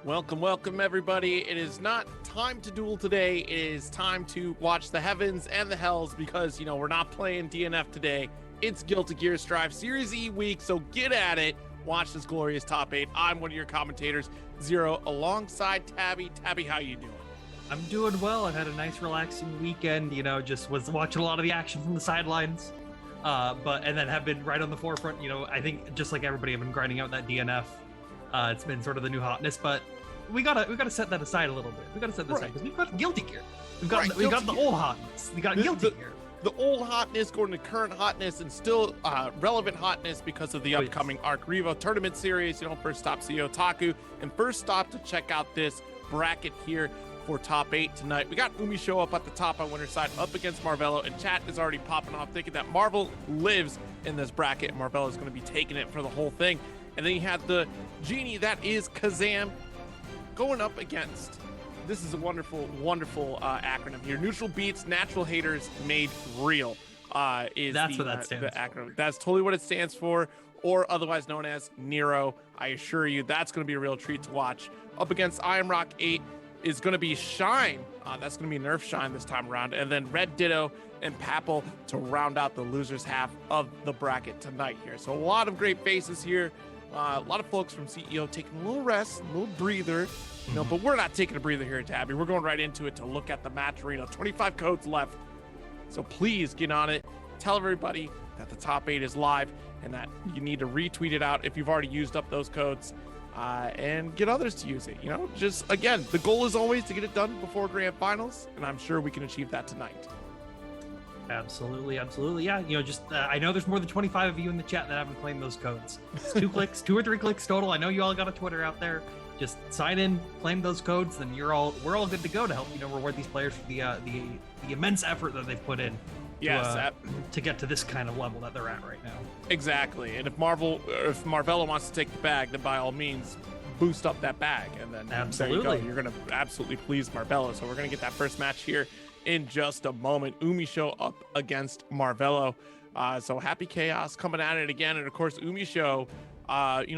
Welcome, everybody. It is not time to duel today. It is time to watch the heavens and the hells because, we're not playing DNF today. It's Guilty Gear Strive Series E week, so get at it. Watch this glorious top 8. I'm one of your commentators, Zero, alongside Tabby. Tabby, how you doing? I'm doing well. I've had a nice relaxing weekend, just was watching a lot of the action from the sidelines. And then have been right on the forefront. I think just like everybody, I've been grinding out that DNF. It's been sort of the new hotness, but we gotta set that aside a little bit. We gotta set that aside because we've got Guilty Gear. We've got the old hotness. We got Guilty Gear. The old hotness going to current hotness and still relevant hotness because of the upcoming Arc Revo tournament series. First stop CEO Taku, and first stop to check out this bracket here for top 8 tonight. We got Umi Show up at the top on winner's side up against Marvello, and chat is already popping off thinking that Marvel lives in this bracket and Marvello is going to be taking it for the whole thing. And then you had the genie that is Kazam going up against, this is a wonderful acronym here, Neutral Beats Natural Haters Made Real. That's what that stands for. Acronym. That's totally what it stands for, or otherwise known as Nero. I assure you that's going to be a real treat to watch. Up against I Am Rock 8 is going to be Shine. That's going to be Nerf Shine this time around. And then Red Ditto and Papple to round out the losers half of the bracket tonight here. So a lot of great faces here. A lot of folks from CEO taking a little rest, a little breather, but we're not taking a breather here at Tabby. We're going right into it to look at the match arena. 25 codes left. So please get on it. Tell everybody that the top 8 is live and that you need to retweet it out if you've already used up those codes and get others to use it. Just again, the goal is always to get it done before grand finals, and I'm sure we can achieve that tonight. Absolutely. Yeah, I know there's more than 25 of you in the chat that haven't claimed those codes. It's 2 clicks, 2 or 3 clicks total. I know you all got a Twitter out there. Just sign in, claim those codes, and we're all good to go to help reward these players for the immense effort that they've put in. Yes, to get to this kind of level that they're at right now. Exactly. And if Marvello wants to take the bag, then by all means boost up that bag, and then absolutely there you go. You're going to absolutely please Marvello. So we're going to get that first match here in just a moment. Umi Show up against Marvello. So Happy Chaos coming at it again, and of course Umi Show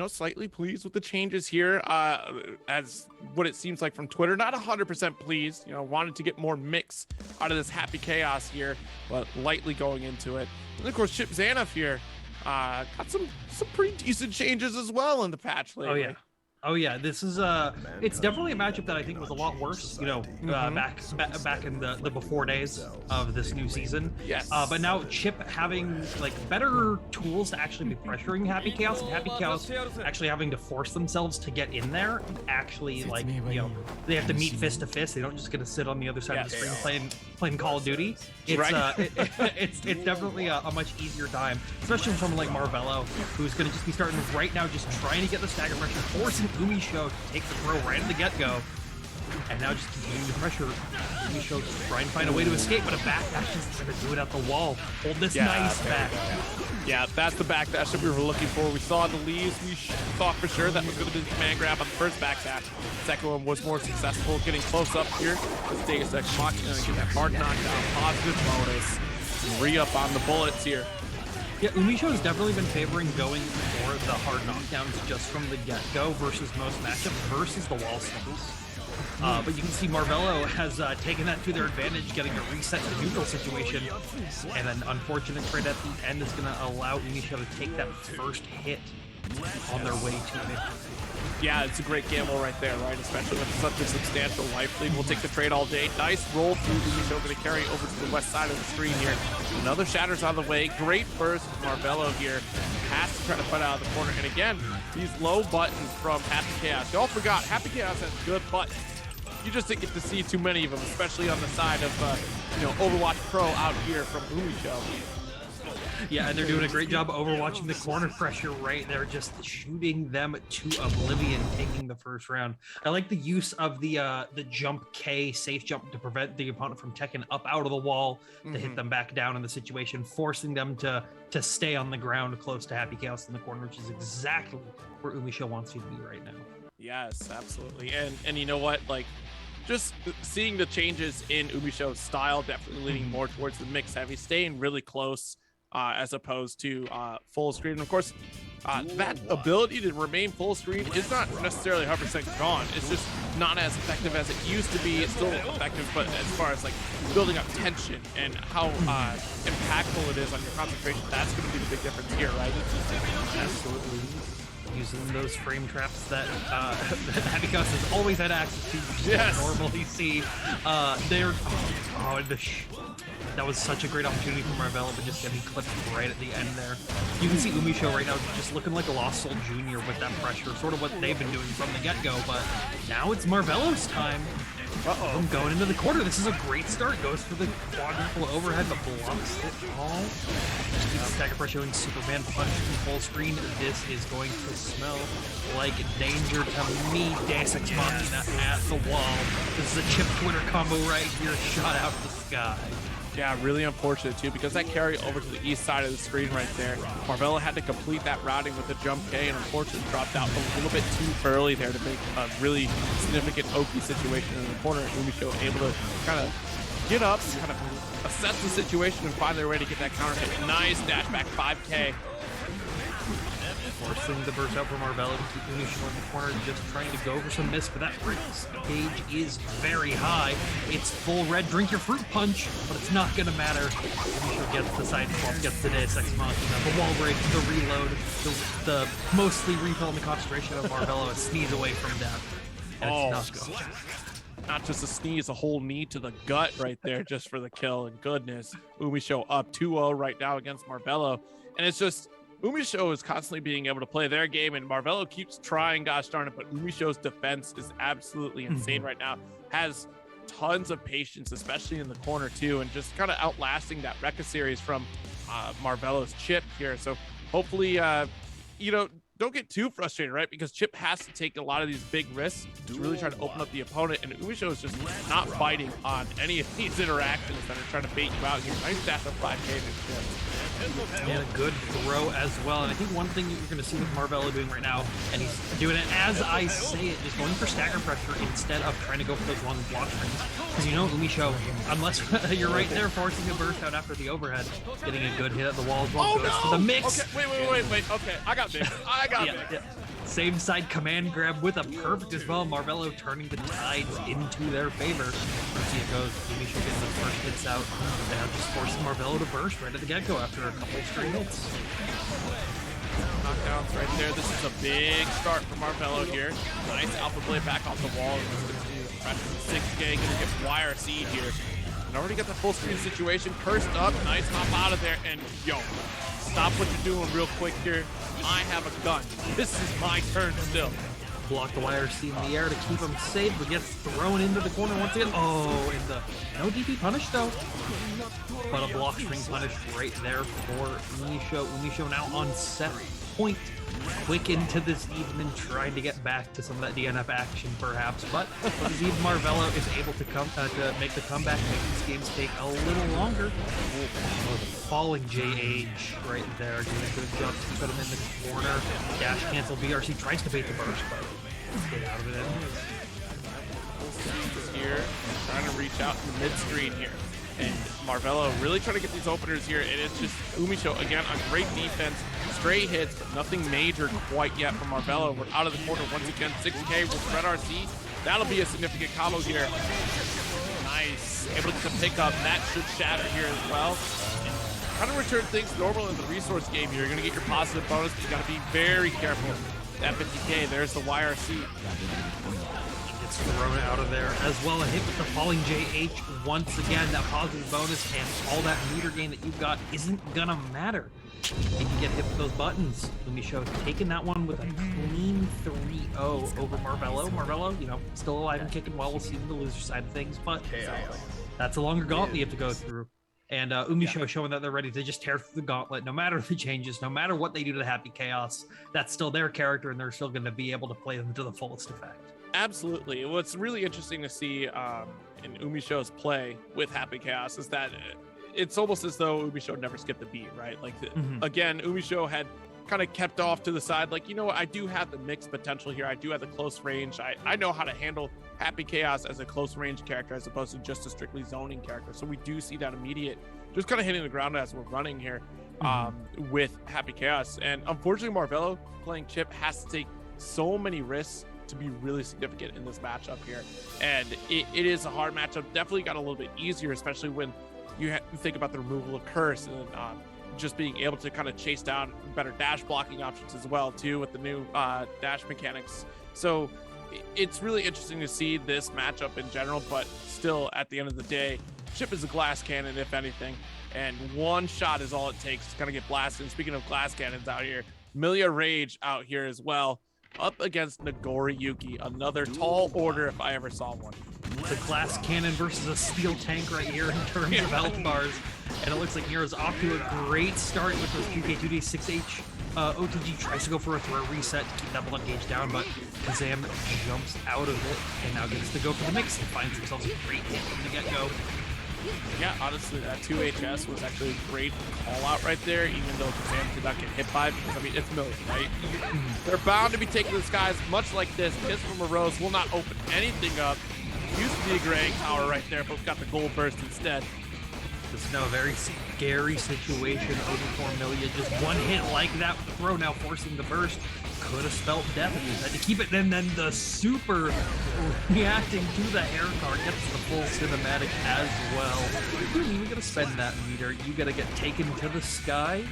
slightly pleased with the changes here, as what it seems like from Twitter. Not 100% pleased, wanted to get more mix out of this Happy Chaos here, but lightly going into it. And of course Chip Zaneth here got some pretty decent changes as well in the patch lately. Oh yeah, this is it's definitely a matchup that I think was a lot worse, back in the before days of this new season. Yes. But now Chip having better tools to actually be pressuring Happy Chaos, and Happy Chaos actually having to force themselves to get in there and actually they have to meet fist to fist. They don't just get to sit on the other side of the screen playing Call of Duty. It's right. It's definitely a much easier time, especially from someone like Marvello, who's going to just be starting right now, just trying to get the stagger pressure, forcing Umi Show to take the throw right at the get-go, and now just continuing to pressure Umi Show to try and find a way to escape, but a backdash is going to do it at the wall. Hold this nice back. Yeah, that's the backdash that we were looking for. We saw the leaves. We thought for sure that was going to be the command grab on the first backdash. Second one was more successful, getting close up here. Let's take a second. Mock's going to get that hard knockdown, positive bonus, re-up on the bullets here. Yeah, Umisho has definitely been favoring going for the hard knockdowns just from the get-go versus most matchups versus the wall stumbles. But you can see Marvello has taken that to their advantage, getting a reset to neutral situation, and an unfortunate trade at the end is going to allow Umisho to take that first hit on their way to victory. Yeah, it's a great gamble right there, right? Especially with such a substantial life lead. We'll take the trade all day. Nice roll through Umisho, going to carry over to the west side of the screen here. Another Shatter's on the way. Great burst from Marvello here. Has to try to fight out of the corner. And again, these low buttons from Happy Chaos. Y'all forgot, Happy Chaos has good buttons. You just didn't get to see too many of them, especially on the side of, Overwatch Pro out here from Umisho. Yeah, and they're doing a great job overwatching the corner pressure right there, just shooting them to oblivion, taking the first round. I like the use of the jump K, safe jump, to prevent the opponent from teching up out of the wall to hit them back down in the situation, forcing them to stay on the ground close to Happy Chaos in the corner, which is exactly where Umisho wants you to be right now. Yes, absolutely. And you know what? Just seeing the changes in Umisho's style, definitely leaning more towards the mix heavy, staying really close as opposed to full screen. And of course, that ability to remain full screen is not necessarily 100% gone. It's just not as effective as it used to be. It's still effective, but as far as like building up tension and how impactful it is on your concentration, that's going to be the big difference here, right? Absolutely. Using those frame traps that Happy Chaos has always had access to. Yes. Normally see. That was such a great opportunity for Marvella, but just getting clipped right at the end there. You can see Umisho right now just looking like a Lost Soul Jr. with that pressure, sort of what they've been doing from the get-go, but now it's Marvello's time. I'm going into the corner. This is a great start. Goes for the quadruple overhead, but blocks it all. Stagger pressure and Superman punch in full screen. This is going to smell like danger to me. Deus Ex Machina at the wall. This is a chip Twitter combo right here. Shot out the sky. Yeah, really unfortunate too, because that carry over to the east side of the screen right there. Marvella had to complete that routing with the jump K, and unfortunately dropped out a little bit too early there to make a really significant Oki situation in the corner. Umisho able to kind of get up, kind of assess the situation, and find their way to get that counter hit. Nice dash back 5K. Forcing the burst out from Marvella to keep Umisho in the corner, just trying to go for some miss, but that risk gauge is very high. It's full red, drink your fruit punch, but it's not gonna matter. Umisho gets the side swap, gets the Deus Ex Machina, the wall break, the reload, the mostly refill and the concentration of Marvella, a sneeze away from death. And it's not good. Not just a sneeze, a whole knee to the gut right there just for the kill. And goodness, Umisho up 2-0 right now against Marvello. And it's just, Umisho is constantly being able to play their game, and Marvello keeps trying, gosh darn it, but Umisho's defense is absolutely insane right now. Has tons of patience, especially in the corner too, and just kind of outlasting that Rekka series from Marvello's Chip here. So hopefully, don't get too frustrated, right? Because Chip has to take a lot of these big risks to really try to open up the opponent, and Umisho is just not biting on any of these interactions that are trying to bait you out here. Nice dash up 5K to Chip. And a good throw as well. And I think one thing you're going to see with Marvello doing right now, and he's doing it as I say it, just going for stagger pressure instead of trying to go for those long block strings. Because Umisho, unless you're right there forcing a burst out after the overhead, getting a good hit at the wall as well. Goes for the mix. Okay, wait. Okay, I got mixed. Yeah. Same side command grab with a perfect as well. Marvello turning the tides into their favor. Let's see it goes. Umisho gets the first hits out. Now just forcing Marvello to burst right at the get-go after a couple of straight hits. Knockdowns right there. This is a big start for Marvello here. Nice alpha blade back off the wall. And just continue the pressure. 6K gonna get YRC here. And already got the full screen situation. Cursed up. Nice hop out of there. And stop what you're doing real quick here. I have a gun. This is my turn still. Block the YRC in the air to keep him safe, but gets thrown into the corner once again. No DP punish though. But a block string punish right there for Umisho. Umisho now on set point. Quick into this even, trying to get back to some of that DNF action perhaps, but Zeed Marvello is able to come to make the comeback, make these games take a little longer. Falling JH right there, doing a good job to put him in the corner. Dash cancel, BRC tries to bait the burst, but get out of it anyways. Here, trying to reach out in the mid-screen here. And Marvello really trying to get these openers here. And it's just Umisho, again, on great defense. Straight hits, but nothing major quite yet from Marvello. We're out of the corner once again. 6K with Red RC. That'll be a significant combo here. Nice. Able to get the pickup. That should shatter here as well. Kind of return things normal in the resource game here. You're going to get your positive bonus, but you got to be very careful. That 50K, there's the YRC. Gets thrown out of there as well. A hit with the falling JH once again. That positive bonus and all that meter gain that you've got isn't going to matter. You can get hit with those buttons. Umisho taking that one with a clean 3-0 over Marvello. Marvello, still alive and kicking well. We'll see the loser side of things, but that's a longer gauntlet you have to go through. And Umisho showing that they're ready to just tear through the gauntlet, no matter the changes, no matter what they do to the Happy Chaos. That's still their character, and they're still going to be able to play them to the fullest effect. Absolutely. What's really interesting to see in Umisho's play with Happy Chaos is that it's almost as though Umisho never skipped a beat, right? Like, again, Umisho had kind of kept off to the side. Like, I do have the mixed potential here. I do have the close range. I know how to handle Happy Chaos as a close range character as opposed to just a strictly zoning character. So we do see that immediate, just kind of hitting the ground as we're running here. with Happy Chaos. And unfortunately, Marvello playing Chip has to take so many risks to be really significant in this matchup here. And it is a hard matchup. Definitely got a little bit easier, especially when you think about the removal of Curse and just being able to kind of chase down better dash blocking options as well, too, with the new dash mechanics. So it's really interesting to see this matchup in general, but still, at the end of the day, Chip is a glass cannon, if anything, and one shot is all it takes to kind of get blasted. And speaking of glass cannons out here, Milia Rage out here as well, up against Nagori Yuki, another tall order if I ever saw one. It's a glass cannon versus a steel tank right here in terms of health bars. And it looks like Nero's off to a great start with those QK2D 6H. OTG tries to go for a throw reset to keep that blood gauge down, but Kazam jumps out of it and now gets to go for the mix and finds themselves a great hit from the get-go. Yeah, honestly, that 2HS was actually a great call-out right there, even though Kazam did not get hit by it, because, I mean, it's Millie, right? They're bound to be taking the skies much like this. Kiss from a Rose will not open anything up. Used to be a Graying Tower right there, but we've got the Gold Burst instead. This is now a very scary situation. Over Milia, just one hit like that throw now forcing the burst. Could have spelled death if he had to keep it. And then the super reacting to the air car gets the full cinematic as well. You don't even gotta spend that meter. You gotta get taken to the skies.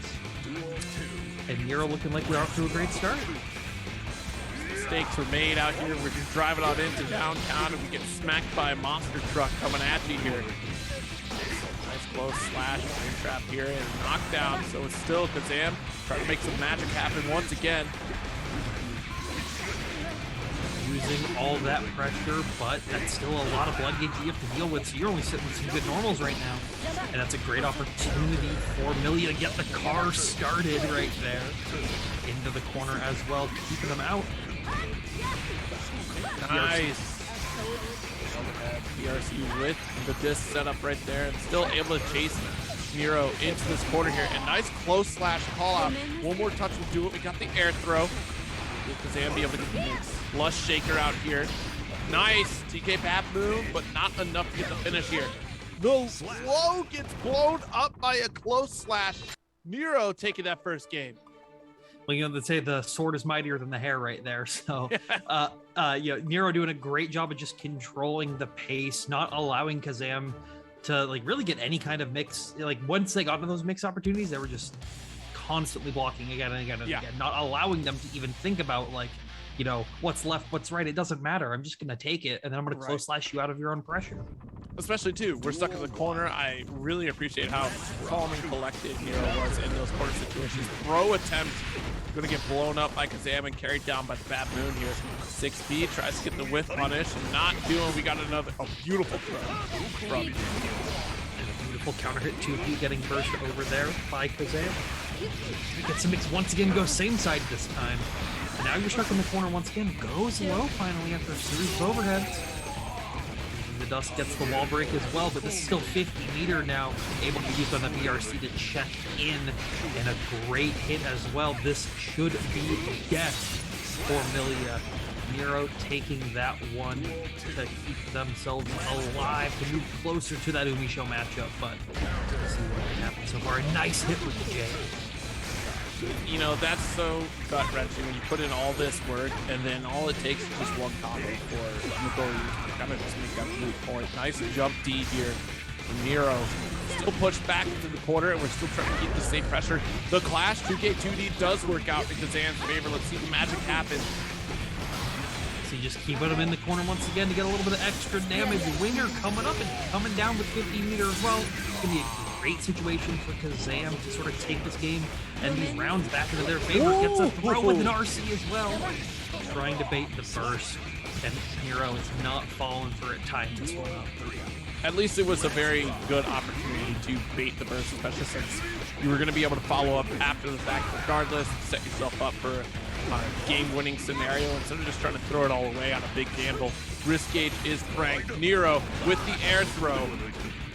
And Nero looking like we're off to a great start. Mistakes were made out here. We're just driving on into downtown and we get smacked by a monster truck coming at you here. Nice close slash, brain trap here, and knockdown. So it's still Kazam trying to make some magic happen once again. Using all that pressure, but that's still a lot of blood gauge you have to deal with, so you're only sitting with some good normals right now. And that's a great opportunity for Milia to get the car started right there. Into the corner as well, keeping them out. Nice. PRC with the disc setup right there and still able to chase Nero into this corner here. And nice close slash call out. One more touch will do it. We got the air throw. Will Kazam be able to get the flush shaker out here? Nice TK Pat move, but not enough to get the finish here. The low gets blown up by a close slash. Nero taking that first game. Well, you know, they say the sword is mightier than the hair right there. So, you know, Nero doing a great job of just controlling the pace, not allowing Kazam to like really get any kind of mix. Like once they got to those mix opportunities, they were just constantly blocking again and again and again, not allowing them to even think about like, you know, what's left, what's right. It doesn't matter. I'm just going to take it, and then I'm going to close slash you out of your own pressure. Especially, too, we're stuck in the corner. I really appreciate how calm and collected Nero was in those corner situations. Throw attempt going to get blown up by Kazam and carried down by the Baboon here. 6B tries to get the whiff punish. Not doing. We got a beautiful throw from a beautiful counter hit 2B getting burst over there by Kazam. Gets a mix once again, goes same side this time. And now you're stuck in the corner once again. Goes low finally after a series of overheads. The dust gets the wall break as well, but this is still 50 meter now, able to be used on the BRC to check in, and a great hit as well. This should be death for Milia. Nero taking that one to keep themselves alive, to move closer to that Umi Show matchup, but we'll see what can happen so far. A nice hit with the J. You know, that's so gut-wrenching when you put in all this work and then all it takes is just one combo for Nagori to kind of just make that move point. Nice jump D here from Nero. Still pushed back into the corner, and we're still trying to keep the same pressure. The Clash 2K2D does work out in Kazam's favor. Let's see the magic happen. So you just keep them in the corner once again to get a little bit of extra damage. Winger coming up and coming down with 50 meter as well. It's going to be a great situation for Kazam to sort of take this game and these rounds back into their favor. Gets a throw with an RC as well. Trying to bait the burst, and Nero is not falling for it, tying this one up. At least it was a very good opportunity to bait the burst, especially since you were going to be able to follow up after the fact regardless, set yourself up for a game-winning scenario instead of just trying to throw it all away on a big gamble. Risk gauge is cranked. Nero with the air throw.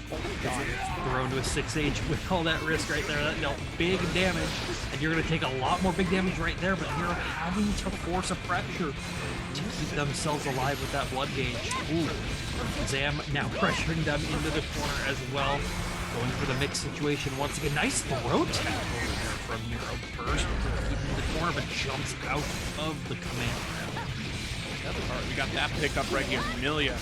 Thrown to a 6H with all that risk right there. That dealt big damage, and you're going to take a lot more big damage right there, but Nero having to force a pressure to keep themselves alive with that blood gauge. Ooh. Zam now pressuring them into the corner as well. Going for the mix situation once again. Nice throw tap over there from Nero. Burst keeping the corner, but jumps out of the command round. We got that pickup right here. Milia,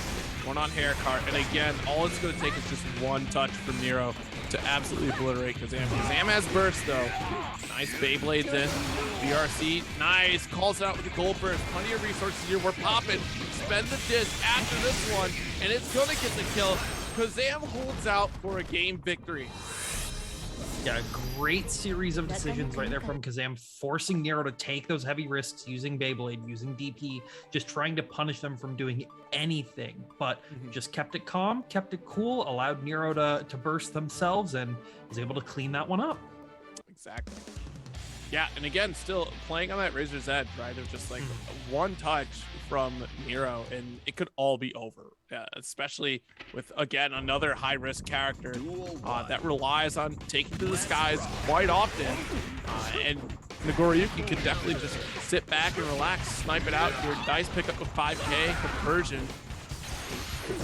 one on hair cart. And again, all it's going to take is just one touch from Nero to absolutely obliterate Kazam. Kazam has burst, though. Nice Beyblades in. BRC, nice. Calls it out with the gold burst. Plenty of resources here. We're popping. Spend the disc after this one, and it's going to get the kill. Kazam holds out for a game victory. Yeah, great series of decisions right there from Kazam, forcing Nero to take those heavy risks using Beyblade, using DP, just trying to punish them from doing anything, but just kept it calm, kept it cool, allowed Nero to burst themselves, and was able to clean that one up. Exactly. Yeah, and again, still playing on that razor's edge, right? There's just like one touch from Nero, and it could all be over, especially with, again, another high-risk character that relies on taking to the skies quite often. And Nagoriyuki can definitely just sit back and relax, snipe it out here. Nice pickup of 5K conversion.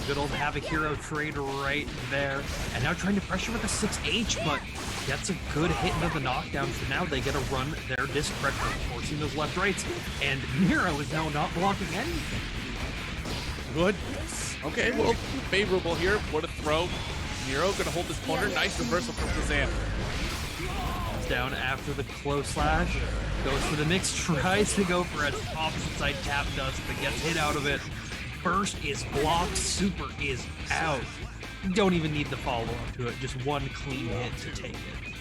Good old Havoc Hero trade right there. And now trying to pressure with a 6H, but gets a good hit into the knockdown. So now they get to run their disc pressure, forcing those left rights. And Nero is now not blocking anything. Good. Okay, well, favorable here. What a throw. Nero gonna hold this corner. Nice reversal from Kazam. Down after the close slash. Goes for the mix, tries to go for an opposite side tap dust, but gets hit out of it. Burst is blocked, super is out. You don't even need the follow-up to it, just one clean hit to take it.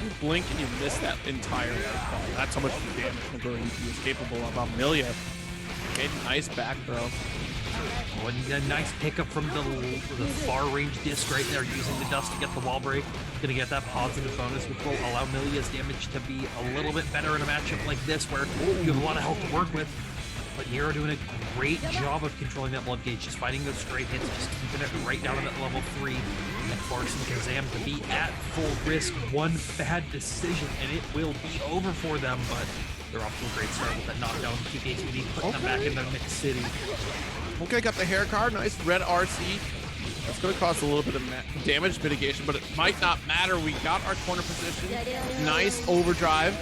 You blink and you miss that entire life ball. That's how much damage Nagoriyuki is capable of. Amelia, okay, nice back throw. Oh, and a nice pickup from the far range disc right there, using the dust to get the wall break. Gonna get that positive bonus, which will allow Milia's damage to be a little bit better in a matchup like this, where you have a lot of health to work with. But Nero doing a great job of controlling that blood gauge, just finding those straight hits, just keeping it right down at level 3, and forcing Kazam to be at full risk. One bad decision, and it will be over for them, but they're off to a great start with that knockdown 2K2D, putting them back in the mix city. Okay, got the hair card, nice red RC. That's going to cause a little bit of damage mitigation, but it might not matter. We got our corner position. Nice overdrive.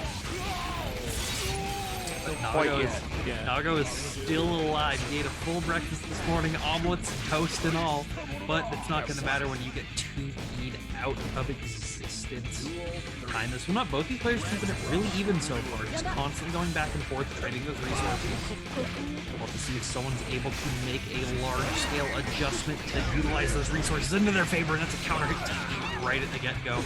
Nago is still alive. He ate a full breakfast this morning, omelets, toast, and all. But it's not going to matter when you get 2 feet out of existence behind this one. Not both these players keeping it really even so far, just constantly going back and forth, trading those resources. We'll have to see if someone's able to make a large-scale adjustment to utilize those resources into their favor, and that's a counter hit right at the get-go.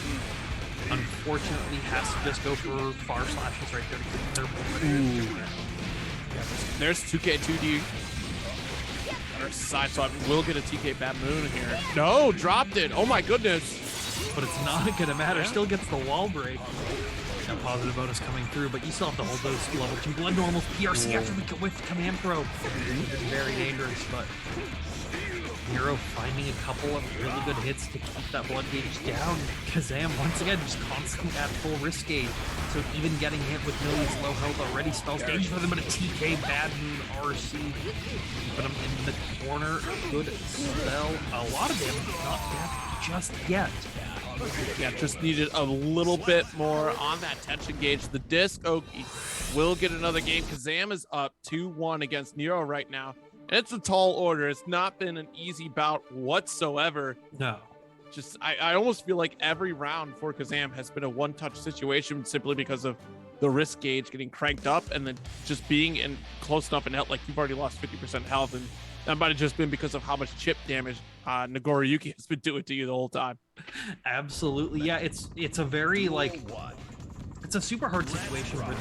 Unfortunately, has to just go for far slashes right there to keep their point. There's 2K2D. Our side swap will get a TK Bad Moon here. No, dropped it. Oh my goodness. But it's not going to matter. Still gets the wall break. That positive bonus coming through, but you still have to hold those level 2 blood normals. PRC after the with command throw. It's very dangerous, but Nero finding a couple of really good hits to keep that blood gauge down. Kazam, once again, just constantly at full risk gauge. So even getting hit with Milia's low health already spells danger for them, but a TK Bad Moon RC. Keeping them in the corner. Good spell. A lot of damage, not death just yet. Yeah, just needed a little bit more on that tension gauge. The disc Oki will get another game. Kazam is up 2-1 against Nero right now. And it's a tall order. It's not been an easy bout whatsoever. No. Just, I almost feel like every round for Kazam has been a one-touch situation simply because of the risk gauge getting cranked up and then just being in close enough and like you've already lost 50% health. And that might have just been because of how much chip damage Nagoriyuki has been doing to you the whole time. Absolutely. Yeah, it's a very, like, it's a super hard situation for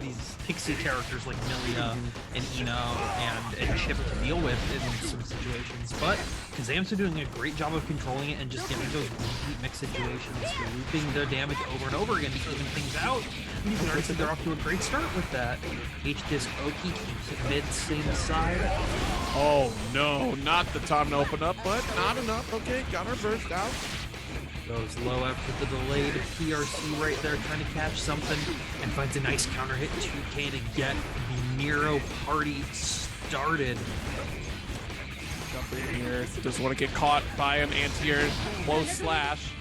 these pixie characters like Milia and Ino and Chip to deal with in some situations. But Kazam's been doing a great job of controlling it and just getting those repeat mix situations, looping their damage over and over again to even things out. And you can already see they're off to a great start with that. H-Disc Oki keeps it mid, same side. Oh no, not the time to open up, but not enough. Okay, got her burst out. Goes low after the delayed PRC right there, trying to catch something, and finds a nice counter hit 2K to get the Nero party started. Jump in here. Doesn't want to get caught by an anti-air close slash.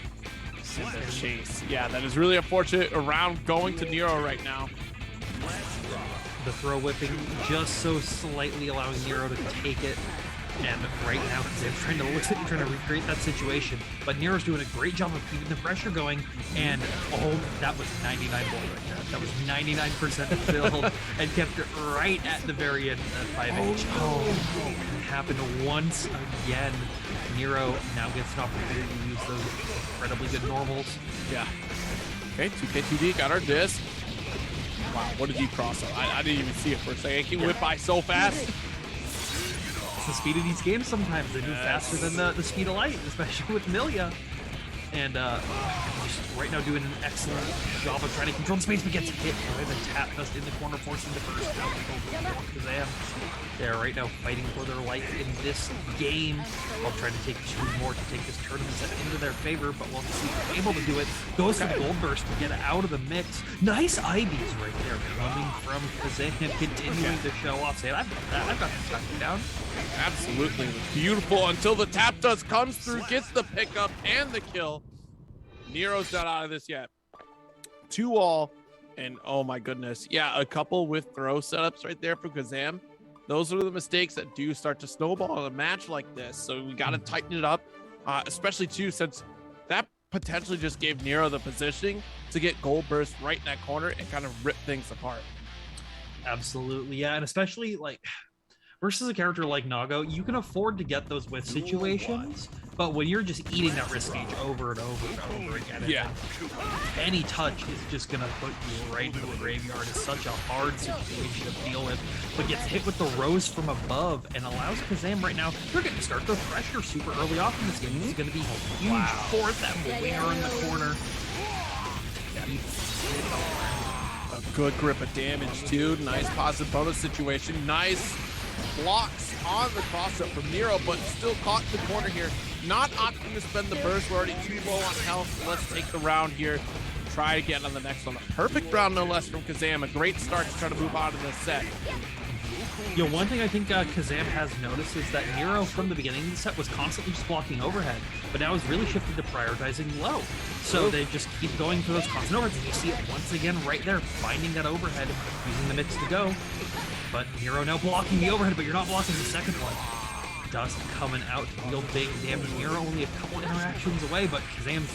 And the chase. Yeah, that is really unfortunate. Around going to Nero right now. The throw whipping just so slightly allowing Nero to take it. And right now, because they're trying to recreate that situation, but Nero's doing a great job of keeping the pressure going. And oh, that was 99 gold right there. That was 99% filled and kept it right at the very end at 5H. Oh, it happened once again. Nero now gets an opportunity to use those incredibly good normals. Yeah. Okay, 2K2D got our disc. Wow, what did he cross up? I didn't even see it for a second. He whipped by so fast. The speed of these games sometimes they move faster than the speed of light, especially with Milia. And just right now doing an excellent job of trying to control the space, but gets hit by the tap dust in the corner, forcing the first out of Kazam. They're right now fighting for their life in this game while trying to take 2 more to take this tournament set into their favor, but we'll see if they're able to do it. Goes for the gold burst to get out of the mix. Nice IBs right there coming from Kazam, continuing to show off. Saying, I've got that stuff down. Absolutely beautiful until the tap dust comes through, gets the pickup and the kill. Nero's not out of this yet. 2-all, and oh my goodness. Yeah, a couple with throw setups right there for Kazam. Those are the mistakes that do start to snowball in a match like this. So we got to tighten it up, especially too, since that potentially just gave Nero the positioning to get gold burst right in that corner and kind of rip things apart. Absolutely, yeah, and especially like versus a character like Nago, you can afford to get those with situations, but when you're just eating that risk gauge over and over and over again, yeah, any touch is just gonna put you right into the graveyard. It's such a hard situation to deal with, but gets hit with the rose from above and allows Kazam right now. They're going to start the pressure super early off in this game. This is going to be huge for them. Winger in the corner. A good grip of damage too. Nice positive bonus situation. Nice blocks on the cross-up from Nero, but still caught in the corner here. Not opting to spend the burst. We're already too low on health. Let's take the round here. Try to get on the next one. A perfect round, no less, from Kazam. A great start to try to move on to this set. You know, one thing I think Kazam has noticed is that Nero, from the beginning of the set, was constantly just blocking overhead, but now has really shifted to prioritizing low. So they just keep going for those constant overheads, and you see it once again right there, finding that overhead, using the mix to go. But Nero now blocking the overhead, but you're not blocking the second one. Dust coming out to deal big damage. Nero only a couple interactions away, but Kazam's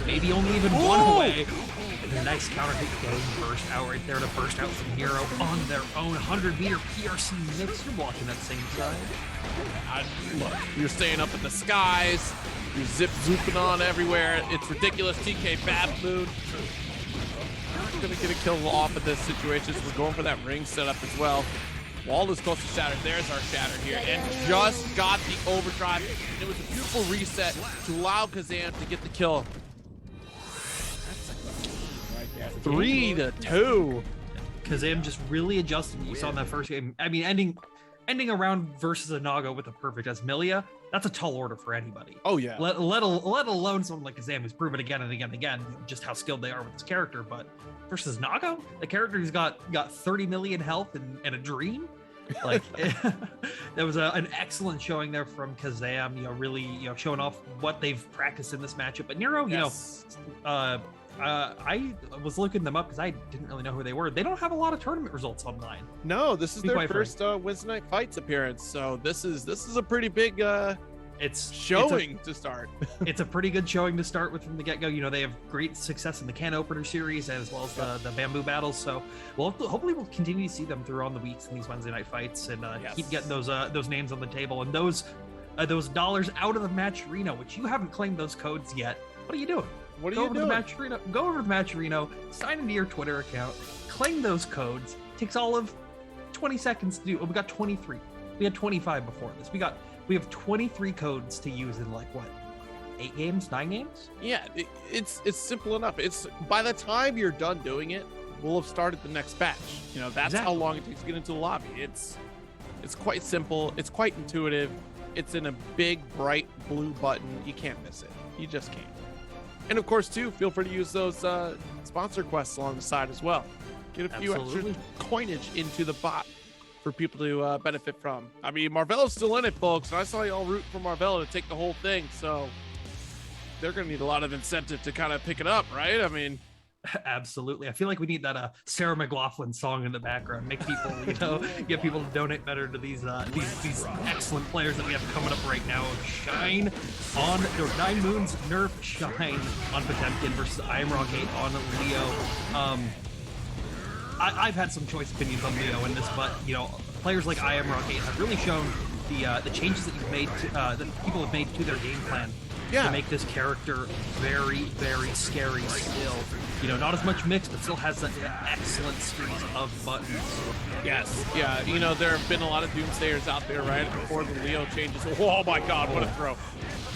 maybe only even one away. And a nice counter hit getting burst out right there to burst out from Nero on their own 100-meter PRC mix. You're blocking that same side. Look, you're staying up in the skies. You're zip-zooping on everywhere. It's ridiculous. TK bad mood. Not gonna get a kill off of this situation, so we're going for that ring setup as well. Wall is close to shatter. There's our shatter here, and just got the overdrive. It was a beautiful reset to allow Kazam to get the kill. Right there, 3-2. Kazam just really adjusted. You saw in that first game. I mean, ending a round versus a Nago with a perfect as Milia. That's a tall order for anybody. Oh yeah. Let alone someone like Kazam who's proven again and again and again just how skilled they are with this character. But versus Nago, the character who's got 30 million health and a dream. Like that was an excellent showing there from Kazam. You know, really showing off what they've practiced in this matchup. But Nero, I was looking them up because I didn't really know who they were. They don't have a lot of tournament results online. No, this is their first Weds Night Fights appearance, so this is a pretty big showing to start. It's a pretty good showing to start with from the get-go. You know, they have great success in the can opener series as well as the bamboo battles. So hopefully we'll continue to see them throughout the weeks in these Wednesday night fights and keep getting those names on the table and those dollars out of the match arena, which you haven't claimed those codes yet. What are you doing? What are you doing? Go over to the Match Arena, sign into your Twitter account, claim those codes. Takes all of 20 seconds to do. We got 23. We had 25 before this. We have 23 codes to use in like what? 8 games, 9 games? Yeah, it's simple enough. It's by the time you're done doing it, we'll have started the next batch. You know, that's how long it takes to get into the lobby. It's quite simple. It's quite intuitive. It's in a big, bright blue button. You can't miss it. You just can't. And of course, too, feel free to use those sponsor quests along the side as well. Get a few extra coinage into the bot for people to benefit from. I mean, Marvello's still in it, folks, and I saw y'all root for Marvello to take the whole thing, so they're going to need a lot of incentive to kind of pick it up, right? I mean, absolutely. I feel like we need that Sarah McLachlan song in the background. Make people, you know, get people to donate better to these excellent players that we have coming up right now. Shine on or 9 Moons nerf Shine on Potemkin versus Imrock 8 on Leo. I've had some choice opinions on Leo in this, but you know, players like Imrock 8 have really shown the changes that you've made to, that people have made to their game plan. To make this character very, very scary still. You know, not as much mix, but still has that excellent series of buttons. Yes, yeah, you know, there have been a lot of Doomsayers out there, right, before the Leo changes. Oh my god, what a throw.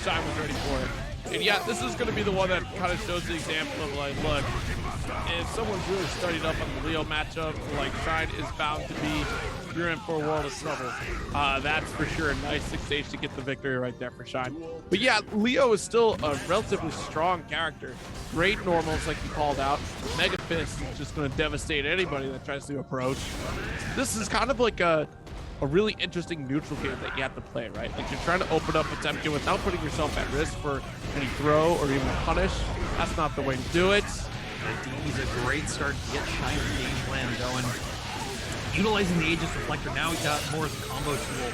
Shine was ready for it. And yeah, this is going to be the one that kind of shows the example of, like, look, if someone's really studied up on the Leo matchup, like, Shine is bound to be, you're in for a world of trouble. That's for sure a nice 6H to get the victory right there for Shine. But yeah, Leo is still a relatively strong character. Great normals, like you called out. Mega Fist is just going to devastate anybody that tries to approach. This is kind of like a really interesting neutral game that you have to play, right? Like, you're trying to open up Potemkin without putting yourself at risk for any throw or even punish. That's not the way to do it. He's a great start to get Shine's game plan going. Utilizing the Aegis Reflector, now he got more as a combo tool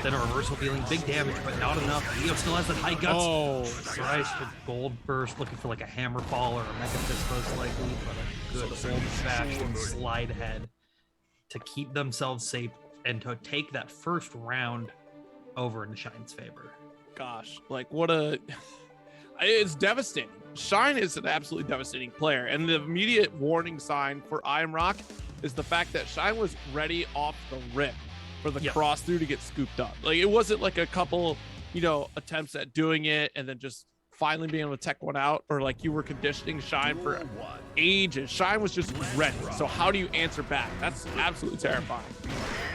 than a reversal, dealing big damage, but not enough. Leo still has that high guts. Oh, tries for Gold Burst, looking for like a Hammer Fall or a Mega Fist most likely, but a good old-fashioned slide head to keep themselves safe and to take that first round over in Shine's favor. Gosh, like, what a... It's devastating. Shine is an absolutely devastating player, and the immediate warning sign for Imrock is the fact that Shine was ready off the rip for the cross through to get scooped up. Like, it wasn't like a couple, you know, attempts at doing it and then just finally being able to tech one out, or like you were conditioning Shine for ages. Shine was just ready. So how do you answer back? That's absolutely terrifying.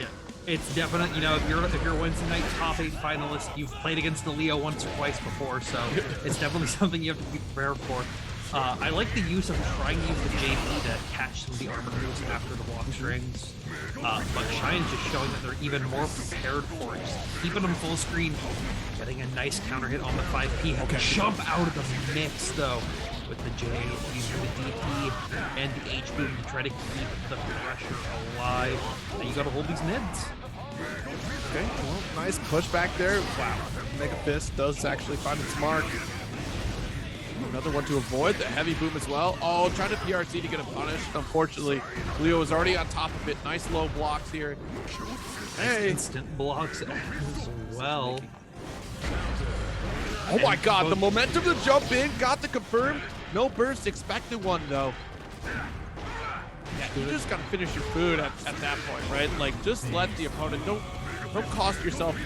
Yeah. It's definite, you know, if you're a Wednesday night top 8 finalist, you've played against the Leo once or twice before, so it's definitely something you have to be prepared for. I like the use of trying to use the JP to catch some of the armor moves after the block strings, but Shine's just showing that they're even more prepared for it. Just keeping them full screen, getting a nice counter hit on the 5P. Had to jump out of the mix, though, with the J, using the DP and the H boom to try to keep the pressure alive. And you gotta hold these mids. Okay, well, nice pushback there. Wow, Mega Fist does actually find its mark. Another one to avoid, the heavy boom as well. Oh, trying to PRC to get a punish. Unfortunately, Leo is already on top of it. Nice low blocks here. Hey. Instant blocks as well. Oh my god, the momentum to jump in, got the confirm. No burst, expected one though. Yeah, you just gotta finish your food at that point, right? Like, just let the opponent, don't cost yourself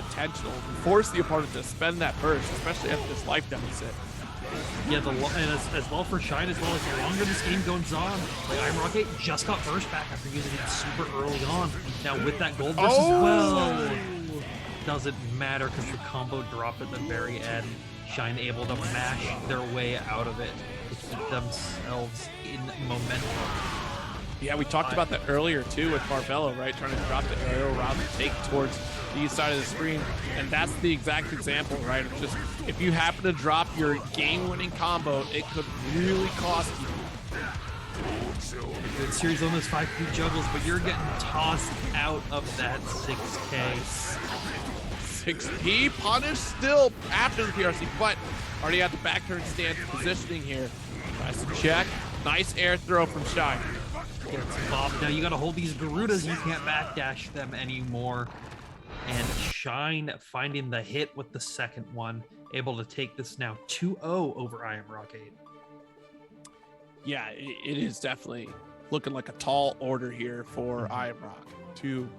potential. Force the opponent to spend that burst, especially after this life deficit. Yeah, and as well for Shine as well, as the longer this game goes on, like Imrock 8 just got burst back after using it super early on. Now with that gold burst as well, doesn't matter because the combo dropped at the very end. Shine able to mash their way out of it to keep themselves in momentum. Yeah, we talked about that earlier too with Marvello, right? Trying to drop the aerial route to take towards the east side of the screen. And that's the exact example, right? Of just, if you happen to drop your game-winning combo, it could really cost you. Good series on those 5P juggles, but you're getting tossed out of that 6K. 6P punish still after the PRC, but already had the back turn stance positioning here. Tries to check. Nice air throw from Shine. Gets bobbed. Now you gotta hold these Garudas, you can't backdash them anymore. And Shine finding the hit with the second one, able to take this now 2-0 over Imrock 8. Yeah, it is definitely looking like a tall order here for Imrock to,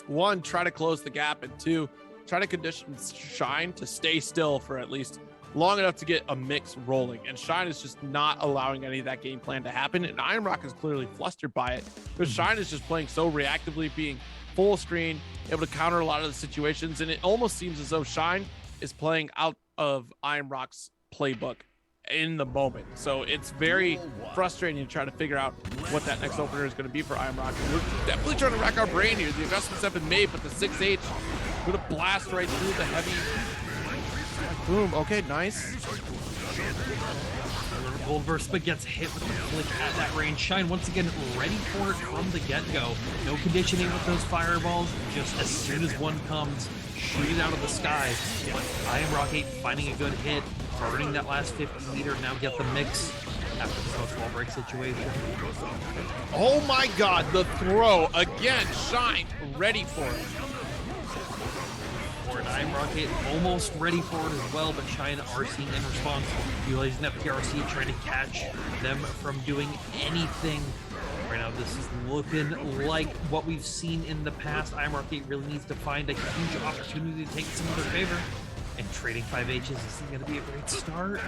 one, try to close the gap, and two, try to condition Shine to stay still for at least long enough to get a mix rolling. And Shine is just not allowing any of that game plan to happen, and Imrock is clearly flustered by it, because Shine is just playing so reactively, being full screen, able to counter a lot of the situations, and it almost seems as though Shine is playing out of Imrock's playbook in the moment. So it's very frustrating to try to figure out what that next opener is going to be for Iron Rock. We're definitely trying to rack our brain here. The investments have been made, but the 6H going to blast right through the heavy. Boom. Okay, nice. Goldverse, but gets hit with the flick at that range. Shine once again ready for it from the get-go. No conditioning with those fireballs. Just as soon as one comes, shoot it out of the sky. But Iron Rock 8 finding a good hit, burning that last 50 meter. Now get the mix after the small break situation. Oh my God, the throw again. Shine ready for it. Iron Rock 8 almost ready for it as well, but Shine RC in response, utilizing that PRC, trying to catch them from doing anything. Right now, this is looking like what we've seen in the past. Iron Rock 8 really needs to find a huge opportunity to take some of their favor, and trading 5Hs isn't going to be a great start.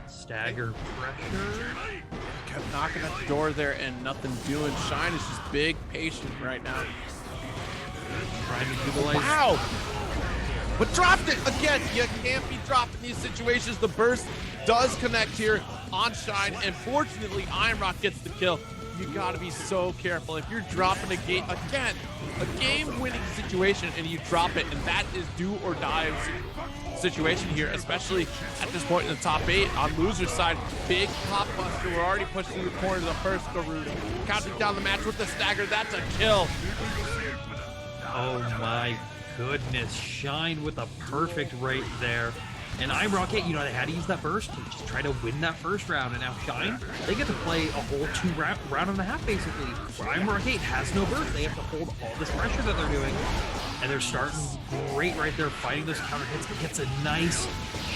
Stagger pressure. Kept knocking at the door there and nothing doing. Shine is just big patient right now. Trying to utilize. Wow! But dropped it again. You can't be dropping these situations. The burst does connect here on Shine, and fortunately, Iron Rock gets the kill. You got to be so careful if you're dropping a game-winning situation, and you drop it, and that is do or die situation here, especially at this point in the top 8 on loser's side. Big pop buster. We're already pushing through the corner to the first Garud. Counting down the match with the stagger. That's a kill. Oh my goodness, Shine with a perfect right there. And Iron Rock 8, you know, they had to use that burst to just try to win that first round. And now Shine, they get to play a whole round and a half, basically, where Iron Rock 8 has no burst. They have to hold all this pressure that they're doing. And they're starting great right there, fighting those counter hits. It gets a nice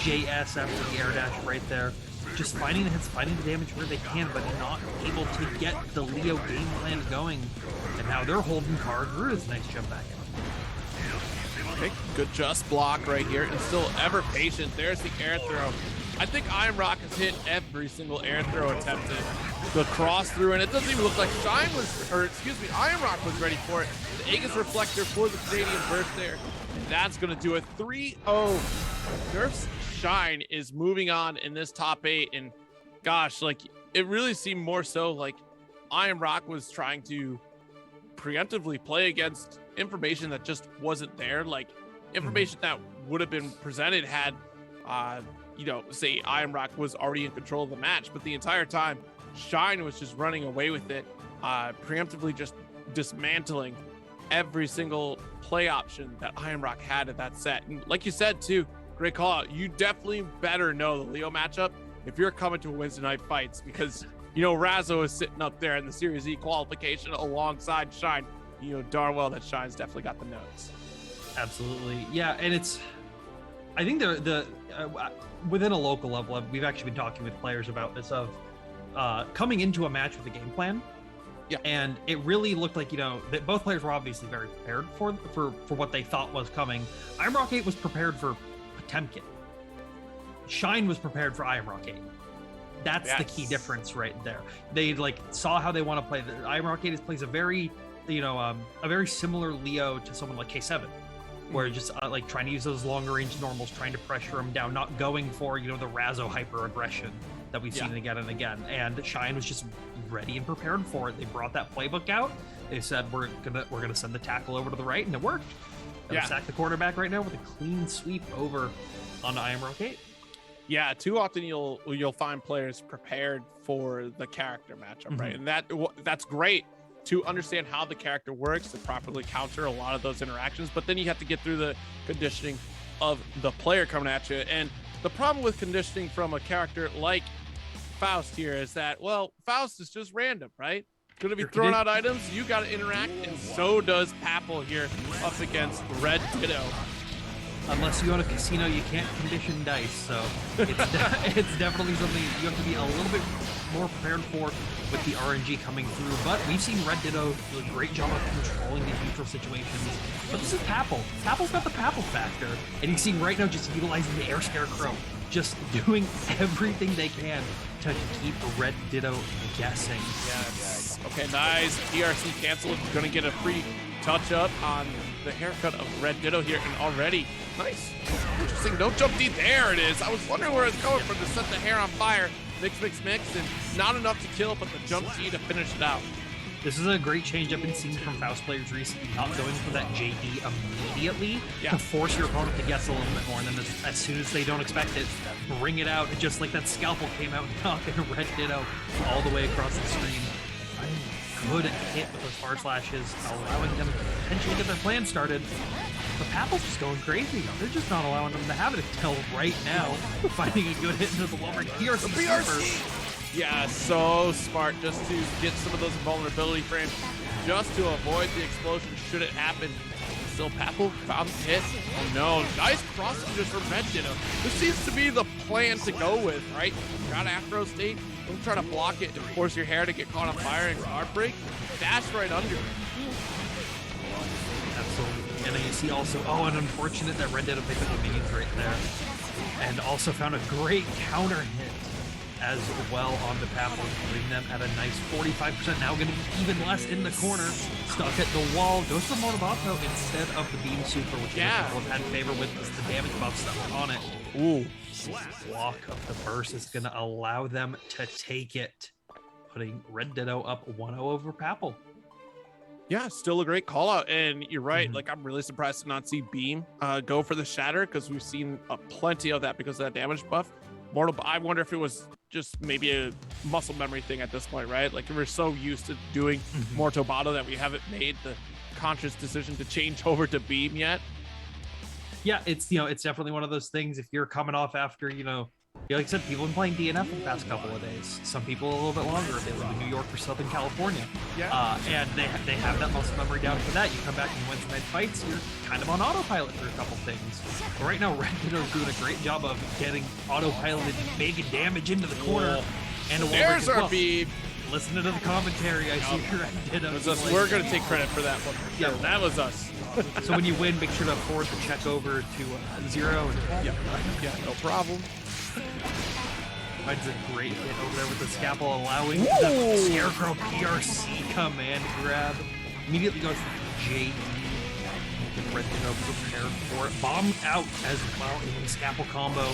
JS after the air dash right there. Just finding the hits, finding the damage where they can, but not able to get the Leo game plan going. And now they're holding card. Ruda's nice jump back in. Okay, good just block right here, and still ever patient. There's the air throw. I think Iron Rock has hit every single air throw attempted. The cross through, and it doesn't even look like Iron Rock was ready for it. The Aegis Reflector for the Canadian burst there. And that's gonna do it. 3-0. Nerf's Shine is moving on in this top 8, and gosh, like it really seemed more so like Iron Rock was trying to preemptively play against information that just wasn't there, like information that would have been presented had say Iron Rock was already in control of the match, but the entire time Shine was just running away with it, preemptively just dismantling every single play option that Iron Rock had at that set. And like you said too, great call out, you definitely better know the Leo matchup if you're coming to a Weds Night Fights, because you know Razzo is sitting up there in the Series E qualification alongside Shine. You know darn well that Shine's definitely got the notes. Absolutely, yeah, and I think within a local level, we've actually been talking with players about this of coming into a match with a game plan. Yeah, and it really looked like that both players were obviously very prepared for what they thought was coming. Iron Rock 8 was prepared for Potemkin. Shine was prepared for Iron Rock 8. That's the key difference right there. They saw how they want to play. The Iron Rock 8 plays a very similar Leo to someone like K7, where just trying to use those longer range normals, trying to pressure them down, not going for the Razzo hyper aggression that we've seen again and again. And Shine was just ready and prepared for it. They brought that playbook out. They said we're gonna send the tackle over to the right, and it worked. They sack the quarterback right now with a clean sweep over on Iron Rock 8. Yeah, too often you'll find players prepared for the character matchup, right? And that's great to understand how the character works to properly counter a lot of those interactions, but then you have to get through the conditioning of the player coming at you. And the problem with conditioning from a character like Faust here is that, well, Faust is just random, right? Going to be throwing out items, you got to interact, and so does Papel here up against Red Ditto. Unless you own a casino, you can't condition dice, so it's definitely something you have to be a little bit more prepared for with the RNG coming through. But we've seen Red Ditto do a great job of controlling these neutral situations. But this is Papel. Papel's got the Papel factor, and you see right now just utilizing the Air Scarecrow, just doing everything they can to keep Red Ditto guessing. Yes. Okay, nice. PRC cancel. Going to get a free touch up on the haircut of Red Ditto here, and already nice. Interesting. No jump D. There it is. I was wondering where it's going from to set the hair on fire. Mix, mix, mix, and not enough to kill, but the jump D to finish it out. This is a great change I've been seeing from Faust players recently, not going for that JD immediately to force your opponent to guess a little bit more, and then as soon as they don't expect it, bring it out, just like that scalpel came out and knocking Red Ditto all the way across the screen. Good hit with those far slashes, allowing them to potentially get their plan started. But Papple's just going crazy. They're just not allowing them to have it until right now, finding a good hit into the wall. PRC. Yeah, so smart just to get some of those vulnerability frames, just to avoid the explosion should it happen. Still, Papple found the hit. Oh no, nice crossing just from Red Ditto. This seems to be the plan to go with, right? Got Afro State, don't try to block it and force your hair to get caught on fire and guard break. Dash right under. Absolutely. And then you see also, and unfortunate that Red Ditto picked up the minions right there. And also found a great counter hit as well on the Papple, putting them at a nice 45%. Now going to be even less in the corner. Stuck at the wall. Goes for Monobato instead of the Beam Super, which people have had favor with the damage buffs that were on it. Ooh. Block of the burst is going to allow them to take it, putting Red Ditto up 1-0 over Papple. Yeah, still a great call out. And you're right. Like, I'm really surprised to not see Beam go for the Shatter, because we've seen plenty of that because of that damage buff. I wonder if it was just maybe a muscle memory thing at this point, right? Like, we're so used to doing Mortobato that we haven't made the conscious decision to change over to Beam yet. Yeah, it's it's definitely one of those things. If you're coming off after, like I said, people have been playing DNF in the past couple of days. Some people a little bit longer if they live in New York or Southern California. Yeah. And they have that muscle memory down for that. You come back in Weds Night Fights, you're kind of on autopilot for a couple things. But right now, Red Ditto is doing a great job of getting autopiloted, making damage into the corner. And there's our beam. Listening to the commentary, I see Red Ditto. We're going to take credit for that one. Yeah, that was us. So when you win, make sure to forward the check over to Zero. Yeah, no problem. Finds a great hit over there with the scalpel, allowing the Scarecrow PRC command grab. Immediately goes for JD. Red Ditto prepared for it. Bomb out as well in the scalpel combo.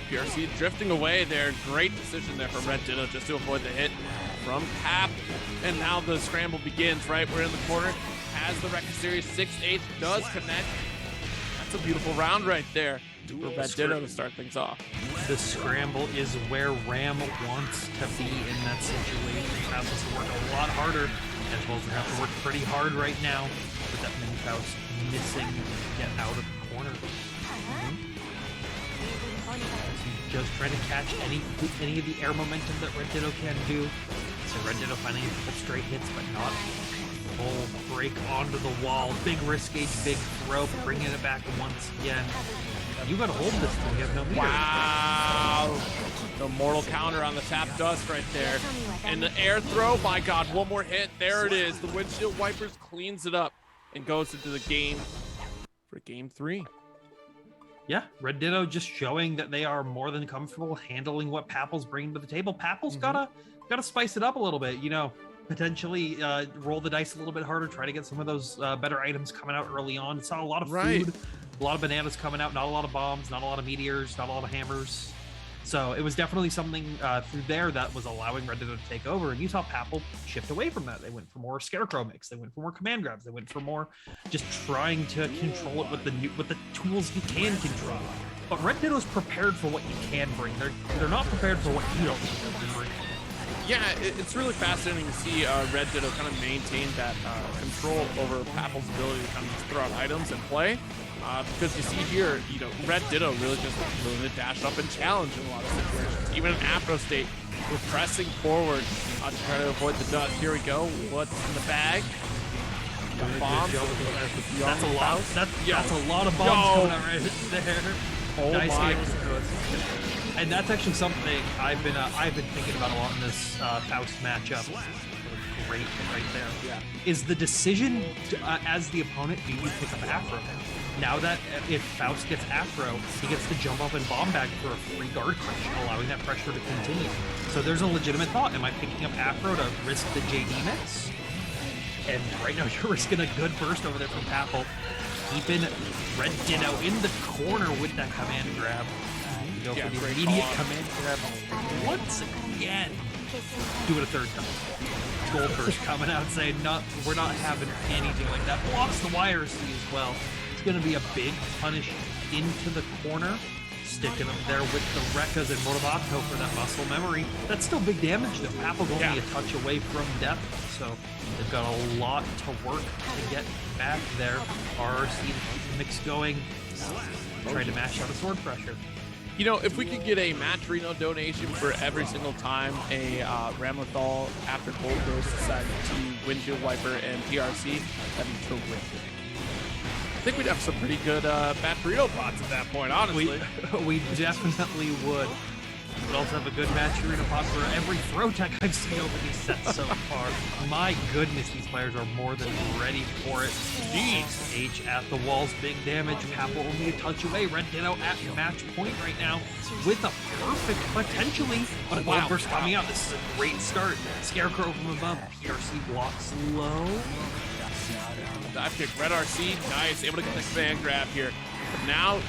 PRC drifting away there. Great decision there from Red Ditto just to avoid the hit from Cap. And now the scramble begins, right? We're in the corner. As the Record Series 6-8 does connect. That's a beautiful round right there for Red Ditto to start things off. The scramble is where Ram wants to be in that situation. Faust has to work a lot harder, as well as they have to work pretty hard right now with that mini Faust missing to get out of the corner. Just trying to catch any of the air momentum that Red Ditto can do. So Red Ditto finding a couple straight hits, but not full break onto the wall. Big risk gauge, big throw, bringing it back once again. You got to hold this thing. You have no meter. Wow. The mortal counter on the tap dust right there. And the air throw, my God, one more hit. There it is. The windshield wipers cleans it up and goes into the game for game 3. Yeah, Red Ditto just showing that they are more than comfortable handling what Papple's bringing to the table. Papple's gotta spice it up a little bit, potentially roll the dice a little bit harder, try to get some of those better items coming out early on. It saw a lot of food, a lot of bananas coming out, not a lot of bombs, not a lot of meteors, not a lot of hammers. So it was definitely something through there that was allowing Red Ditto to take over. And you saw Papple shift away from that. They went for more Scarecrow mix. They went for more command grabs. They went for more just trying to control it with the tools you can control. But Red Ditto's prepared for what you can bring. They're not prepared for what you don't think they can bring. Yeah, it's really fascinating to see Red Ditto kind of maintain that control over Papple's ability to kind of just throw out items and play. Because you see here, Red Ditto really just willing to dash up and challenge in a lot of situations. Even in Afro State, we're pressing forward to try to avoid the dust. Here we go. What's in the bag? Bombs. That's a lot. That's a lot of bombs coming out right there. Oh nice my! And that's actually something I've been thinking about a lot in this Faust matchup. Great right there. Yeah. Is the decision as the opponent, do you pick up Afro? Now that if Faust gets Afro, he gets to jump up and bomb bag for a free guard crush, allowing that pressure to continue. So there's a legitimate thought. Am I picking up Afro to risk the JD mix? And right now, you're risking a good burst over there from Papel. Keeping Red Ditto in the corner with that command grab. You go for the immediate command grab once again. Do it a third time. Goldberg coming out saying, we're not having anything like that. Blocks the wire C as well. It's going to be a big punish into the corner. Sticking them there with the Rekkas and Motovato for that muscle memory. That's still big damage though. Papel only a touch away from death. So they've got a lot to work to get back there. RRC to keep the mix going. Trying to mash out a sword pressure. You know, if we could get a match Reno donation for every single time a Ramlethal after Gold Ghost decided to Windshield Wiper and TRC, that'd be terrific. I think we'd have some pretty good match Reno bots at that point, honestly. We definitely would. We'd also have a good match Reno bot for every throw tech I've seen over these sets so far. My goodness, these players are more than ready for it. Jeez. H at the walls, big damage. Papel only a touch away. Red Ditto at match point right now with a perfect, potentially, but a gold burst coming out. This is a great start. Scarecrow from above. PRC blocks low. Dive kick, Red RC, nice, able to get the command grab here. But now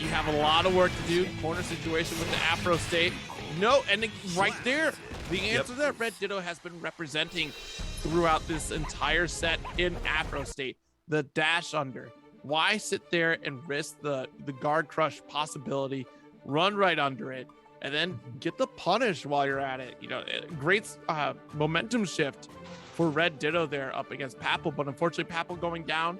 you have a lot of work to do. Corner situation with the Afro State. No, and right there, the answer that Red Ditto has been representing throughout this entire set in Afro State, the dash under. Why sit there and risk the guard crush possibility, run right under it, and then get the punish while you're at it? You know, great momentum shift for Red Ditto there up against Papel, but unfortunately Papel going down,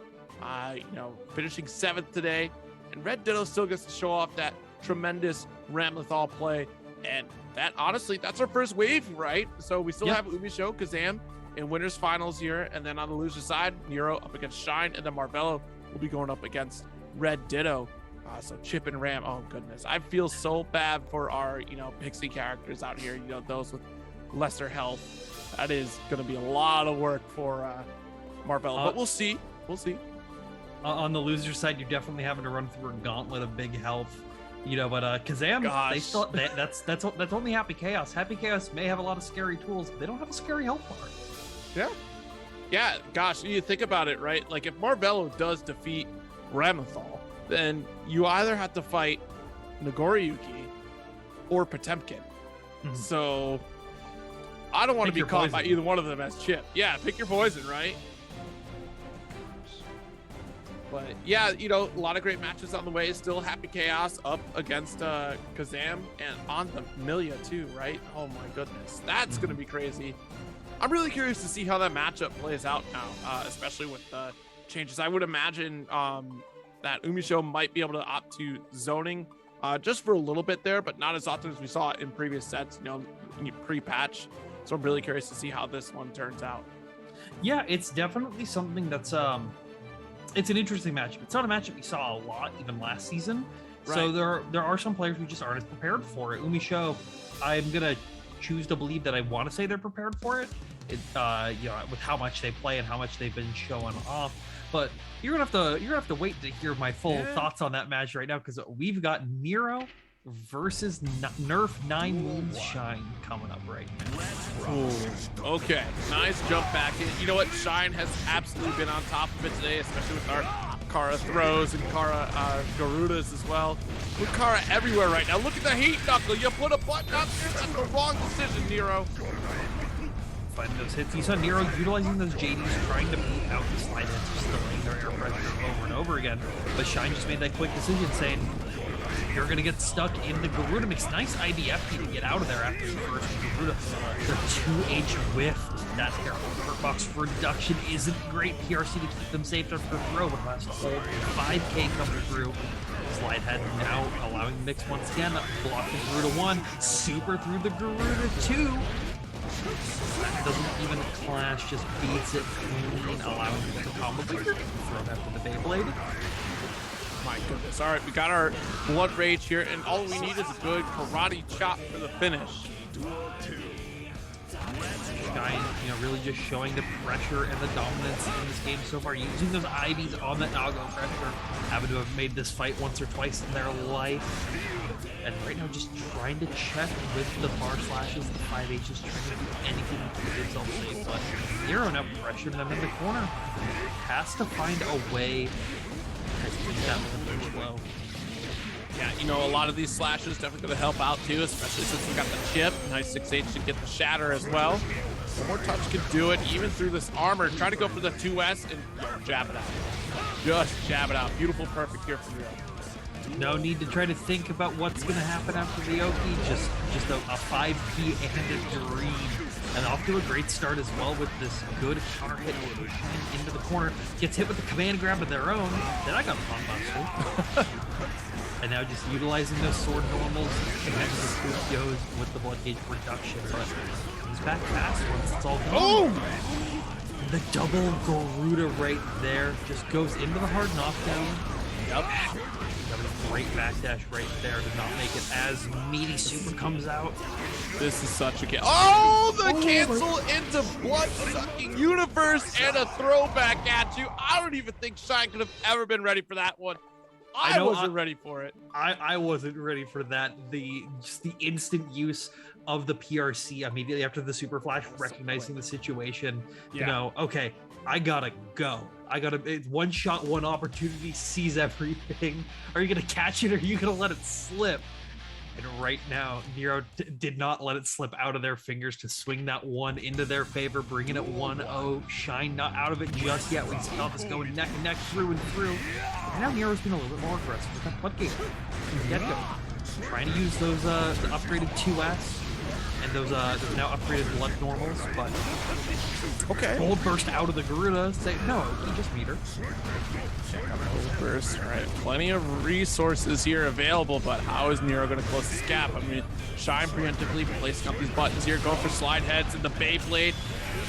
you know, finishing 7th today, and Red Ditto still gets to show off that tremendous Ramlethal play, and that honestly, that's our first wave, right? So we still have Umisho, Kazam in winners finals here, and then on the loser side, Nero up against Shine, and then Marvello will be going up against Red Ditto. So Chip and Ram, oh goodness, I feel so bad for our, you know, Pixie characters out here, you know, those with lesser health. That is going to be a lot of work for Marvello, but we'll see. We'll see. On the loser side, you're definitely having to run through a gauntlet of big health, you know. But Kazam, that's only Happy Chaos. Happy Chaos may have a lot of scary tools. They don't have a scary health bar. Yeah. Gosh, you think about it, right? Like if Marvello does defeat Ramlethal, then you either have to fight Nagoriyuki or Potemkin. So I don't want to be caught by either one of them as Chip. Yeah, pick your poison, right? But yeah, you know, a lot of great matches on the way. Still Happy Chaos up against Kazam and on the Milia too, right? Oh my goodness, that's going to be crazy. I'm really curious to see how that matchup plays out now, especially with the changes. I would imagine that Umisho might be able to opt to zoning just for a little bit there, but not as often as we saw in previous sets, you know, pre-patch. So I'm really curious to see how this one turns out. Yeah, it's definitely something that's it's an interesting matchup. It's not a matchup we saw a lot even last season. Right. So there are some players who just aren't as prepared for it. Umisho, I'm gonna choose to believe that I want to say they're prepared for it. You know, with how much they play and how much they've been showing off. But you're gonna have to wait to hear my full thoughts on that match right now, because we've got Nero versus Nerf 9 Moonshine coming up right now. Ooh, okay, nice jump back in. You know what? Shine has absolutely been on top of it today, especially with our Kara throws and Kara Garudas as well. With Kara everywhere right now. Look at the heat knuckle. You put a button up there. That's the wrong decision, Nero. Finding those hits. You saw Nero utilizing those JDs, trying to beat out the slide hits, just delaying their air pressure over and over again. But Shine just made that quick decision saying, you're going to get stuck in the Garuda mix. Nice IDFP to get out of there after the first Garuda. The 2H whiff. That hurt box reduction isn't great. PRC to keep them safe after throw, but has to hold 5K coming through. Slide head now allowing the mix once again. Blocking Garuda 1. Super through the Garuda 2. Doesn't even clash, just beats it clean, allowing the combo breaker. Thrown after the Beyblade. My goodness. All right, we got our blood rage here, and all we need is a good karate chop for the finish. Shine, you know, really just showing the pressure and the dominance in this game so far, using those IVs on that Nago pressure, having to have made this fight once or twice in their life. And right now, just trying to check with the bar slashes, the 5H's, trying to do anything to keep himself safe. But Nero now pressuring them in the corner. Has to find a way to keep that one low. Yeah, you know, a lot of these slashes definitely going to help out too, especially since we got the chip. Nice 6H to get the shatter as well. One more touch can do it, even through this armor. Try to go for the 2S and jab it out. Just jab it out. Beautiful, perfect here for Nero. No need to try to think about what's going to happen after the Oki. Just a 5P and a dream. And off to a great start as well with this good counter hit into the corner. Gets hit with the command grab of their own. Then I got a pop buster. And now just utilizing those sword normals and then the scoop goes with the blood gauge reduction. But he's back fast once it's all done. Oh! The double Garuda right there just goes into the hard knockdown. Yep. That was a great backdash right there to not make it as meaty super comes out. This is such a kill. Oh, the cancel into blood-sucking universe and a throwback at you. I don't even think Shine could have ever been ready for that one. I wasn't ready for it. I wasn't ready for that. Just the instant use of the PRC immediately after the super flash, recognizing the situation. Yeah. You know, okay, I gotta go. It's one shot, one opportunity, seize everything. Are you gonna catch it or are you gonna let it slip? And right now, Nero did not let it slip out of their fingers to swing that one into their favor, bringing it 1-0. Shine not out of it just yet. We saw this going neck and neck, through and through. And now Nero's been a little bit more aggressive with that floodgate. Get-go. Trying to use those the upgraded 2S and those now upgraded blood normals, but okay. Bold burst out of the Garuda. Say no, he just meter. Burst, all right. Plenty of resources here available, but how is Nero going to close this gap? I mean, Shine preemptively placing up these buttons here, going for slide heads in the Beyblade.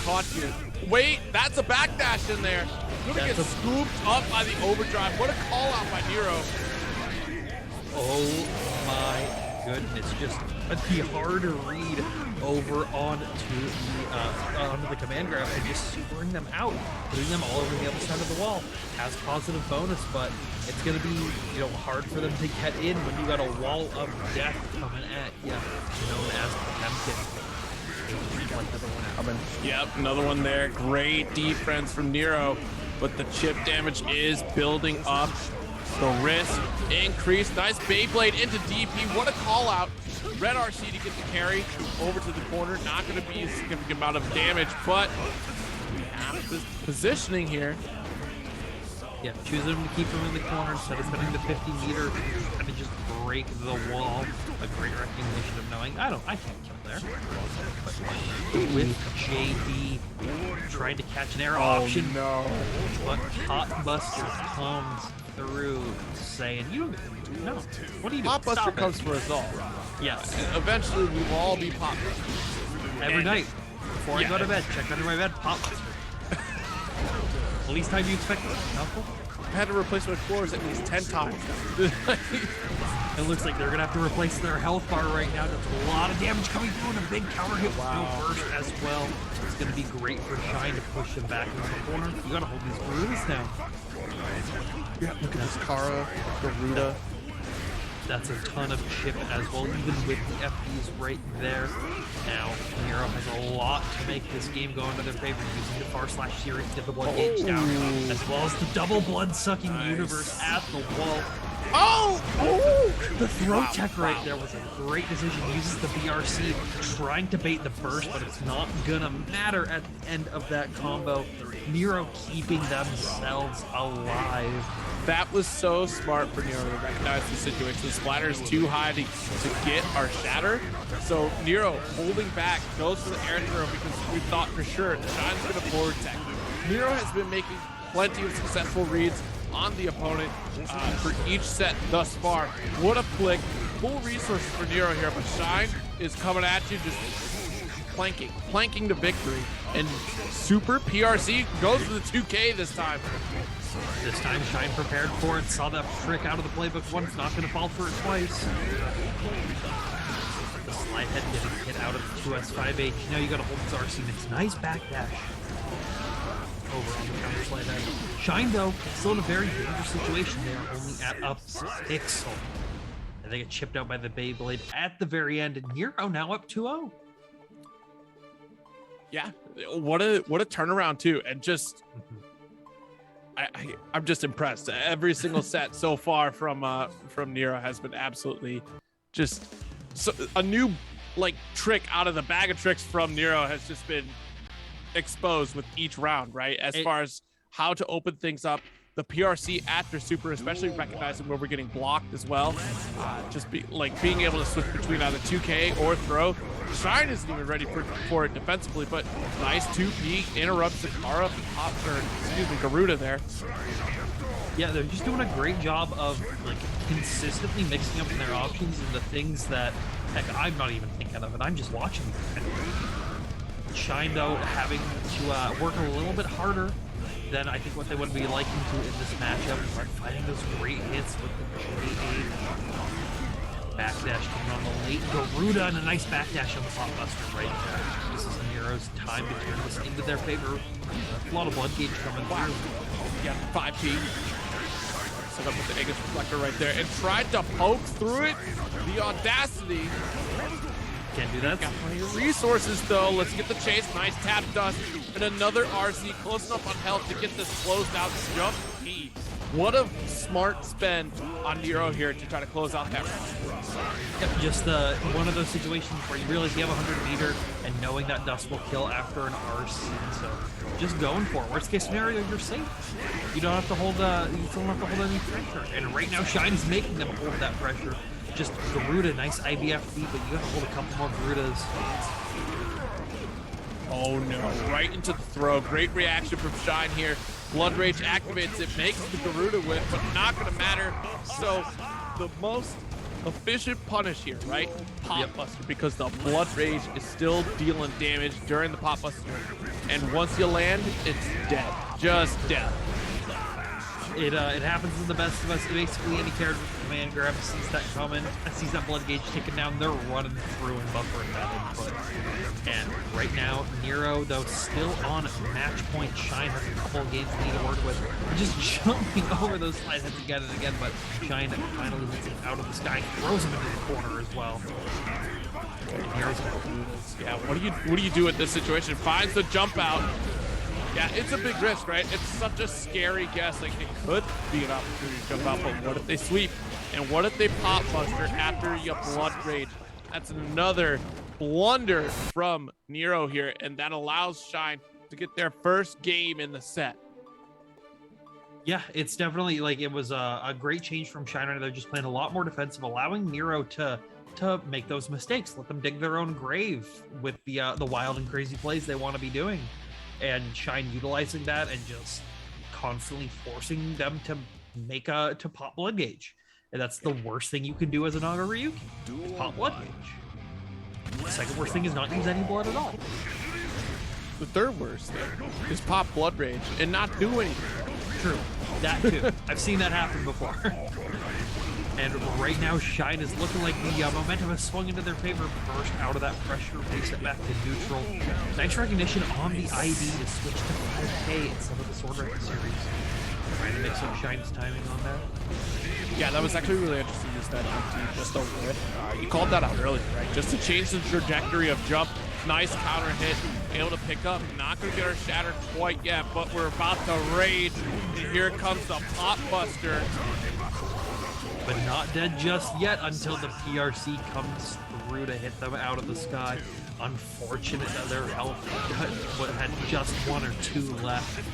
Caught you. Wait, that's a backdash in there. Gonna get scooped up by the overdrive. What a call out by Nero. Oh my goodness, just the hard read over onto the command grab and just supering them out, putting them all over the other side of the wall. Has positive bonus, but it's going to be, you know, hard for them to get in when you got a wall of death coming at you, known as Potemkin. Yep, another one there. Great defense from Nero, but the chip damage is building up. The risk increased. Nice Beyblade into DP. What a call out. Red RC to get the carry over to the corner. Not going to be a significant amount of damage, but we have this positioning here. Yeah, choosing to keep him in the corner instead of spending the 50 meter and to just break the wall. A great recognition of knowing I can't kill there. But with JD trying to catch an arrow option, no. But Hot Buster comes through saying, "You no, what are you doing? Hot Buster comes for us all. Yes. Eventually, we will all be Pop Busters. Every night before I go to bed, check under my bed, Pop Buster. The least time you expect it. Helpful. I had to replace my floors at least 10 times. It looks like they're gonna have to replace their health bar right now. That's a lot of damage coming through and a big counter hit with no burst as well. It's gonna be great for Shine to push them back into the corner. You gotta hold these Garudas down. Yeah, look at this Kara, Garuda. That's a ton of chip as well, even with the FPs right there. Now, Nero has a lot to make this game go into their favor, using the far slash series to get the blood gauge down, as well as the double blood-sucking universe at the wall. The throw tech right there was a great decision. Uses the BRC, trying to bait the burst, but it's not gonna matter at the end of that combo. Nero keeping themselves alive. That was so smart for Nero to recognize the situation. The splatter is too high to get our shatter. So Nero holding back, goes for the air throw because we thought for sure Shine's gonna forward tech. Nero has been making plenty of successful reads on the opponent for each set thus far. What a flick. Full resources for Nero here, but Shine is coming at you just planking to victory. And Super PRC goes for the 2K this time. This time Shine prepared for it, saw that trick out of the playbook once, not going to fall for it twice. The slide head getting hit out of the 2S5H. Now you got to hold this RC mix. Nice backdash over on the counter slide head. Shine, though, still in a very dangerous situation. They are only at up pixel. and they get chipped out by the Beyblade at the very end. And Nero now up 2-0. Yeah, what a turnaround too, and just I'm just impressed. Every single set so far from Nero has been absolutely just a new like trick out of the bag of tricks from Nero has just been exposed with each round, right? As far as how to open things up, the PRC after super, especially recognizing where we're getting blocked as well. Being able to switch between either 2K or throw. Shine isn't even ready for it defensively, but nice 2P interrupts Zakara, Garuda there. Yeah, they're just doing a great job of like consistently mixing up their options and the things that heck I'm not even thinking of, and I'm just watching them. Shine though having to work a little bit harder than I think what they would be liking to in this matchup. But finding those great hits with the J8 backdash coming on the late Garuda and a nice backdash on the pot buster right there. This is Nero's time to turn this into their favor. A lot of blood gauge coming through. Yeah, 5P. Set up with the Aegis Reflector right there and tried to poke through it. The audacity. Can't do that. Got plenty of resources though. Let's get the chase. Nice tap dust. And another RC close enough on health to get this closed out. Jump P. What a smart spend on Nero here to try to close out that round. Yep, just one of those situations where you realize you have a 100-meter and knowing that dust will kill after an RC. So just going for it. Worst case scenario, you're safe. You don't have to hold. You don't have to hold any pressure. And right now, Shine is making them hold that pressure. Just Garuda, nice IBFD, but you have to hold a couple more Garudas. Oh no, right into the throw. Great reaction from Shine here. Blood Rage activates it, makes the Garuda whip, but not gonna matter. So the most efficient punish here, right? Pop Buster, because the Blood Rage is still dealing damage during the Pop Buster. And once you land, it's dead. Just dead. It happens in the best of us. Basically, any character with command grab sees that coming, sees that blood gauge ticking down, they're running through and buffering that input. And right now, Nero, though, still on match point. Shine has a couple of games they need to work with. They're just jumping over those slide hits again and again, but Shine finally hits it out of the sky, throws him into the corner as well. Nero's gonna do this. Yeah, what do you do with this situation? Finds the jump out. Yeah, it's a big risk, right? It's such a scary guess. Like, it could be an opportunity to jump out, but what if they sweep? And what if they Pop Buster after you Blood Rage? That's another blunder from Nero here, and that allows Shine to get their first game in the set. Yeah, it's definitely, like, it was a great change from Shine. They're just playing a lot more defensive, allowing Nero to make those mistakes, let them dig their own grave with the wild and crazy plays they want to be doing. And Shine utilizing that and just constantly forcing them to pop blood gauge. And that's the worst thing you can do as a Naga Ryuki, is pop blood gauge. The second worst thing is not use any blood at all. The third worst thing is pop blood rage and not do anything. True, that too. I've seen that happen before. And right now, Shine is looking like the momentum has swung into their favor. Burst out of that pressure, base it back to neutral. Nice recognition on the ID to switch to 5K instead of the Sword Rifle series. Trying to mix up Shine's timing on that. Yeah, that was actually really interesting. Just that empty, just a whip. You called that out earlier, right? Just to change the trajectory of jump. Nice counter hit, able to pick up. Not gonna get our shatter quite yet, but we're about to rage. And here comes the Pop Buster. But not dead just yet until the PRC comes through to hit them out of the sky. Unfortunate that their health had just 1 or 2 left.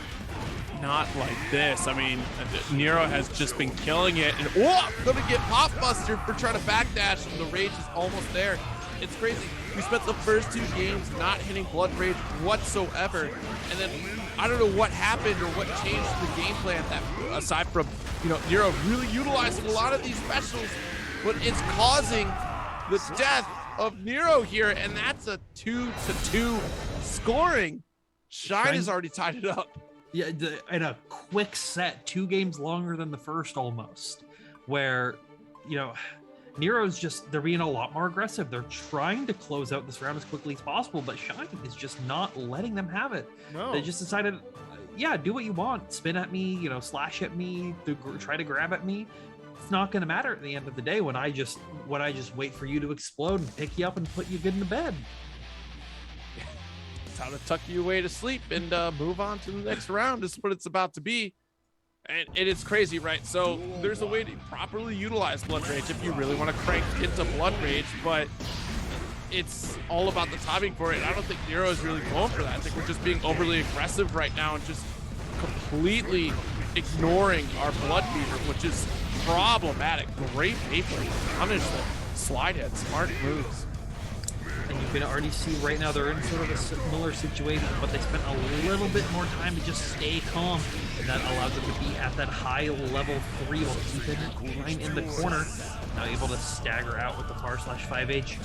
Not like this. I mean, Nero has just been killing it. And gonna get Pop Buster for trying to backdash, and the rage is almost there. It's crazy. We spent the first 2 games not hitting Blood Rage whatsoever, and then I don't know what happened or what changed the game plan. That aside from Nero really utilizing a lot of these specials, but it's causing the death of Nero here, and that's a 2-2 scoring. Shine has already tied it up. Yeah, in a quick set, 2 games longer than the first almost, where Nero's they're being a lot more aggressive. They're trying to close out this round as quickly as possible, but Shine is just not letting them have it. No. They just decided, do what you want. Spin at me, slash at me, try to grab at me. it's not going to matter at the end of the day when I just wait for you to explode and pick you up and put you good in the bed. It's how to tuck you away to sleep and move on to the next round is what it's about to be. And it's crazy, right? So there's a way to properly utilize Blood Rage if you really want to crank into Blood Rage, but it's all about the timing for it. I don't think Nero is really going for that. I think we're just being overly aggressive right now and just completely ignoring our Blood Fever, which is problematic. Great Beyblade. Punish the slide head. Smart moves. And you can already see right now they're in sort of a similar situation, but they spent a little bit more time to just stay calm, and that allows them to be at that high level 3 while keeping right in the corner. Now able to stagger out with the /5H.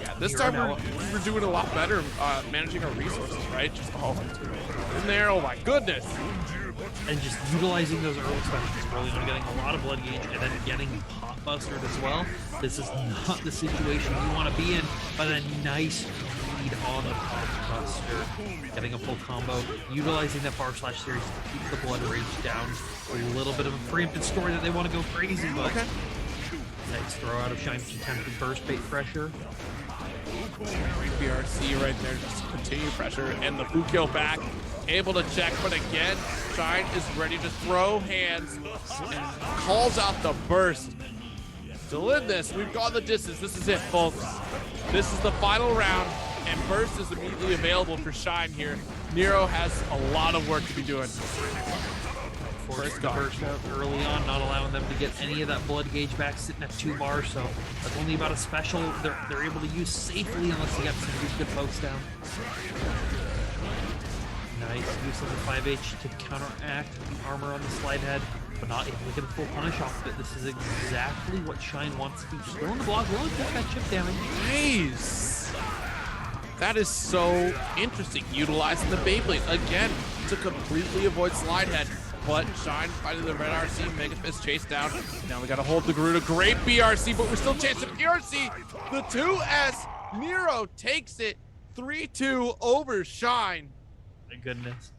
Yeah, this time we're doing a lot better managing our resources, right? Just in there. Oh my goodness. And just utilizing those early specials early on, getting a lot of blood gauge, and then getting pot bustered as well. This is not the situation you want to be in, but a nice read on the pot buster. Getting a full combo, utilizing that /series to keep the blood rage down. A little bit of a preempted story that they want to go crazy, but nice throw out of Shine to attempted burst bait pressure. Great BRC right there, just to continue pressure, and the Fukyo back, able to check, but again, Shine is ready to throw hands and calls out the burst. Still in this, we've gone the distance. This is it, folks. This is the final round, and burst is immediately available for Shine here. Nero has a lot of work to be doing. Forced the burst out early on, not allowing them to get any of that blood gauge back, sitting at 2 bars, so that's only about a special they're able to use safely unless they got some good folks down. Nice use of the 5H to counteract the armor on the slide head, but not able to get a full punish off of it. This is exactly what Shine wants to do. Just go in the block, really take that chip damage. Nice! That is so interesting. Utilizing the Beyblade again to completely avoid slide head. But Shine fighting the red RC, Mega Fist chase down. Now we gotta hold the Garuda. Great BRC, but we're still chasing BRC. The 2S, Nero takes it 3-2 over Shine. My goodness.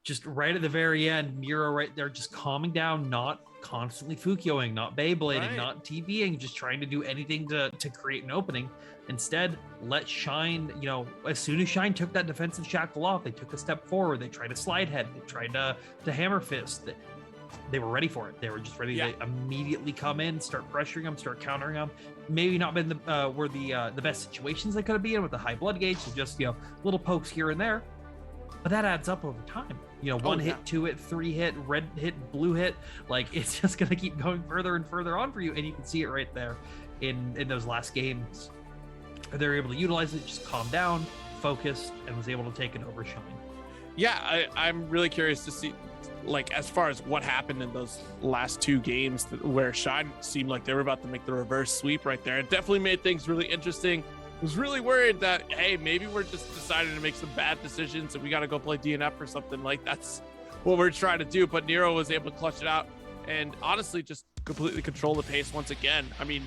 Just right at the very end, Nero right there just calming down, not constantly Fukyoing, not Beyblading, not TVing, just trying to do anything to create an opening. Instead, let Shine, as soon as Shine took that defensive shackle off, they took a step forward. They tried to slide head. They tried to hammer fist. They were ready for it. They were just ready to immediately come in, start pressuring them, start countering them. Maybe not been the best situations they could have been in with the high blood gauge, so just little pokes here and there. But that adds up over time. One hit, 2 hit, 3 hit, red hit, blue hit. Like, it's just gonna keep going further and further on for you, and you can see it right there in those last games. They're able to utilize it, just calm down, focus, and was able to take it over Shine. Yeah, I'm really curious to see, like, as far as what happened in those last 2 games where Shine seemed like they were about to make the reverse sweep right there. It definitely made things really interesting. Was really worried that, hey, maybe we're just deciding to make some bad decisions and we got to go play DNF or something. Like, that's what we're trying to do. But Nero was able to clutch it out and honestly just completely control the pace once again. I mean,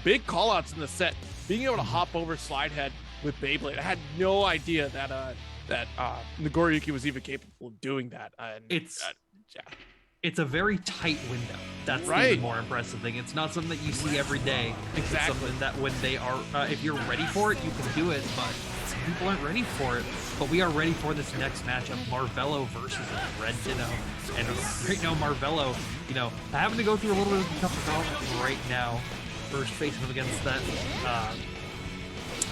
big call outs in the set. Being able to hop over slide head with Beyblade. I had no idea that Nagoriyuki was even capable of doing that. And it's a very tight window. That's the even more impressive thing. It's not something that you see every day. Exactly. It's something that when they are, if you're ready for it, you can do it, but some people aren't ready for it. But we are ready for this next matchup, Marvello versus Red Ditto. And right now, Marvello, having to go through a little bit of a tougher problem right now. First facing him against that,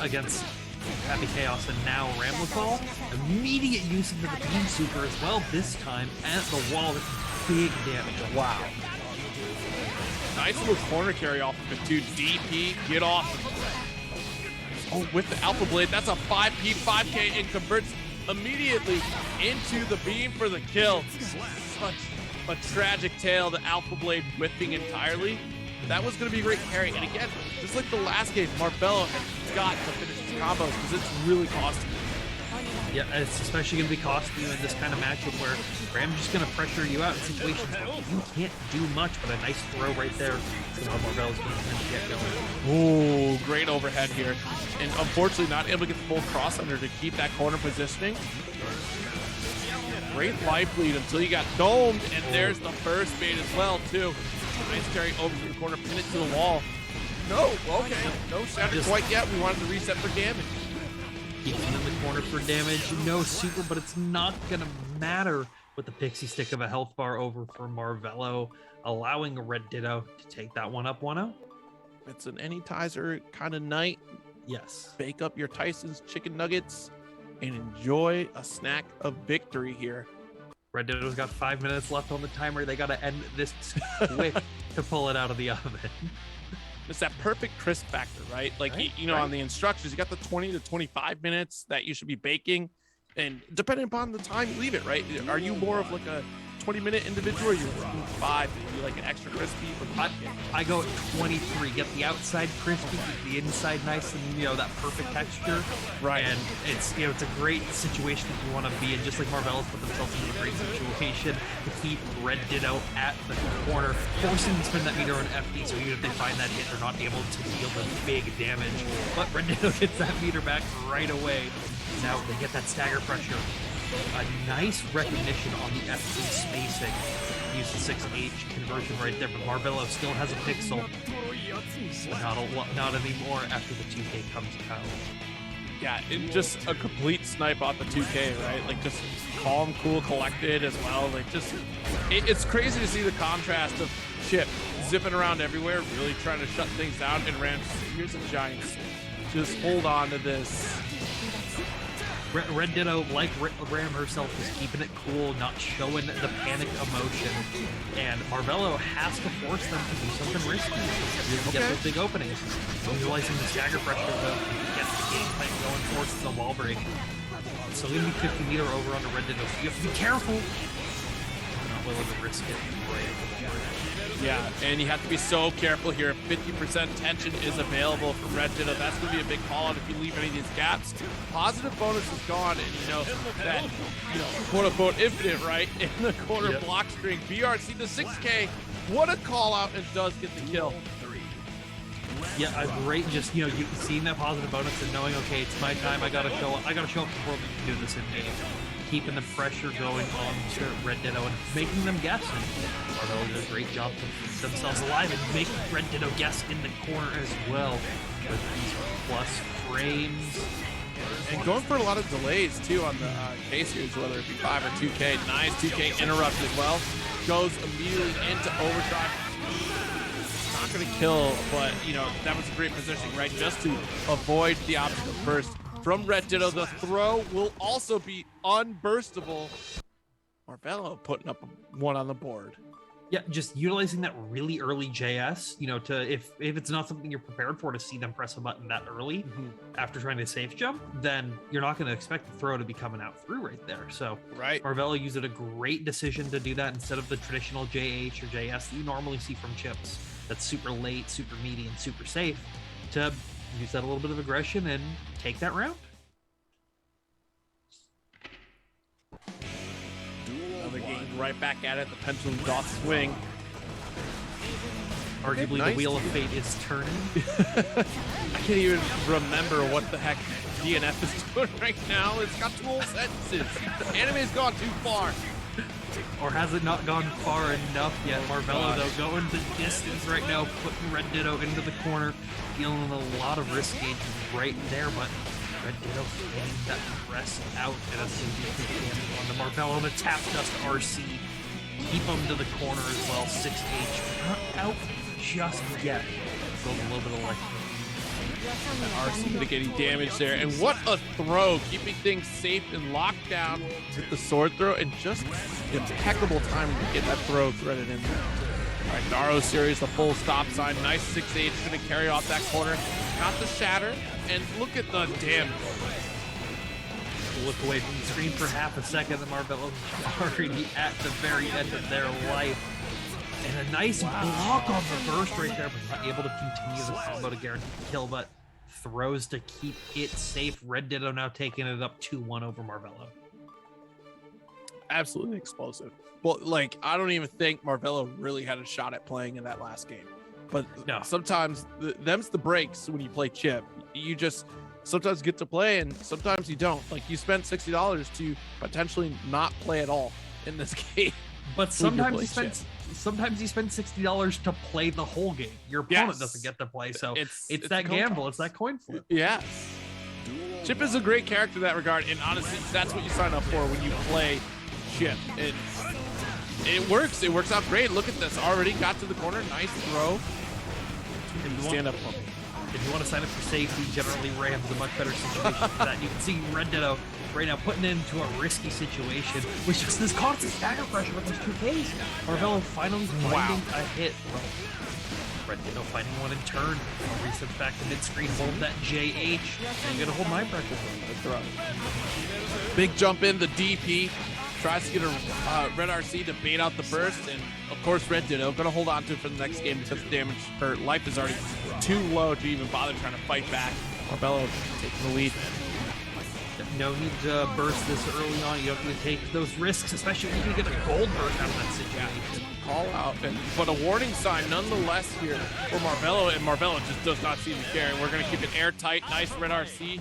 against Happy Chaos and now Ramlethal. Immediate use of the Beam Super as well, this time at the wall. Big damage. Wow. Nice little corner carry off of it too. DP, get off. Oh, with the Alpha Blade, that's a 5P, 5K, and converts immediately into the beam for the kill. Such a tragic tale, the Alpha Blade whipping entirely. That was going to be a great carry. And again, just like the last game, Marvello has got to finish his combos because it's really costing him. Yeah, it's especially going to be costing you in this kind of matchup where Ram's just going to pressure you out in situations where you can't do much, but a nice throw right there. Marvello's going to get going. Oh, great overhead here. And unfortunately not able to get the full cross under to keep that corner positioning. Great life lead until you got domed, and there's the first bait as well, too. Nice carry over to the corner, pin it to the wall. No, okay, no shatter quite yet. We wanted to reset for damage. Keeps him in the corner for damage. No super, but it's not gonna matter with the pixie stick of a health bar over for Marvello, allowing a Red Ditto to take that one up 1-0. It's an anytizer kind of night. Yes. Bake up your Tyson's chicken nuggets and enjoy a snack of victory here. Red Ditto's got 5 minutes left on the timer. They got to end this quick to pull it out of the oven. It's that perfect crisp factor, right? Like, right, you know, on the instructions, you got the 20 to 25 minutes that you should be baking. And depending upon the time you leave it, right? Are you more of like a 20-minute individual, or you 5? Do you like an extra crispy? I go at 23. Get the outside crispy, get the inside nice, and you know that perfect texture. Right. And it's it's a great situation that you want to be in. Just like Marvello's put themselves into a great situation to keep Red Ditto at the corner, forcing them to spin that meter on FD. So even if they find that hit, they're not able to deal the big damage. But Red Ditto gets that meter back right away. Now they get that stagger pressure. A nice recognition on the FD spacing. Use the 6H conversion right there, but Marvello still has a pixel. But not anymore after the 2K comes out. Yeah, just a complete snipe off the 2K, right? Like, just calm, cool, collected as well. Like, just, it's crazy to see the contrast of Chip zipping around everywhere, really trying to shut things down, and Ram, here's a giant. Just hold on to this. Red Ditto, like Ram herself, is keeping it cool, not showing the panic emotion. And Marvello has to force them to do something risky to get those big openings. Utilizing the stagger pressure to get the game plan going, forcing the wall break. So going to be 50 meter over on the Red Ditto. So you have to be careful. Not willing to risk it right at the wall. Yeah, and you have to be so careful here. 50% tension is available from Red Ditto. That's going to be a big call out if you leave any of these gaps. Positive bonus is gone, and you know that, quote unquote infinite, right? In the corner block string. BRC to 6K. What a call out, and does get the kill. Yeah, a great just you seeing that positive bonus and knowing, okay, it's my time. I gotta show up before we can do this in game. Keeping the pressure going on to Red Ditto and making them guess. And Marvello did a great job to keep themselves alive and make Red Ditto guess in the corner as well with these plus frames. And going for a lot of delays too on the K series, whether it be 5 or 2K. Nice 2K interrupt as well. Goes immediately into overdrive. Not going to kill, but that was a great positioning, right? Just to avoid the obstacle first. From Red Ditto, the throw will also be unburstable. Marvello putting up one on the board. Yeah, just utilizing that really early JS, to if it's not something you're prepared for, to see them press a button that early after trying to safe jump, then you're not going to expect the throw to be coming out through right there. So Marvello used a great decision to do that instead of the traditional JH or JS that you normally see from chips. That's super late, super meaty, and super safe, to use that a little bit of aggression and take that round. Another game right back at it. The pendulum doth swing. Arguably, the wheel of fate is turning. I can't even remember what the heck WNF is doing right now. It's got 2 whole sentences. The anime's gone too far. Or has it not gone far enough yet? Marvello, though, going the distance right now, putting Red Ditto into the corner, dealing a lot of risk gauge right there, but Red Ditto getting that press out and a significant on the Marvello and a tap dust RC. Keep him to the corner as well. 6H. Not out just yet. Build a little bit of life. RC mitigating damage there, and what a throw, keeping things safe and locked down with the sword throw, and just impeccable timing to get that throw threaded in there. All right, Naro series, the full stop sign, nice 6H, gonna carry off that corner, got the shatter, and look at the damage. Look away from the screen for half a second, the Marvello's already at the very end of their life. And a nice block on the burst right there, but not able to continue the combo to guarantee the kill, but throws to keep it safe. Red Ditto now taking it up 2-1 over Marvello. Absolutely explosive. Well, I don't even think Marvello really had a shot at playing in that last game. But sometimes them's the breaks when you play Chip. You just sometimes get to play and sometimes you don't. Like, you spent $60 to potentially not play at all in this game. But sometimes sometimes you spend $60 to play the whole game. Your opponent doesn't get to play, so it's that gamble. It's that coin flip. Yes. Chip is a great character in that regard, and honestly, that's what you sign up for when you play Chip. It works. It works out great. Look at this. Already got to the corner. Nice throw. Stand up. If you want to sign up for safety, generally Ram's a much better situation for that. You can see Red Ditto right now putting it into a risky situation, which is this constant stagger pressure with those 2Ks. Marvello finally finding a hit. Red Ditto finding one in turn. Resets back to mid-screen, hold that JH. And you're going to hold my pressure. Big jump in, the DP. Tries to get a Red RC to bait out the burst, and of course Red Ditto going to hold on to it for the next game because the damage, her life is already too low to even bother trying to fight back. Marvello taking the lead. No need to burst this early on. You don't need to take those risks, especially if you get a gold burst out of that situation. Call out, but a warning sign nonetheless here for Marvello, and Marvello just does not seem to care. We're going to keep it airtight. Nice Red RC.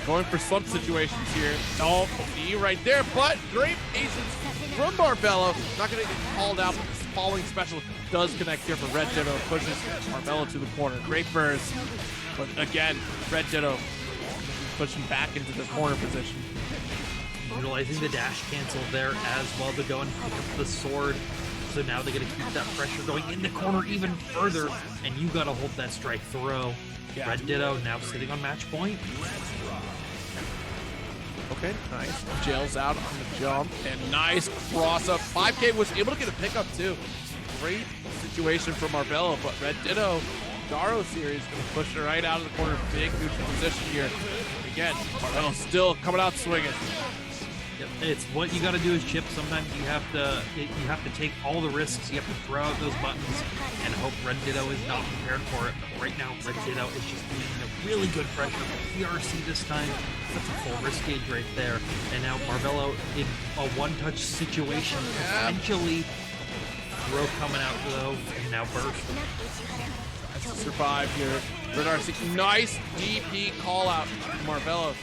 Going for slump situations here. No, see right there, but great patience from Marvello. Not going to get called out, but this falling special does connect here for Red Ditto. Pushes Marvello to the corner. Great burst, but again, Red Ditto pushing back into the corner position. Utilizing the dash cancel there as well to go and pick up the sword. So now they're going to keep that pressure going in the corner even further, and you got to hold that strike throw. Yeah. Red Ditto now sitting on match point. Okay, nice. Jails out on the jump, and nice cross up. 5K was able to get a pickup too. Great situation for Marvello, but Red Ditto, Garo series going to push it right out of the corner. Big neutral position here. Again, Marvello still coming out swinging. It's what you got to do is Chip. Sometimes you have to take all the risks. You have to throw out those buttons and hope Red Ditto is not prepared for it. But right now, Red Ditto is just doing a really good pressure. PRC this time. That's a full risk gauge right there. And now Marvello in a one-touch situation. Potentially throw coming out though, and now burst. Survive here. Red RC, nice DP call out. Marvello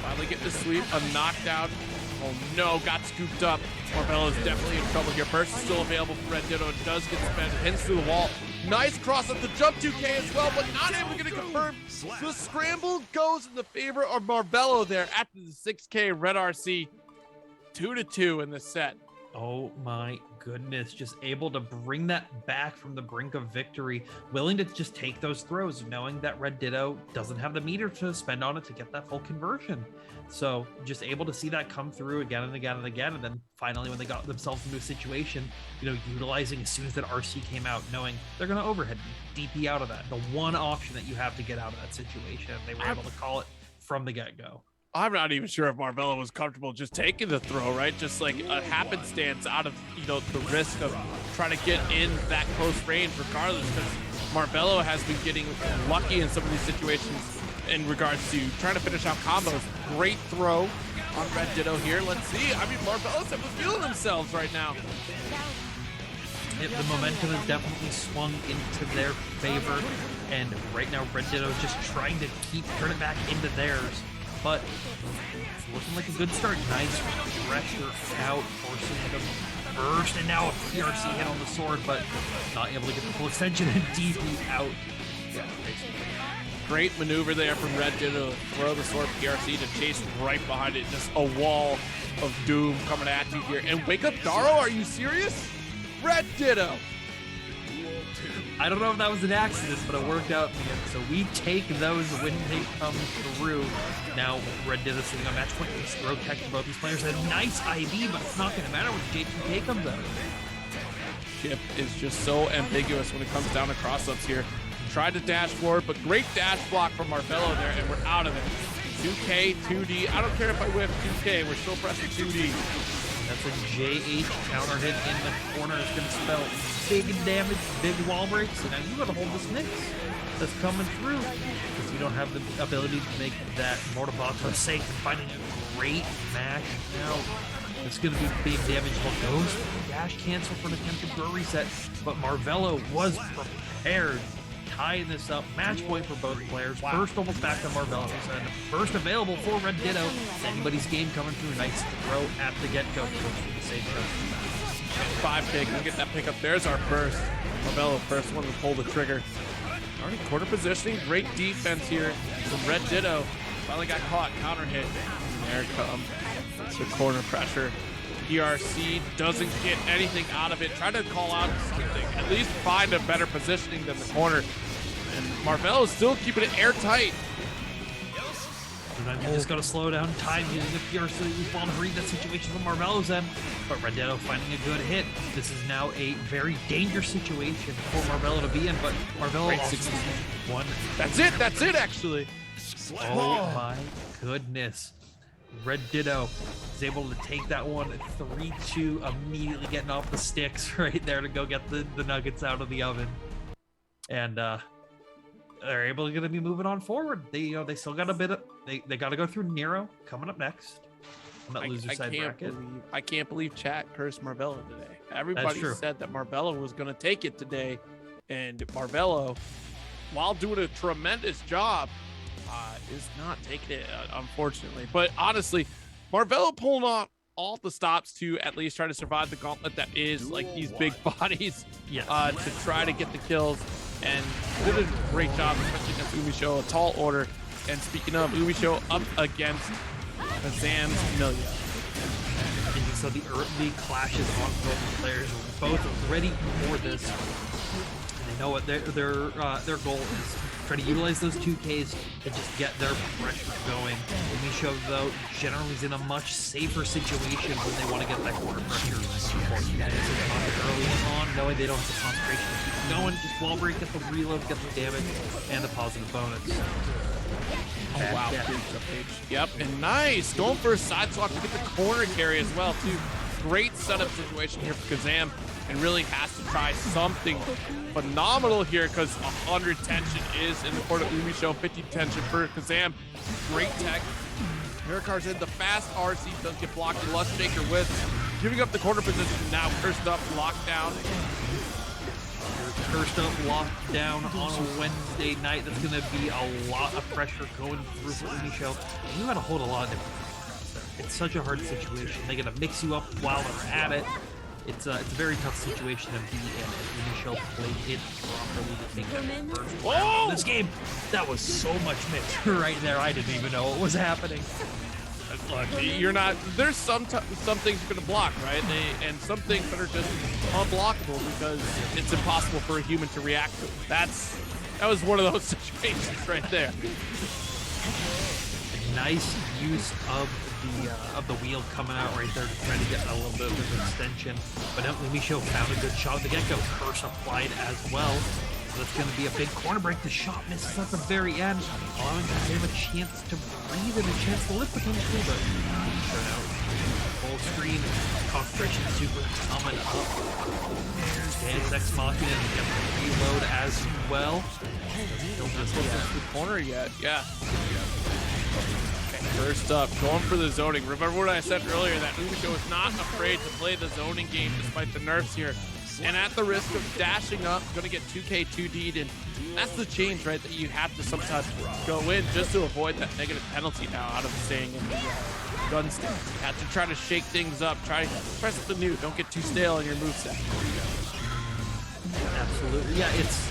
finally getting the sweep. A knockdown. Oh no, got scooped up. Marvello is definitely in trouble here. Burst is still available for Red Ditto. It does get spent. Hits through the wall. Nice cross up the jump 2K as well, but not able to get it confirmed. The scramble goes in the favor of Marvello there after the 6K Red RC. 2-2 in the set. Oh my goodness, just able to bring that back from the brink of victory, willing to just take those throws, knowing that Red Ditto doesn't have the meter to spend on it to get that full conversion. So just able to see that come through again and again and again, and then finally when they got themselves into a situation, utilizing as soon as that RC came out, knowing they're going to overhead DP out of that. The one option that you have to get out of that situation, they were able to call it from the get-go. I'm not even sure if Marvello was comfortable just taking the throw, right? Just like a happenstance out of, the risk of trying to get in that close range regardless, because Marvello has been getting lucky in some of these situations in regards to trying to finish out combos. Great throw on Red Ditto here. Let's see. I mean, Marvello's feeling themselves right now. The momentum has definitely swung into their favor, and right now Red Ditto is just trying to turn it back into theirs. But it's looking like a good start. Nice pressure out, forcing them to burst, and now a PRC hit on the sword, but not able to get the full extension and DP out. Yeah, great maneuver there from Red Ditto to throw the sword PRC to chase right behind it. Just a wall of doom coming at you here. And wake up, Garo, are you serious? Red Ditto. I don't know if that was an accident, but it worked out. So we take those when they come through. Now Red Ditto sitting on match point. Just throw tech to both these players. A nice IV, but it's not going to matter when J2K comes out. Chip is just so ambiguous when it comes down to cross-ups here. Tried to dash forward, but great dash block from Marvello there, and we're out of it. 2K, 2D. I don't care if I whip 2K. We're still pressing 2D. That's a J8 counter hit in the corner. It's going to spell big damage, big wall breaks. So now you got to hold this mix that's coming through, because you don't have the ability to make that Mortabato safe. And finding a great mash now. It's going to be big damage. Well, goes for the dash cancel for an attempted throw reset, but Marvello was prepared. Tying this up, match point for both players. Wow. First almost back to Marvello, and first available for Red Ditto. Anybody's game coming through. Nice throw at the get-go. The same throw. 5 pick. We'll get that pick up. There's our first. Marvelo, first one to pull the trigger. Already corner positioning. Great defense here from Red Ditto. Finally got caught. Counter hit. There it comes. The corner pressure. ERC doesn't get anything out of it. Try to call out something. At least find a better positioning than the corner. And Marvelo is still keeping it airtight. Sometimes you just gotta slow down time using the PR so that you fall to read that situation from Marvelo's end. But Rendetto finding a good hit. This is now a very dangerous situation for Marvelo to be in, but Marvelo also one. That's it actually. Oh my goodness. Red Ditto is able to take that one 3-2, immediately getting off the sticks right there to go get the nuggets out of the oven. And they're able to be moving on forward. They still got a bit of they got to go through Nero coming up next on that loser side bracket. I can't believe chat cursed Marvelo today. Everybody said that Marvelo was going to take it today, and Marvelo, while doing a tremendous job, is not taking it, unfortunately. But honestly, Marvelo pulling off all the stops to at least try to survive the gauntlet that is like these big bodies, to try to get the kills. And did a great job, especially against Umisho, a tall order. And speaking of Umisho, up against Zam's Milia. And you saw the early clashes on both players, both ready for this. And they know what their goal is. Try to utilize those 2Ks to just get their pressure going. Umisho, though, generally is in a much safer situation when they want to get that corner pressure. Early on, knowing they don't have the concentration to keep going, just wall break, get the reload, get the damage, and the positive bonus. Oh, wow. Yep, and nice. Going for a side swap to get the corner carry as well, too. Great setup situation here for Kazam, and really has to try something phenomenal here because 100 tension is in the court of Umisho, 50 tension for Kazam. Great tech. Miracar's in the fast RC, does get blocked. Lust Shaker with giving up the corner position now. First up, lockdown. First up, lockdown on a Wednesday night. That's going to be a lot of pressure going through for Umisho. You got to hold a lot of different things there. It's such a hard situation. They got to mix you up while they're at it. It's a very tough situation to be in. Umisho played it properly to take that first round of this game. That was so much mix right there. I didn't even know what was happening. Look, you're not. There's some things you're gonna block, right? And some things that are just unblockable because it's impossible for a human to react to. That was one of those situations right there. Nice use of the wheel coming out right there to try to get a little bit of an extension. But Umisho found a good shot at the get-go. Curse applied as well. So that's going to be a big corner break. The shot misses at the very end, allowing him a chance to breathe and a chance to lift potentially, but sure now full screen, concentration super coming up. Dance Ex Machina and get the reload as well. Don't just get the corner yet. Yeah. First up, going for the zoning. Remember what I said earlier, that Umisho is not afraid to play the zoning game despite the nerfs here. And at the risk of dashing up, going to get 2K 2D'd. And that's the change, right, that you have to sometimes go in just to avoid that negative penalty now out of staying in the gun stance. You have to try to shake things up, try something new. Don't get too stale in your moveset. Absolutely. Yeah,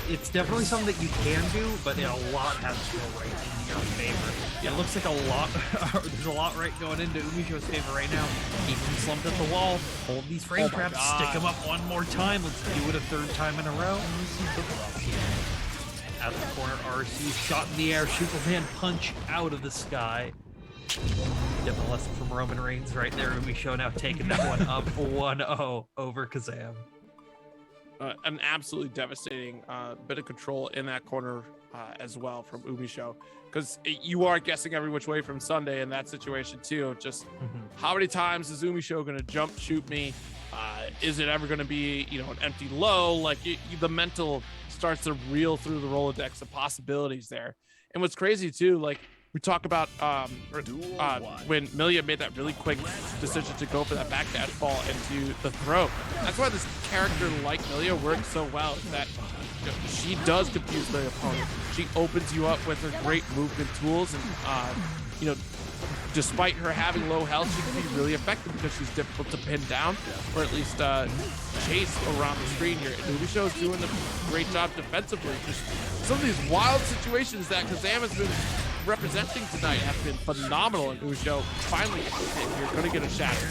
it's definitely something that you can do, but a lot has to go right in your favor. Yeah, it looks like there's a lot right going into Umisho's favor right now. Keep him slumped at the wall, hold these frame traps, stick him up one more time. Let's do it a third time in a row. At the corner, RC shot in the air, Superman punch out of the sky. Getting a lesson from Roman Reigns right there. Umisho now taking that one up 1-0 over Kazam. An absolutely devastating bit of control in that corner as well from Umisho, because you are guessing every which way from Sunday in that situation too. Just how many times is Umisho going to jump shoot me? Is it ever going to be an empty low? Like the mental starts to reel through the Rolodex of possibilities there. And what's crazy too, like we talk about when Milia made that really quick decision to go for that back dash ball into the throw. That's why this character like Milia works so well, is that she does confuse the opponent. She opens you up with her great movement tools and despite her having low health, she can be really effective because she's difficult to pin down, or at least chase around the screen here. And Ubisho is doing a great job defensively. Just some of these wild situations that Kazam has been representing tonight have been phenomenal, and Ubisho finally gets it. You're going to get a shatter.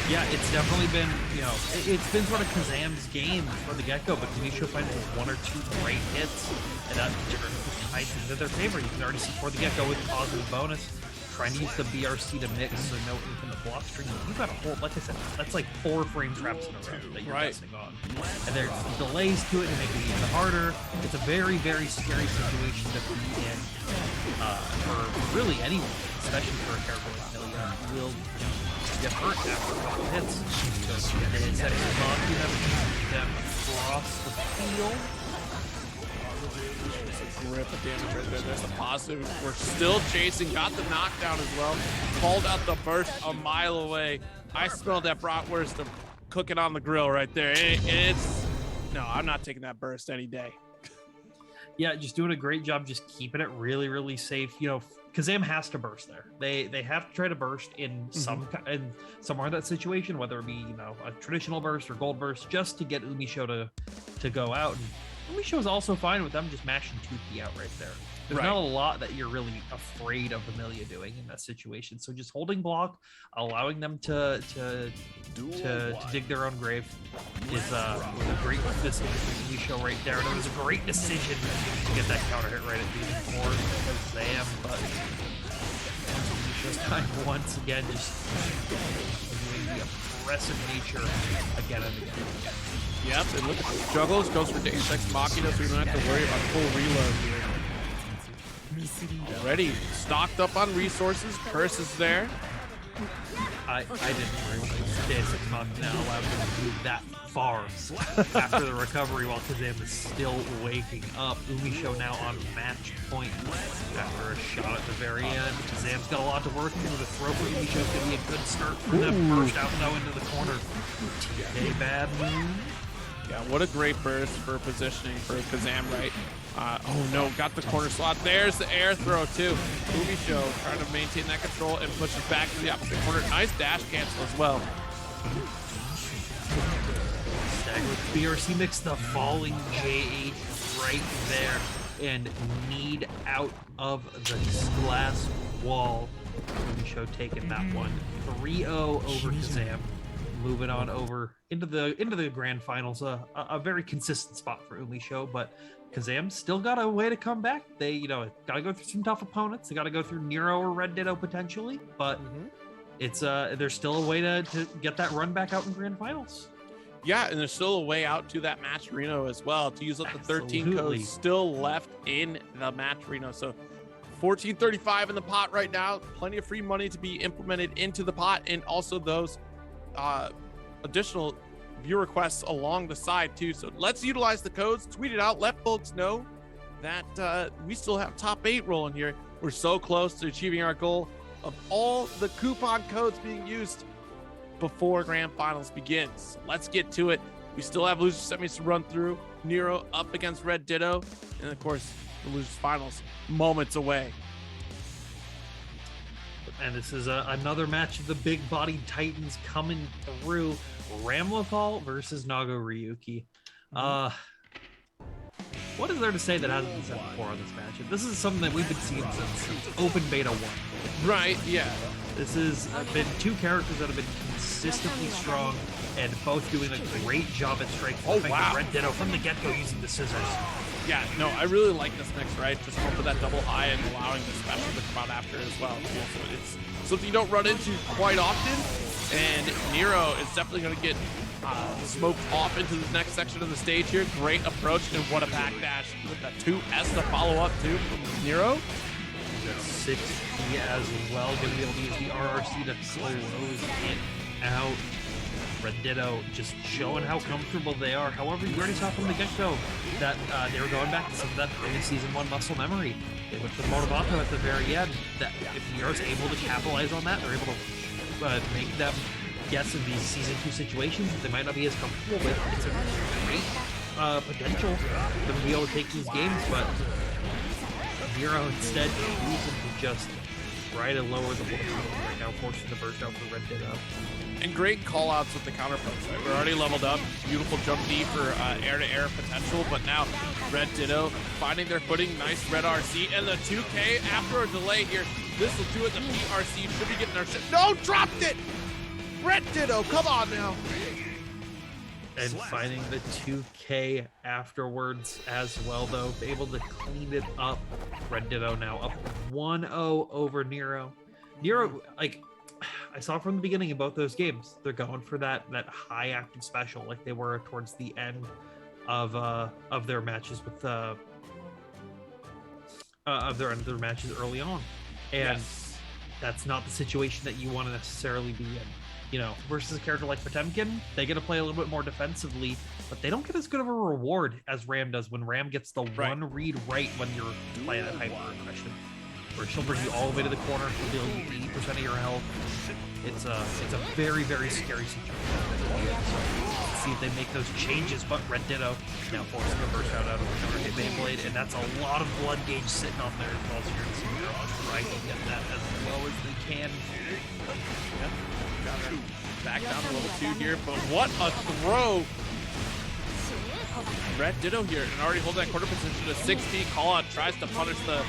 Yeah, it's definitely been, you know, it's been sort of Kazam's game from the get-go, but Ubisho finds one or two great hits, and that turns the tides into their favor. You can already see before the get-go with positive bonus, trying to use the BRC to mix so no from the block string. You've got a whole, like I said, that's like 4 frame traps in a row that you're messing on. And there's delays to it to make it even harder. It's a very, very scary situation to be in for really anyone, especially for a character like Millia, who will get hurt after a couple hits. So the hits that is on, you have to keep them across the field. Grip of damage right there. There's the positive. We're still chasing. Got the knockdown as well. Called out the burst a mile away. I smelled that bratwurst of cooking on the grill right there. It's no, I'm not taking that burst any day. Yeah, just doing a great job, just keeping it really, really safe. You know, Kazam has to burst there. They have to try to burst in somewhere in that situation, whether it be, you know, a traditional burst or gold burst, just to get Ubisho to go out. And Ubisho is also fine with them just mashing 2P out right there. There's not a lot that you're really afraid of Amelia doing in that situation. So just holding block, allowing them to dig their own grave was a great decision for Ubisho right there. And it was a great decision to get that counter hit right at the board because they am, but Ubisho's time once again just doing the aggressive nature again and again. Yep, and look at the juggles. Goes for Deus Ex Machina, so we don't have to worry about full reload here. Already stocked up on resources. Curse is there. I didn't realize Deus Ex Machina allowed him to move that far after the recovery while Kazam is still waking up. Ubisho now on match point after a shot at the very end. Kazam's got a lot to work with. The throw for Ubisho is going to be a good start for them. Burst out though into the corner. TK bad move. Yeah, what a great burst for positioning for Kazam, right? Oh no, got the corner slot. There's the air throw too. Ubisho trying to maintain that control and push it back to the opposite corner. Nice dash cancel as well. Stagger with BRC mix, the falling J8 right there, and need out of the glass wall. Ubisho taking that one. 3-0 over Kazam. Moving on over into the grand finals, a very consistent spot for Ubisho, but Kazam still got a way to come back. They, you know, got to go through some tough opponents. They got to go through Nero or Red Ditto potentially, but it's there's still a way to get that run back out in grand finals. Yeah, and there's still a way out to that match Reno as well to use up the 13 codes still left in the match Reno. So 1435 in the pot right now. Plenty of free money to be implemented into the pot, and also those additional view requests along the side too. So let's utilize the codes, tweet it out, let folks know that we still have top 8 rolling here. We're so close to achieving our goal of all the coupon codes being used before grand finals begins. Let's get to it. We still have losers semis to run through. Nero up against Red Ditto, and of course the losers finals moments away. And this is another match of the big-bodied Titans coming through. Ramlethal versus Nago Ryuki. What is there to say that hasn't been said before on this matchup? This is something that we've been seeing since Open Beta 1. Right, yeah. This has been two characters that have been consistently strong and both doing a great job at striking. Oh, wow. Red Ditto from the get-go using the scissors. Yeah, no, I really like this mix, right? Just going for that double high and allowing the special to come out after as well. Yeah, so it's something you don't run into quite often, and Nero is definitely going to get smoked off into the next section of the stage here. Great approach, and what a back dash with that 2S to follow up too from Nero. 6 as well, going to be able to use the RRC to close it out. Red Ditto just showing how comfortable they are. However, you already saw from the get-go that they were going back to some of that early Season 1 muscle memory. They went for the Motivato at the very end. That if Nero's able to capitalize on that, they're able to make them guess in these Season 2 situations that they might not be as comfortable with. It's a great potential for them to be able to take these games, but Nero instead choosing to just try to lower the blood right now, forcing the burst out for Red Ditto. And great call outs with the counter punch. Right? We're already leveled up. Beautiful jump D for air-to-air potential, but now Red Ditto finding their footing. Nice red RC and the 2K after a delay here. This will do it. The PRC should be getting our shit. No, dropped it! Red Ditto, come on now. And finding the 2K afterwards as well, though. Able to clean it up. Red Ditto now up 1-0 over Nero. Nero, like, I saw from the beginning of both those games, they're going for that high active special like they were towards the end of their matches with their matches early on. And that's not the situation that you want to necessarily be in. You know, versus a character like Potemkin, they get to play a little bit more defensively, but they don't get as good of a reward as Ram does when Ram gets the one read right when you're playing at hyper aggression. Where she'll bring you all the way to the corner, she'll deal you 80% of your health. It's a very, very scary situation. Let's see if they make those changes, but Red Ditto now forcing a burst out of the counter hit Beyblade, and that's a lot of blood gauge sitting on there as well. So you're going to see Nero trying to get that as well as they can. Back down to level 2 here, but what a throw! Red Ditto here, and already holding that quarter position to 6 feet. Call out tries to punish the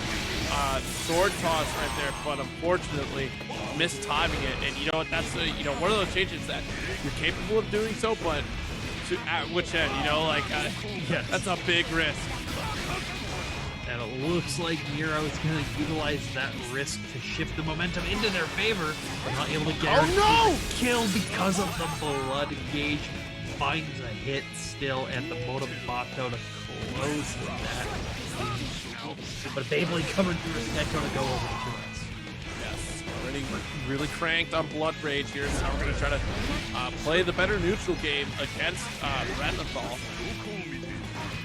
sword toss right there, but unfortunately mistiming it. And you know what? That's one of those changes that you're capable of doing so, but at which end? You know, like that's a big risk. And it looks like Nero is going to utilize that risk to shift the momentum into their favor. They're not able to get the kill because of the blood gauge. Finds a hit still at the Motobato to close that out. But Beyblade coming through his neck going to go over the 2S. Yes, already really cranked on Blood Rage here, so we're going to try to play the better neutral game against Retinol.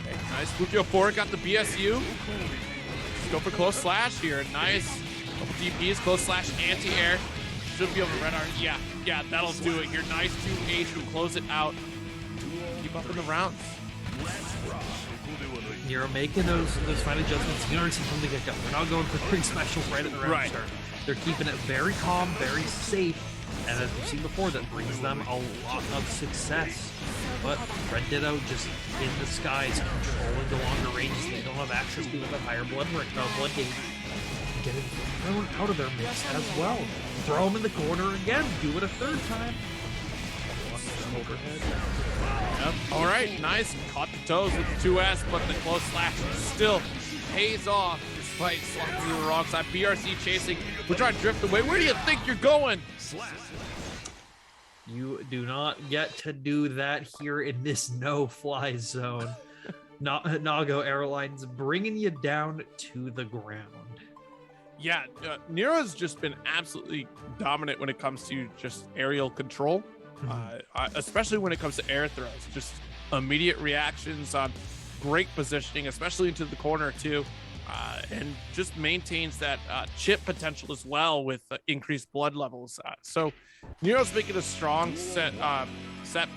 Okay, nice. Fukio 4 got the BSU. Let's go for close slash here. Nice. Couple DPs, close slash anti-air. Should be able to red arm. Yeah, that'll do it here. Nice 2H to close it out. Keep up in the rounds. Nero making those fine adjustments. You already see from the get-go. They're not going for quick specials right at the round start. They're keeping it very calm, very safe. And as we've seen before, that brings them a lot of success. But Red Ditto just in the skies, controlling the longer ranges. They don't have access to the higher blood gauge. Getting thrown out of their mix as well. Throw them in the corner again. Do it a third time. Overhead. Yep. All right, nice. Caught the toes with the 2S, but the close slash still pays off despite slumping to the wrong side. BRC chasing. We're trying to drift away. Where do you think you're going? You do not get to do that here in this no-fly zone. Nago Airlines bringing you down to the ground. Yeah, Nero's just been absolutely dominant when it comes to just aerial control, especially when it comes to air throws. Just immediate reactions on great positioning, especially into the corner too, and just maintains that chip potential as well with increased blood levels. So Nero's making a strong set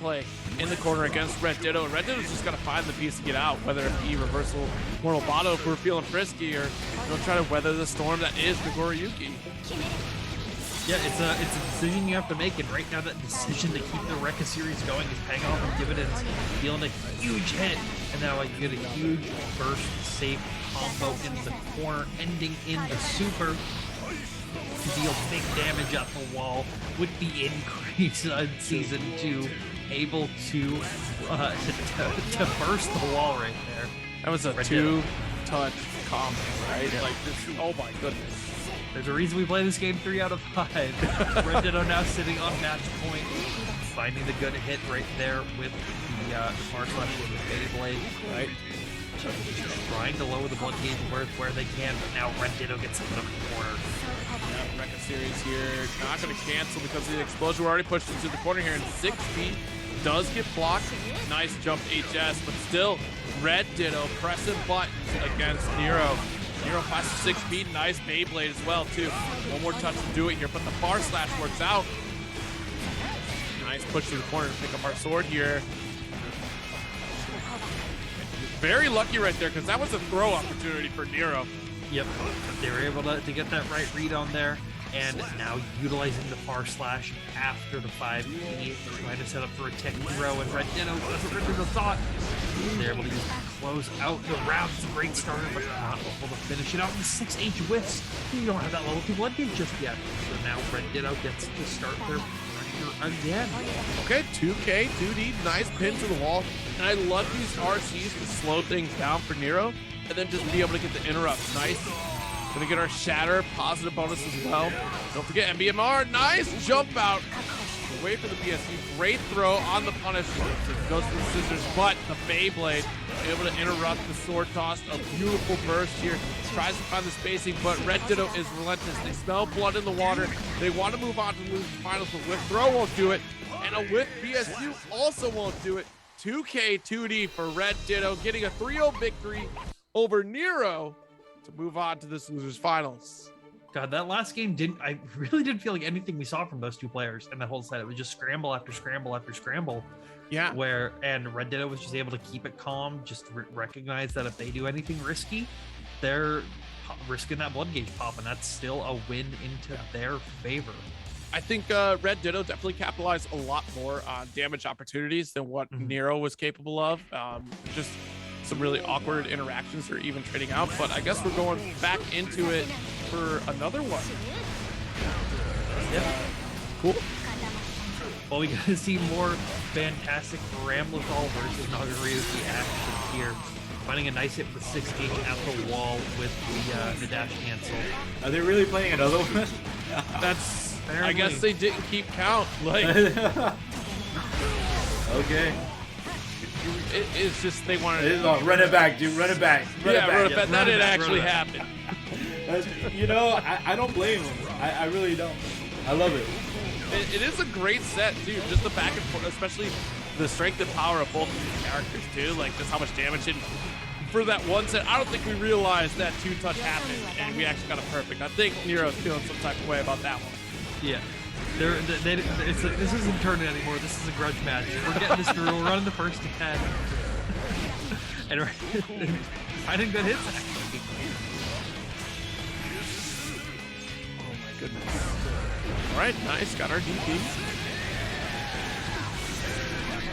play in the corner against Red Ditto, and Red Ditto's just got to find the piece to get out, whether it be reversal Mortal if we're feeling frisky, or try to weather the storm that is Nagoriyuki. Yeah, it's a decision you have to make, and right now that decision to keep the Rekka series going is paying off in dividends. Dealing a huge hit, and now you get a huge burst safe combo into the corner, ending in the super to deal big damage at the wall with the increase on Season 2, able to burst the wall right there. That was a two-touch combo, right? Like this, oh my goodness. There's a reason we play this game 3 out of 5. Red Ditto now sitting on match point, finding the good hit right there with the far slash with the Beyblade, right? Trying to lower the blood gauge where they can, but now Red Ditto gets into the corner. Yeah, Rekka series here, not going to cancel because of the explosion. We're already pushed into the corner here, and 6 feet does get blocked. Nice jump HS, but still Red Ditto pressing buttons against Nero. Nero passes 6 feet, nice Beyblade as well too. One more touch to do it here, but the bar slash works out. Nice push to the corner to pick up our sword here. Very lucky right there, because that was a throw opportunity for Nero. Yep, they were able to get that right read on there. And now utilizing the far slash after the 5E, trying to set up for a tech throw, and Red Ditto doesn't rip the thought. They're able to just close out the round. It's a great starter, but not able to finish it out. The 6H whiffs. You don't have that level 2 blood gauge just yet. So now Red Ditto gets to start their pressure again. Okay, 2K, 2D, nice pin to the wall. And I love these RCs to slow things down for Nero, and then just be able to get the interrupts. Nice. Gonna get our shatter, positive bonus as well. Don't forget MBMR, nice jump out. Away for the BSU, great throw on the punish. Goes for the scissors, but the Beyblade able to interrupt the sword toss. A beautiful burst here. Tries to find the spacing, but Red Ditto is relentless. They smell blood in the water. They want to move on to the finals, but whiff throw won't do it. And a whiff BSU also won't do it. 2K 2D for Red Ditto, getting a 3-0 victory over Nero to move on to this losers finals. God, that last game I really didn't feel like anything we saw from those two players in that whole set. It was just scramble after scramble after scramble. Yeah. And Red Ditto was just able to keep it calm, just recognize that if they do anything risky, they're risking that blood gauge pop, and that's still a win into their favor. I think Red Ditto definitely capitalized a lot more on damage opportunities than what Nero was capable of. Just some really awkward interactions or even trading out, but I guess we're going back into it for another one. Yep. Cool. Well, we got to see more fantastic Ramlethal versus Nagarita action here. Finding a nice hit with 6H at the wall with the dash cancel. Are they really playing another one? That's, Apparently. I guess they didn't keep count. Like, Okay. it's just they wanted It is on. Run it back, dude. Run it back. Run it back. run it back. That didn't Run it actually back. happen. You know, I don't blame him. I really don't. I love it. It is a great set too. Just the back and forth, especially the strength and power of both of these characters too. Like just how much damage. And for that one set, I don't think we realized that 2-touch happened, and we actually got it perfect. I think Nero's feeling some type of way about that one. Yeah. This isn't tournament anymore. This is a grudge match. We're getting this through. We're running the first to 10. And we're finding good hits, actually. Oh my goodness. All right, nice. Got our DP.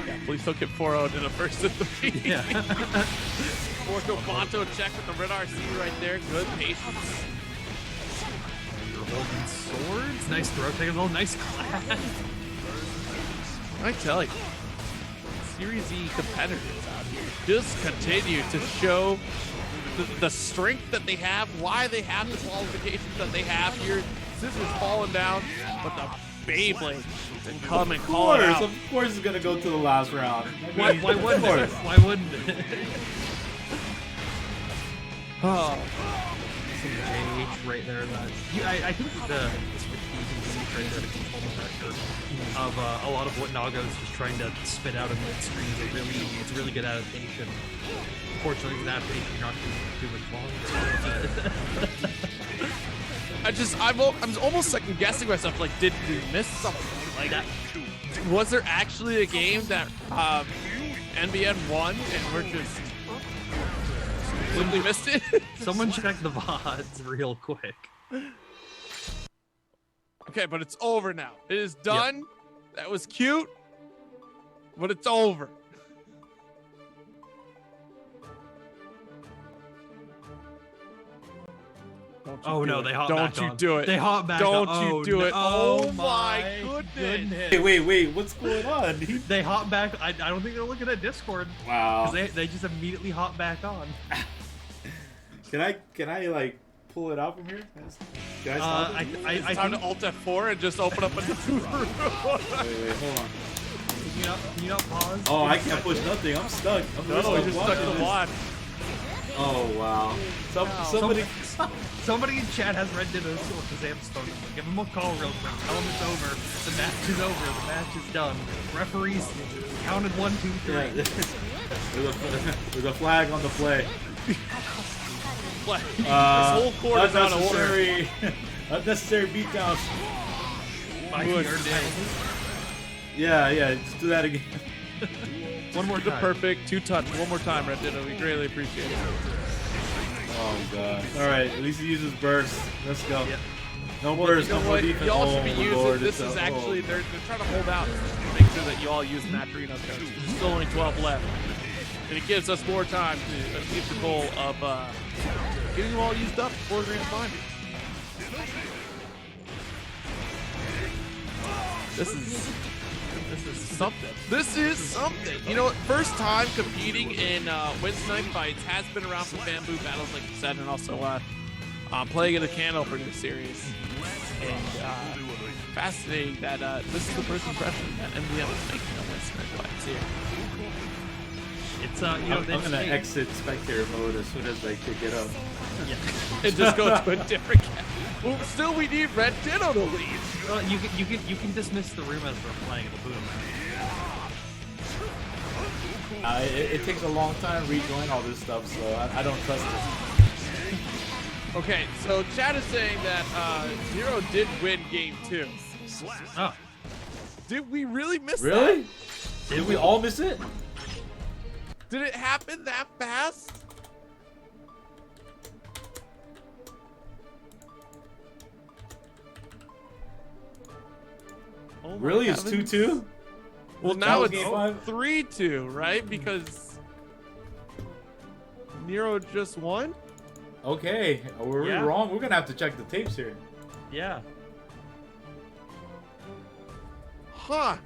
Yeah, please don't get 4-0 in a first to 3. Yeah. Orko Bato check with the red RC right there. Good patience. Holding swords. Nice throw take as well. Nice class. I tell you, Series E competitors out here just continue to show the strength that they have, why they have the qualifications that they have here. Scissors falling down, but the Beyblade can come and call it out. Of course it's gonna go to the last round. Why wouldn't it? Why wouldn't it? Oh, Some JH right there. I think the fatigue right there to control the pressure of a lot of what Nago is just trying to spit out in midstream. It's a really good adaptation. Unfortunately, with adaptation, you're not too much longer. I'm almost second guessing myself. Like, did we miss something? Like, was there actually a game that NBN won and we're just completely missed it? Someone check the VODs real quick. Okay, but it's over now. It is done. Yep. That was cute, but it's over. Oh no, they hop back back on. on. Do it. They hop back Don't on. you do it. Oh my goodness. Wait, what's going on? They hop back. I don't think they're looking at Discord. Wow. Because they just immediately hop back on. Can I like pull it out from here? Can I stop it? It's time to Alt F4 and just open up a new room. Wait, hold on. Can you not pause? Oh, I can't push nothing. I'm stuck. No, just stuck to watch. Oh wow. Somebody in chat has Red Ditto with the Zam's phone number. Give him a call real quick. Tell him it's over. The match is over. The match is done. Referees counted 1, 2, 3. Yeah. There's a flag on the play. This whole court is out of order. Unnecessary beatdowns. Yeah, just do that again. One more The time. perfect 2-touch. One more time, Red Ditto. We greatly appreciate it. Oh god. Alright, at least he uses burst. Let's go. Yep. No Well, burst, you know no more what? defense. Y'all should Oh, be my using. Lord, This it's is a- actually they're trying to hold out to make sure that you all use Maturino coach. There's still only 12 left, and it gives us more time to achieve the goal of getting you all used up before Grand Final. This is something. This is something. You know what? First time competing in Weds Night Fights, has been around for Bamboo Battles, like you said, and also playing in the can opener series. And fascinating that this is the first impression that MDM is making on Weds Night Fights here. It's you know, I'm gonna hey, exit spectator mode as soon as I could get up. Yeah. And just go to a different cat. Well, still we need Red Ditto to lead. Well, you can dismiss the room as we're playing. It'll boom. It takes a long time to rejoin all this stuff, so I don't trust this. Okay, so Chad is saying that Zero did win game 2. Oh, Did we really miss Really? that? Did we all miss it? Did it happen that fast? Oh my Really? It's heavens. 2-2? Well, That now was it's game 5? 3-2, right? Because Nero just won? Okay, were we Yeah. wrong? We're gonna have to check the tapes here. yeah. Huh.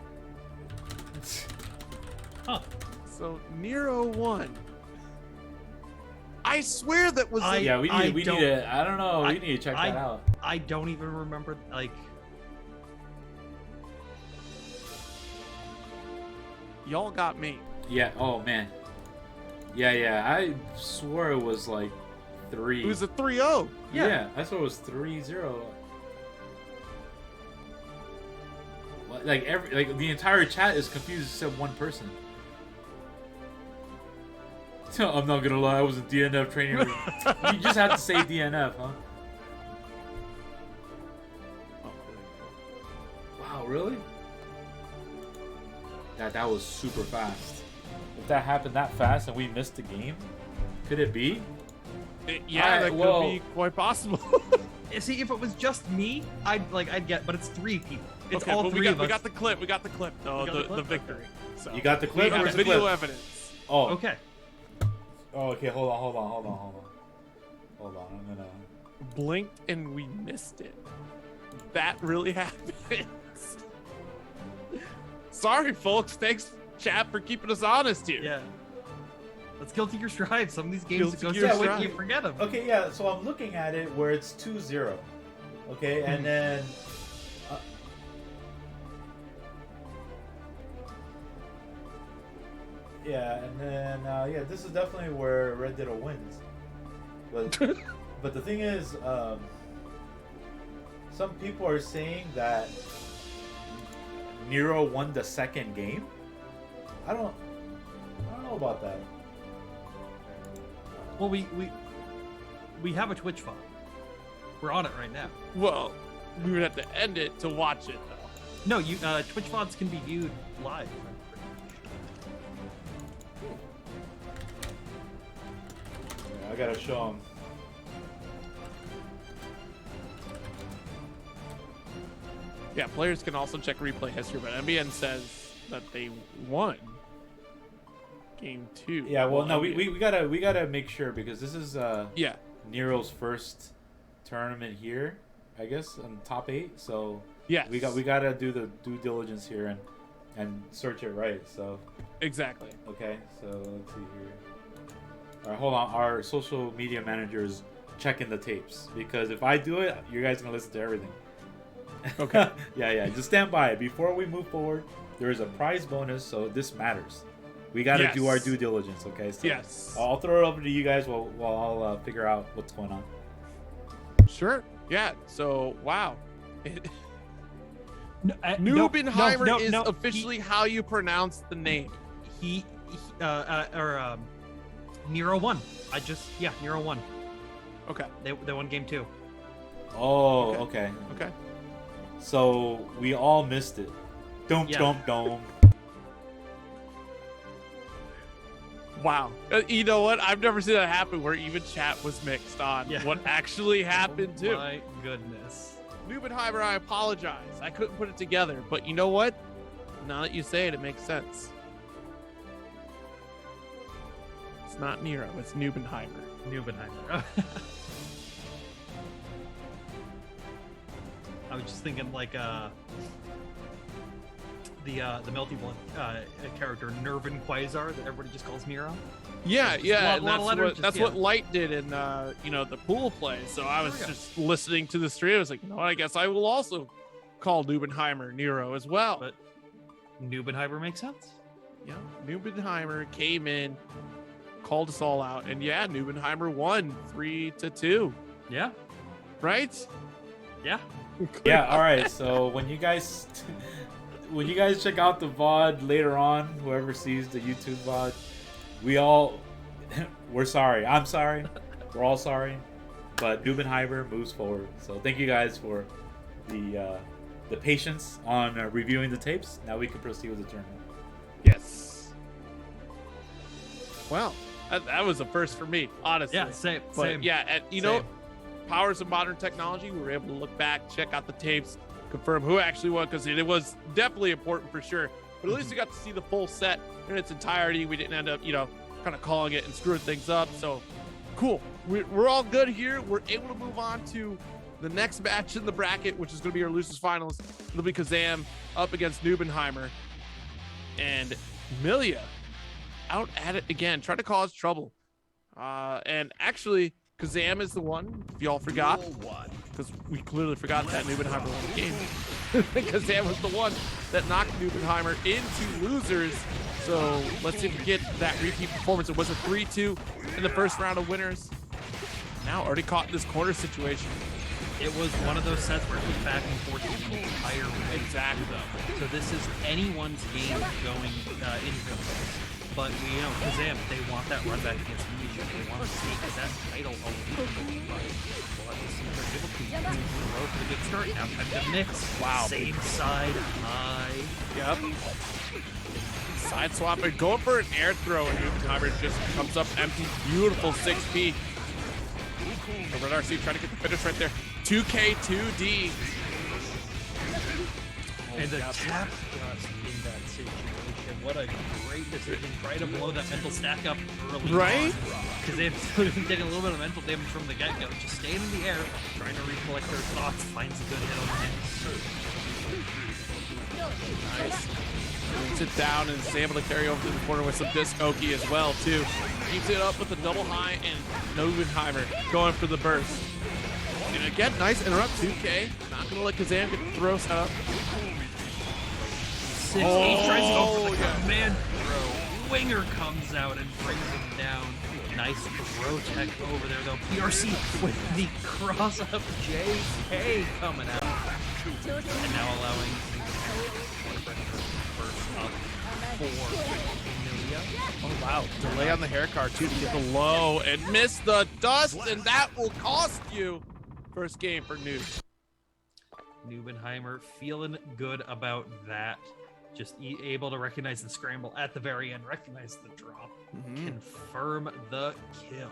Huh. So Nero won. I swear that was Yeah, we I need don't- to. I don't know. I- We need to check I- that out. I don't even remember like. y'all got me. Yeah. Oh man. Yeah. I swore it was like 3. It was a 3-0. Yeah. I swore it was 3-0. Like the entire chat is confused except one person. I'm not gonna lie, I was a DNF training. You just have to say DNF, huh? Wow, really? That was super fast. If that happened that fast and we missed the game, could it be? Yeah, that well- could be quite possible. See, if it was just me, I'd get, but it's 3 people. It's okay, all but 3 we of us. got the clip. We got the clip. We got the clip? The victory. So You got the clip? we have Where's the video clip? evidence. Oh. Okay. Oh, okay. Hold on. I'm gonna. Blinked and we missed it. That really happened. Sorry, folks. Thanks, chat, for keeping us honest here. Yeah. Let's kill to your stride. Some of these games Guilty go Gear so quick Strive. you forget them. Okay, yeah. So I'm looking at it where it's 2-0. Okay, and then. Yeah, and then yeah, this is definitely where Red Ditto wins. But the thing is, some people are saying that Nero won the second game. I don't know about that. Well, we have a Twitch file. We're on it right now. Well, we would have to end it to watch it, though. No, you Twitch VODs can be viewed live. I gotta show him. Yeah, players can also check replay history, but MBN says that they won game 2. Yeah, well, no, MBN we gotta make sure because this is yeah. Nero's first tournament here, I guess, in top 8. So Yes. we gotta do the due diligence here and search it right. So Exactly. okay, so let's see here. All right, hold on. Our social media manager is checking the tapes because if I do it, you guys gonna listen to everything. Okay. yeah. Just stand by. Before we move forward, there is a prize bonus, so this matters. We got to do our Yes. due diligence, okay? So Yes. I'll throw it over to you guys while I'll figure out what's going on. Sure. Yeah. So, wow. No, Neubenheimer is no, officially how you pronounce the name. he Nero won. Nero won. Okay. They won game 2. Oh, okay. Okay. So we all missed it. Dome. Wow. You know what? I've never seen that happen where even chat was mixed on Yeah. what actually happened, too. My goodness. Nubenheimer, I apologize. I couldn't put it together, but you know what? Now that you say it, it makes sense. It's not Nero, it's Nubenheimer. Nubenheimer. I was just thinking like the Melty Blood character Nervin Quasar that everybody just calls Nero. Yeah, yeah, lot of and letters, that's just, what Light did in the pool play. So I was just listening to the stream. I was like, I guess I will also call Nubenheimer Nero as well. But Nubenheimer makes sense. Yeah, Nubenheimer came in, called us all out, and yeah, Nubenheimer won 3-2. Yeah. Right? Yeah. Yeah. All right. So when you guys check out the VOD later on, whoever sees the YouTube VOD, we're sorry. I'm sorry. We're all sorry. But Nubenheimer moves forward. So thank you guys for the patience on reviewing the tapes. Now we can proceed with the tournament. Yes. Well, that was a first for me, honestly. Yeah, same. But same. yeah, and you know, powers of modern technology, we were able to look back, check out the tapes, confirm who actually won, because it was definitely important for sure. But at least we got to see the full set in its entirety. We didn't end up, kind of calling it and screwing things up. So cool. We're all good here. We're able to move on to the next match in the bracket, which is going to be our losers finals. It'll be Kazam up against Nubenheimer. And Milia out at it again, trying to cause trouble. And actually, Kazam is the one, if y'all forgot, because we clearly forgot that Nubenheimer won the game. Kazam was the one that knocked Nubenheimer into losers. So let's see if we get that repeat performance. It was a 3-2 in the first round of winners. Now already caught in this corner situation. It was one of those sets where it was back and forth the entire way. Exactly. So this is anyone's game going into this. But Kazam, they want that run back against Misha. They want to take that title a little bit. But let's see if they're able to throw for the good start. Now time to mix. Wow. Same side high. Yep. Side swapping, going for an air throw, and Nubenheimer just comes up empty. Beautiful 6P. Red RC trying to get the finish right there. 2K2D. And the tap thrust in that situation. What a great decision. Try to blow that mental stack up early. Right? Because they've been getting a little bit of mental damage from the get-go. Just staying in the air, trying to recollect their thoughts, finds a good hit on the Nice. Brings it down and is able to carry over to the corner with some disc Oki as well, too. Keeps it up with a double high, and Nubenheimer going for the burst. And again, nice interrupt, 2K. Not going to let Kazam get the throw set up. 6-8 tries to go for the command throw. Winger comes out and brings him down. Nice throw tech over there, though. PRC with the cross-up JK coming out. And now allowing first up for Milia. Oh, wow. Delay on the hair card, too, to get the low and miss the dust, and that will cost you first game for Noob. Nubenheimer feeling good about that. Just able to recognize the scramble at the very end, recognize the drop, confirm the kill.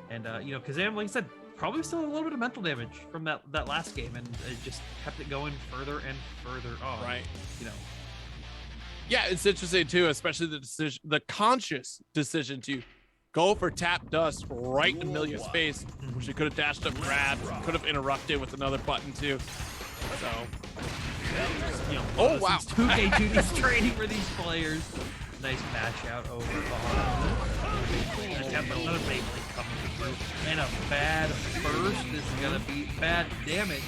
And, Kazam, like I said, probably still a little bit of mental damage from that last game, and it just kept it going further and further on. Right. Yeah, it's interesting, too, especially the conscious decision to go for tap dust right in Milia's face, which he could have dashed up, grabbed, could have interrupted with another button, too. So... oh wow! 2K2D's training for these players. Nice match out over and another Beyblade coming through. And a bad burst. This is gonna be bad damage.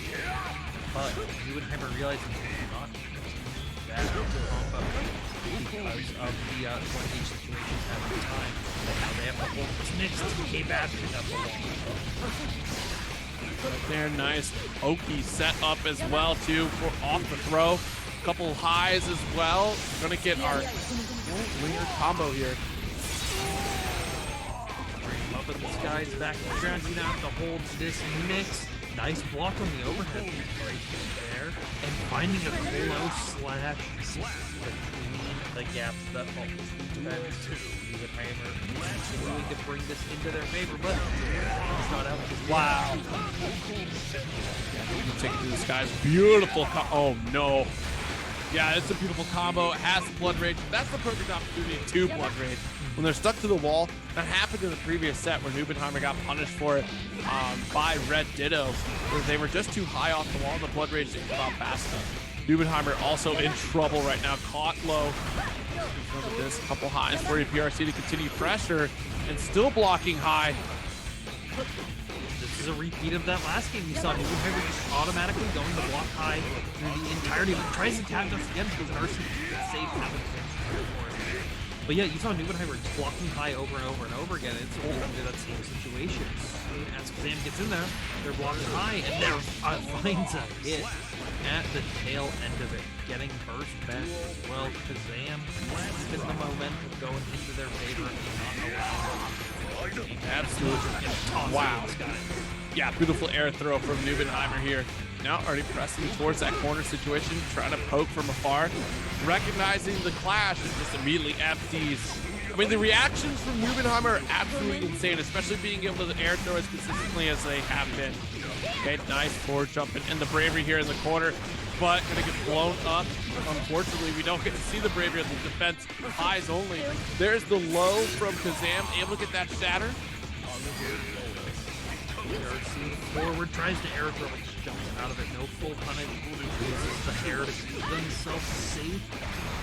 But Nubenheimer realizing not bad combo because of the 20 situation at the time. Now they have the whole mixed K-Bad pick up the wall. Right there, nice. Oki set up as well, too, for off the throw. Couple highs as well. Gonna get our winger combo here. Up in the skies, back to the ground. You now have to hold this mix. Nice block on the overhead right there. And finding a low slash between the gaps that Nubenheimer continuing to bring this into their favor, but it's not out. Wow. Take it to this guy's beautiful. Oh no. Yeah, it's a beautiful combo. It has the Blood Rage. That's the perfect opportunity to Blood Rage. When they're stuck to the wall, that happened in the previous set where Nubenheimer got punished for it by Red Ditto, where they were just too high off the wall and the Blood Rage didn't come out fast enough. Nubenheimer also in trouble right now, caught low. This couple highs for your PRC to continue pressure and still blocking high. This is a repeat of that last game. You saw Nubenheimer just automatically going to block high through the entirety of it. Tries to tap us again because Arce saved him. But yeah, you saw Nubenheimer just blocking high over and over and over again. It's into that same situation. As Kazam gets in there, they're blocking high, and there finds a hit at the tail end of it, getting burst back as well. Kazam spin the momentum going into their favor and not allowing. Absolutely. Wow. Yeah, beautiful air throw from Nubenheimer here. Now already pressing towards that corner situation, trying to poke from afar. Recognizing the clash and just immediately FDs. I mean, the reactions from Nubenheimer are absolutely insane, especially being able to air throw as consistently as they have been. Okay, nice forward jump and the bravery here in the corner, but gonna get blown up. Unfortunately, we don't get to see the bravery of the defense, highs only. There's the low from Kazam, able to get that shatter. Forward, tries to air throw, just jumps out of it. No full punish. Uses the air to keep themselves safe.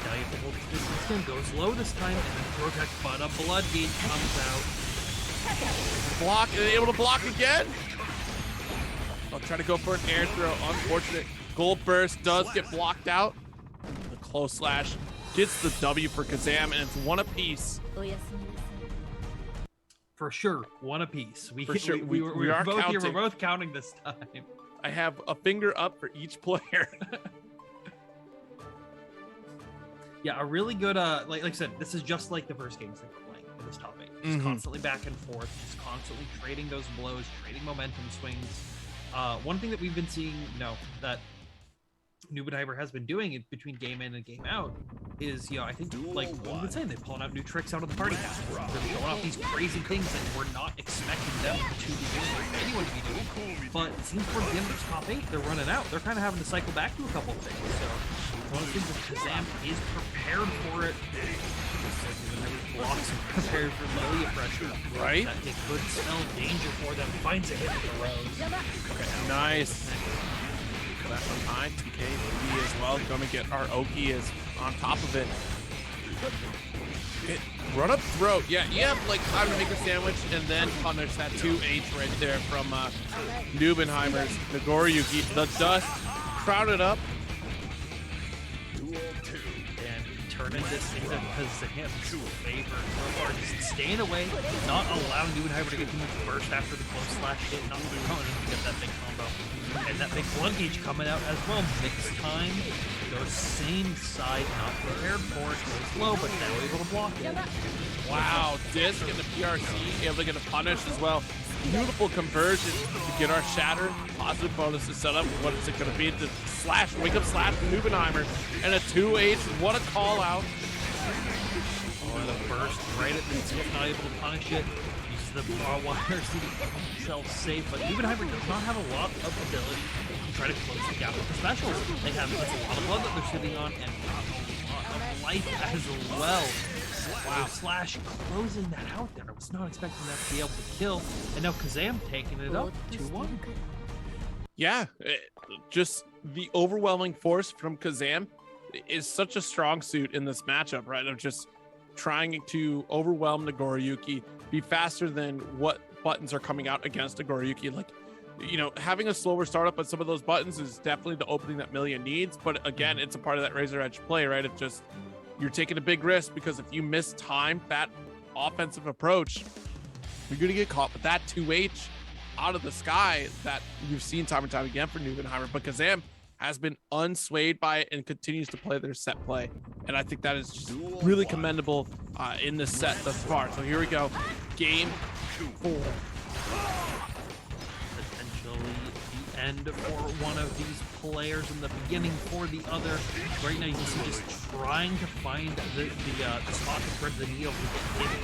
Now you have to hold the distance in. Goes low this time, and then protect, but a blood gate comes out. Block, able to block again. I'll try to go for an air throw. Unfortunate. Gold burst does get blocked out. The close slash gets the W for Kazam, and it's one apiece. For sure, one apiece. For sure. We are both counting. here. We're both counting this time. I have a finger up for each player. Yeah, a really good, like I said, this is just like the first games they were playing in this top 8. Just constantly back and forth, just constantly trading those blows, trading momentum swings. One thing that we've been seeing, that Nubenheimer has been doing it between game in and game out is, I think, like what we've been saying, they're pulling out new tricks out of the party house. They're showing off these crazy things that we're not expecting them to be doing, or anyone to be doing. But it seems towards the end of this top 8, they're running out. They're kind of having to cycle back to a couple of things. So one of the things that Kazam is prepared for it. Blocks and prepared for Lilia pressure. Right? That it could smell danger for them. Finds a hit with the rose. Okay, nice. Back on time, TK as well. Gonna get our Oki is on top of it. Run up throat. Yeah, you have like time to make a sandwich and then punish that 2H right there from Nubenheimer's Nagoriyuki. The dust crowded up. And turning this into Kazam's favor. So far, just staying away, not allowing Nubenheimer to get too much burst after the close slash hit, not allowing him to get that big combo. And that big blood gauge coming out as well. Mixed time. Goes same side, not prepared for it. Goes low, but now able to block it. Wow, Disc and the PRC able to get a punish as well. Beautiful conversion to get our shatter. Positive bonus to set up. What is it going to be? The slash, wake up slash from Nubenheimer. And a 2H. What a call out. Oh, and a burst right at the tip, not able to punish it. The wires to keep themselves safe, but Nubenheimer does not have a lot of ability to try to close the gap with the specials. They have just a lot of blood that they're sitting on and not a lot of life as well. Wow, slash closing that out there. I was not expecting that to be able to kill, and now Kazam taking it up 2-1. Yeah, just the overwhelming force from Kazam is such a strong suit in this matchup, right? Of just trying to overwhelm Nagoriyuki, be faster than what buttons are coming out against Nagoriyuki. Like, having a slower startup on some of those buttons is definitely the opening that Millia needs. But again, it's a part of that razor edge play, right? It's just, you're taking a big risk because if you miss time that offensive approach, you're going to get caught with that 2H out of the sky that you've seen time and time again for Nubenheimer. But Kazam has been unswayed by it and continues to play their set play. And I think that is just really commendable in this set thus far. So here we go. Game 4. Potentially the end for one of these players and the beginning for the other. Right now you can see just trying to find the spot to thread the needle to get hit.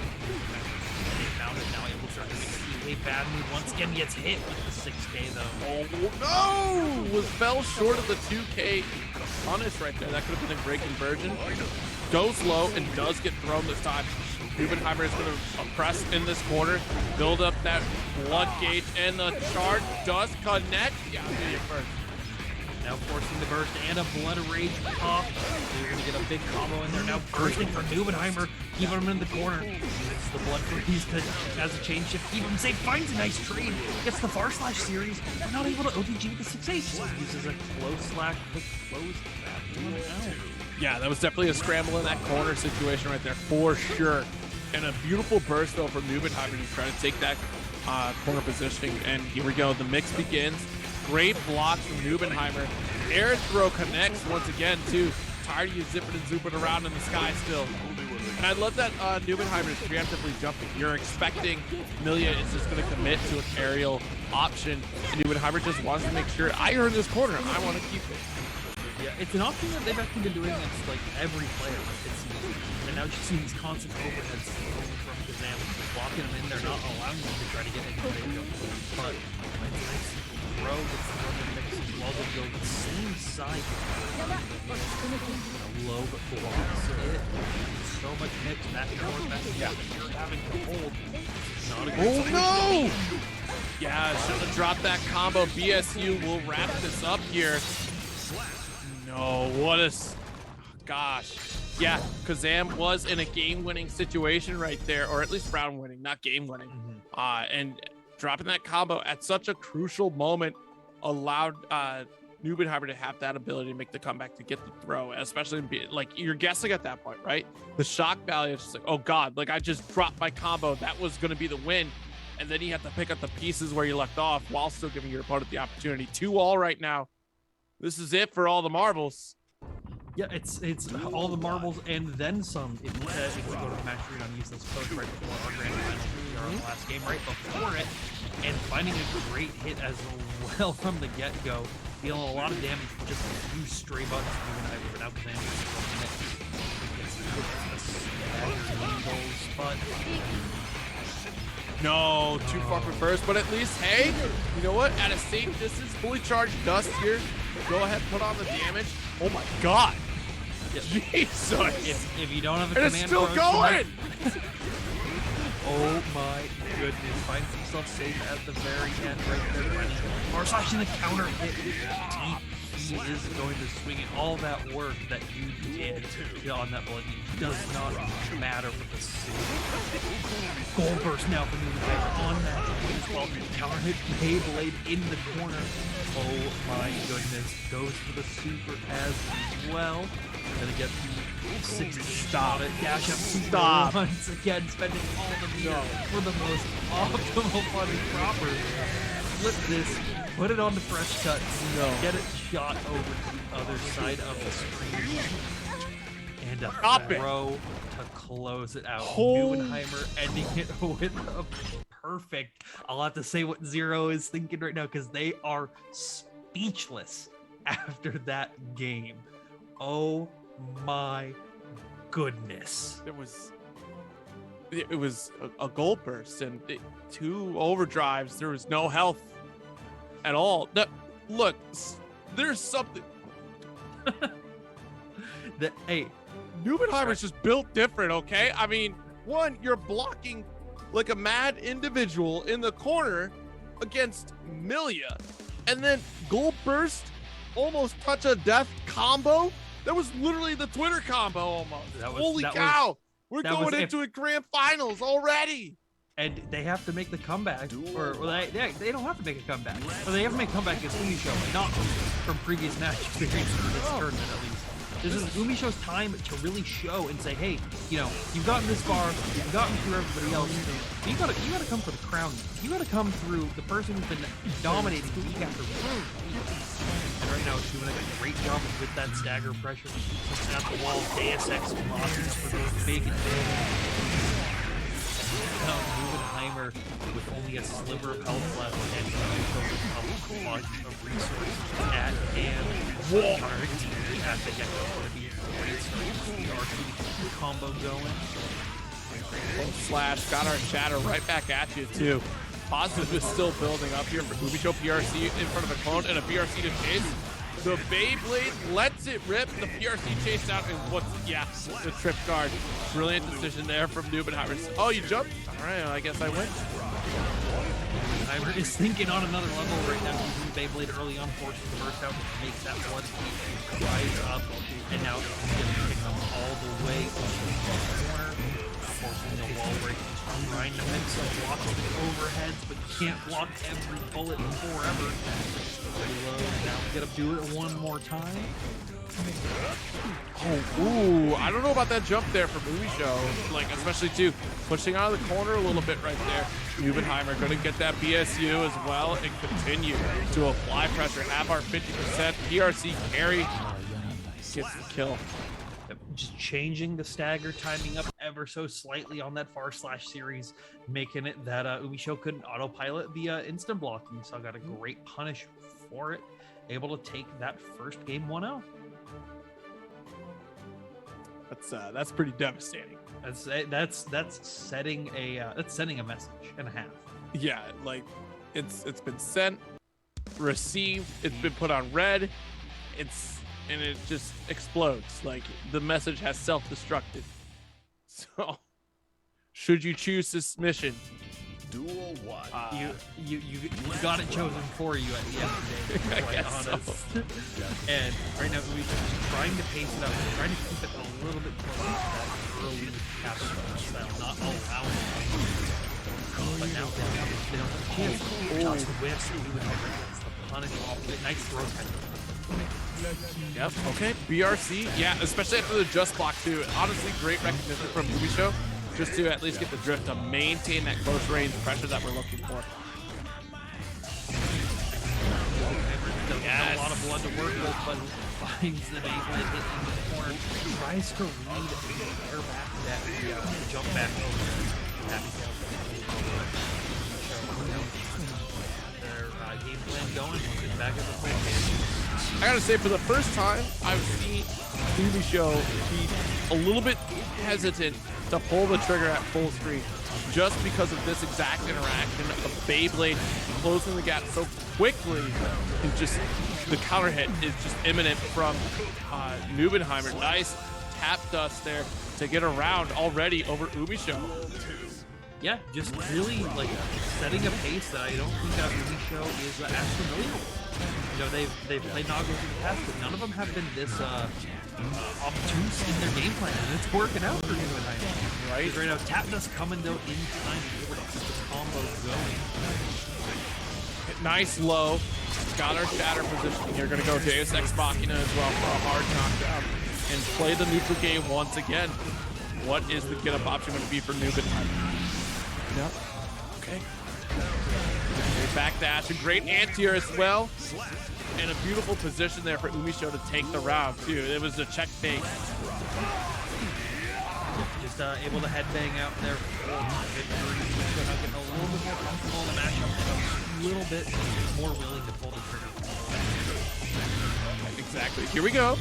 And around and now able to start to make a bad move. Once again, gets hit with the 6K though. Oh no! Fell short of the 2K punish right there. That could have been a great conversion. Goes low and does get thrown this time. Bubenheimer is going to press in this corner, build up that blood gauge, and the charge does connect. Yeah, I'll do you first. Now forcing the burst and a blood rage pop. You're going to get a big combo in there. Now bursting for Bubenheimer, keeping him in the corner. It's the blood freeze as a chain shift. Keep him safe, finds a nice trade. Gets the far slash series, but not able to OTG with the 6H. So uses a close slash to close that one out. Yeah, that was definitely a scramble in that corner situation right there for sure. And a beautiful burst though from Bubenheimer to try to take that corner positioning. And here we go, the mix begins. Great blocks from Bubenheimer. Air throw connects once again too. Tired of you zipping and zooping around in the sky still. And I love that Bubenheimer is preemptively jumping. You're expecting Milia is just going to commit to an aerial option. And Bubenheimer just wants to make sure, I earned this corner, I want to keep it. Yeah, it's an option that they've actually been doing against like every player, it seems. And now just seeing these constant overheads from Kazam, blocking them in there, not allowing them to try to get into the but it's nice throw, gets the run in the mix as well to go the same side. Low but blocks it. So much mix back and forth, back and forth that you're having to hold. Not a good situation. No! Yeah, should have dropped that combo. BSU will wrap this up here. No, what a... Gosh. Yeah, Kazam was in a game-winning situation right there, or at least round-winning, not game-winning. And dropping that combo at such a crucial moment allowed Bubenheimer to have that ability to make the comeback to get the throw, especially like you're guessing at that point, right? The shock value is just like, oh God, like I just dropped my combo. That was going to be the win. And then you have to pick up the pieces where you left off while still giving your opponent the opportunity. 2-all right now. This is it for all the marbles. Yeah, it's all the marbles and then some. If we go to the match read on use this code right before our grand final, we are in the last game right before it, and finding a great hit as well from the get-go, dealing a lot of damage with just a few stray buttons but now Kazam but no, too far from first, but at least, hey, you know what? At a safe distance, fully charged dust here. Go ahead, put on the damage. Oh my God. Yep. Jesus. If you don't have a and command it's still approach, going. Oh my goodness. Finds himself safe at the very end right there. Far slash in the counter hit deep. He is going to swing it. All that work that you did on that blood does not matter for the save. Gold burst now for Bubenheimer on that as well. Counter hit Beyblade in the corner. Oh my goodness. Goes for the super as well. Gonna get the 60. Stop it. Dash up super Stop. once again, spending all the meter for the most optimal funny proper. Flip this, put it on the fresh cut, get it shot over to the other side of the screen, and a throw to close it out. Bubenheimer ending it with a perfect. I'll have to say what Zero is thinking right now because they are speechless after that game. Oh my goodness. It was a goal burst and 2 overdrives. There was no health at all. Look, there's something. Hey, Bubenheimer's just built different, okay? I mean, one, you're blocking like a mad individual in the corner against Milia, and then goal burst, almost touch of death combo. That was literally the Twitter combo almost. Holy cow! We're going into a grand finals already. And they have to make the comeback, or they don't have to make a comeback. But they have to make a comeback against Umisho, and not from previous match experience for this tournament at least. This is Umisho's time to really show and say, hey, you know, you've gotten this far, you've gotten through everybody else. But you gotta come for the crown. You gotta come through the person who's been dominating week after week. And right now, it's doing a great job with that stagger pressure. At the wall, Deus Ex Machina for those big advantages. Bubenheimer with only a sliver of health left and a bunch of resources at hand. At the get-go, going to be a great start. The R2 combo going. Slash, got our shatter right back at you too. Positive is still building up here for Ubisho. PRC in front of a clone and a PRC to chase. The Beyblade lets it rip. The PRC chased out and the trip guard. Brilliant decision there from Nubenheimer. Oh, you jumped? All right, I guess I win. Nubenheimer is thinking on another level right now. Using Beyblade early on, forces the burst out, which makes that one rise up, and now it's going to pick them all the way into the corner, forcing the wall break. Trying to mix up blocking overheads, but you can't block every bullet forever. Reload. Now we gotta do it one more time. Oh, ooh, I don't know about that jump there for Ubisho. Like, especially too, pushing out of the corner a little bit right there. Nubenheimer gonna get that BSU as well and continue to apply pressure. Have our 50%. PRC carry gets the kill. Just changing the stagger timing up ever so slightly on that far slash series, making it that Ubisho couldn't autopilot the instant blocking. So I got a great punish for it, able to take that first game 1-0. That's pretty devastating. That's setting a message and a half. Yeah, like it's been sent, received, it's been put on red, and it just explodes. Like the message has self-destructed. So, should you choose this mission? Duel 1. You got it chosen for you at the end of the day. I guess honest. so. And right now we're just trying to pace it up, trying to keep it a little bit close to that early capital style, not allowing it. But now they don't have a chance. Just whiffs the punish off of it. Nice throw kind of. Yep. Okay. BRC. Yeah. Especially after the just block too. Honestly, great recognition from Ubisho, just to at least get the drift to maintain that close range pressure that we're looking for. Yes. A lot of blood to work with, but finds the Beyblade in the corner. Tries to read the air back that jump back over. Their game plan going. Get back at the full game. I gotta say, for the first time, I've seen Ubisho be a little bit hesitant to pull the trigger at full screen, just because of this exact interaction of Beyblade closing the gap so quickly, and just the counter hit is just imminent from Nubenheimer. Nice tap dust there to get around already over Ubisho. Yeah, just really like setting a pace that I don't think Ubisho is as familiar with. You know, they've played Nagas in the past, but none of them have been this obtuse in their game plan, and it's working out for Nubenheimer. Right. Right now, tap dust coming though in time to be able to keep this combo going. Nice low. Got our shatter positioning here. Gonna go Deus Ex Machina as well for a hard knockdown and play the neutral game once again. What is the get up option going to be for Nubenheimer? Yep. Okay. Great back dash, a great anti-air as well. And a beautiful position there for Ubisho to take the round too. It was a check bait. Just able to headbang out there for victory. Ubisho now getting a little bit more comfortable in the matchup and a little bit more willing to pull the trigger. Exactly. Here we go.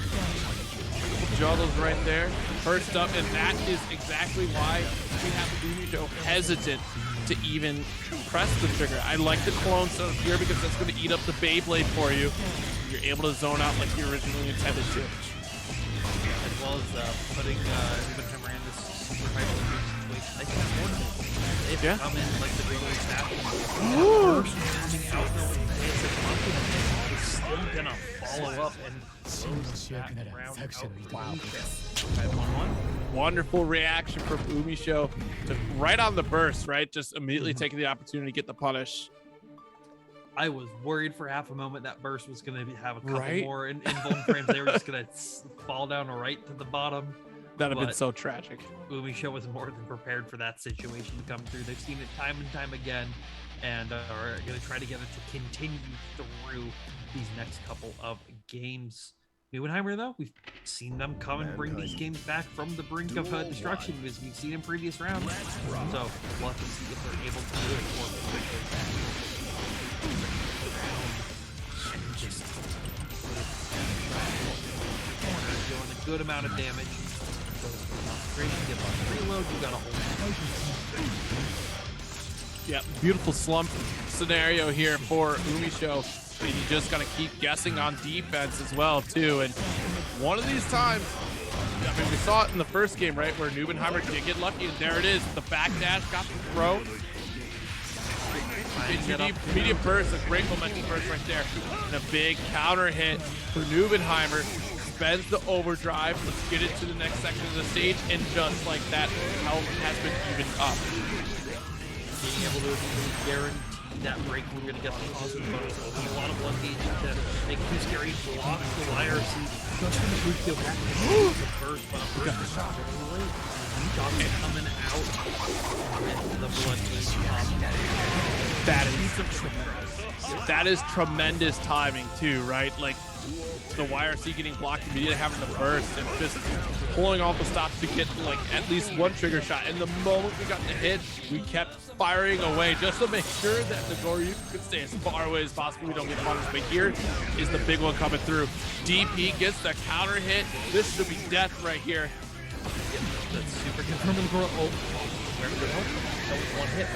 Juggles right there. First up, and that is exactly why we have Ubisho hesitant to even press the trigger. I like the clone setup here because that's going to eat up the Beyblade for you. You're able to zone out like you originally intended to. As well as putting Nubenheimer in this super high situation. I think that's more than it. They've come in like the Beyblade fashion. First coming out there is still going to follow up and close that round out. Wow. 5-1-1. Wonderful reaction from Ubisho to right on the burst, right? Just immediately taking the opportunity to get the punish. I was worried for half a moment that burst was going to have a couple more in vuln frames. They were just going to fall down right to the bottom. That'd have been so tragic. Ubisho was more than prepared for that situation to come through. They've seen it time and time again, and are going to try to get it to continue through these next couple of games. Nubenheimer, though, we've seen them come and bring these games back from the brink of destruction, as we've seen in previous rounds. So we'll have to see if they're able to do it more quickly. And just doing a good amount of damage. goes for concentration, give up reload, you gotta hold it. Yeah, beautiful slump scenario here for Umisho. And you just gotta keep guessing on defense as well, too. And one of these times, I mean, we saw it in the first game, right, where Nubenheimer did get lucky, and there it is. The backdash got the throw. Into deep, medium burst, a great momentum burst right there. And a big counter hit for Nubenheimer. Spends the overdrive. Let's get it to the next section of the stage. And just like that, health has been evened up. Being able to guarantee that break, we're going to get the positive bonus. A lot of blood gauge to make it too scary. Block the IRC. Just going to move the back. The first, but a first is not really late. Johnson coming out with the blood gauge pop. That is tremendous timing too, right? Like the YRC getting blocked immediately, having the burst and just pulling off the stops to get like at least one trigger shot. And the moment we got the hit, we kept firing away just to make sure that the Goryu could stay as far away as possible. We don't get punished. But here is the big one coming through. DP gets the counter hit. This should be death right here. Yeah, that's super good from the girl. Oh, where did it go? That was one hit.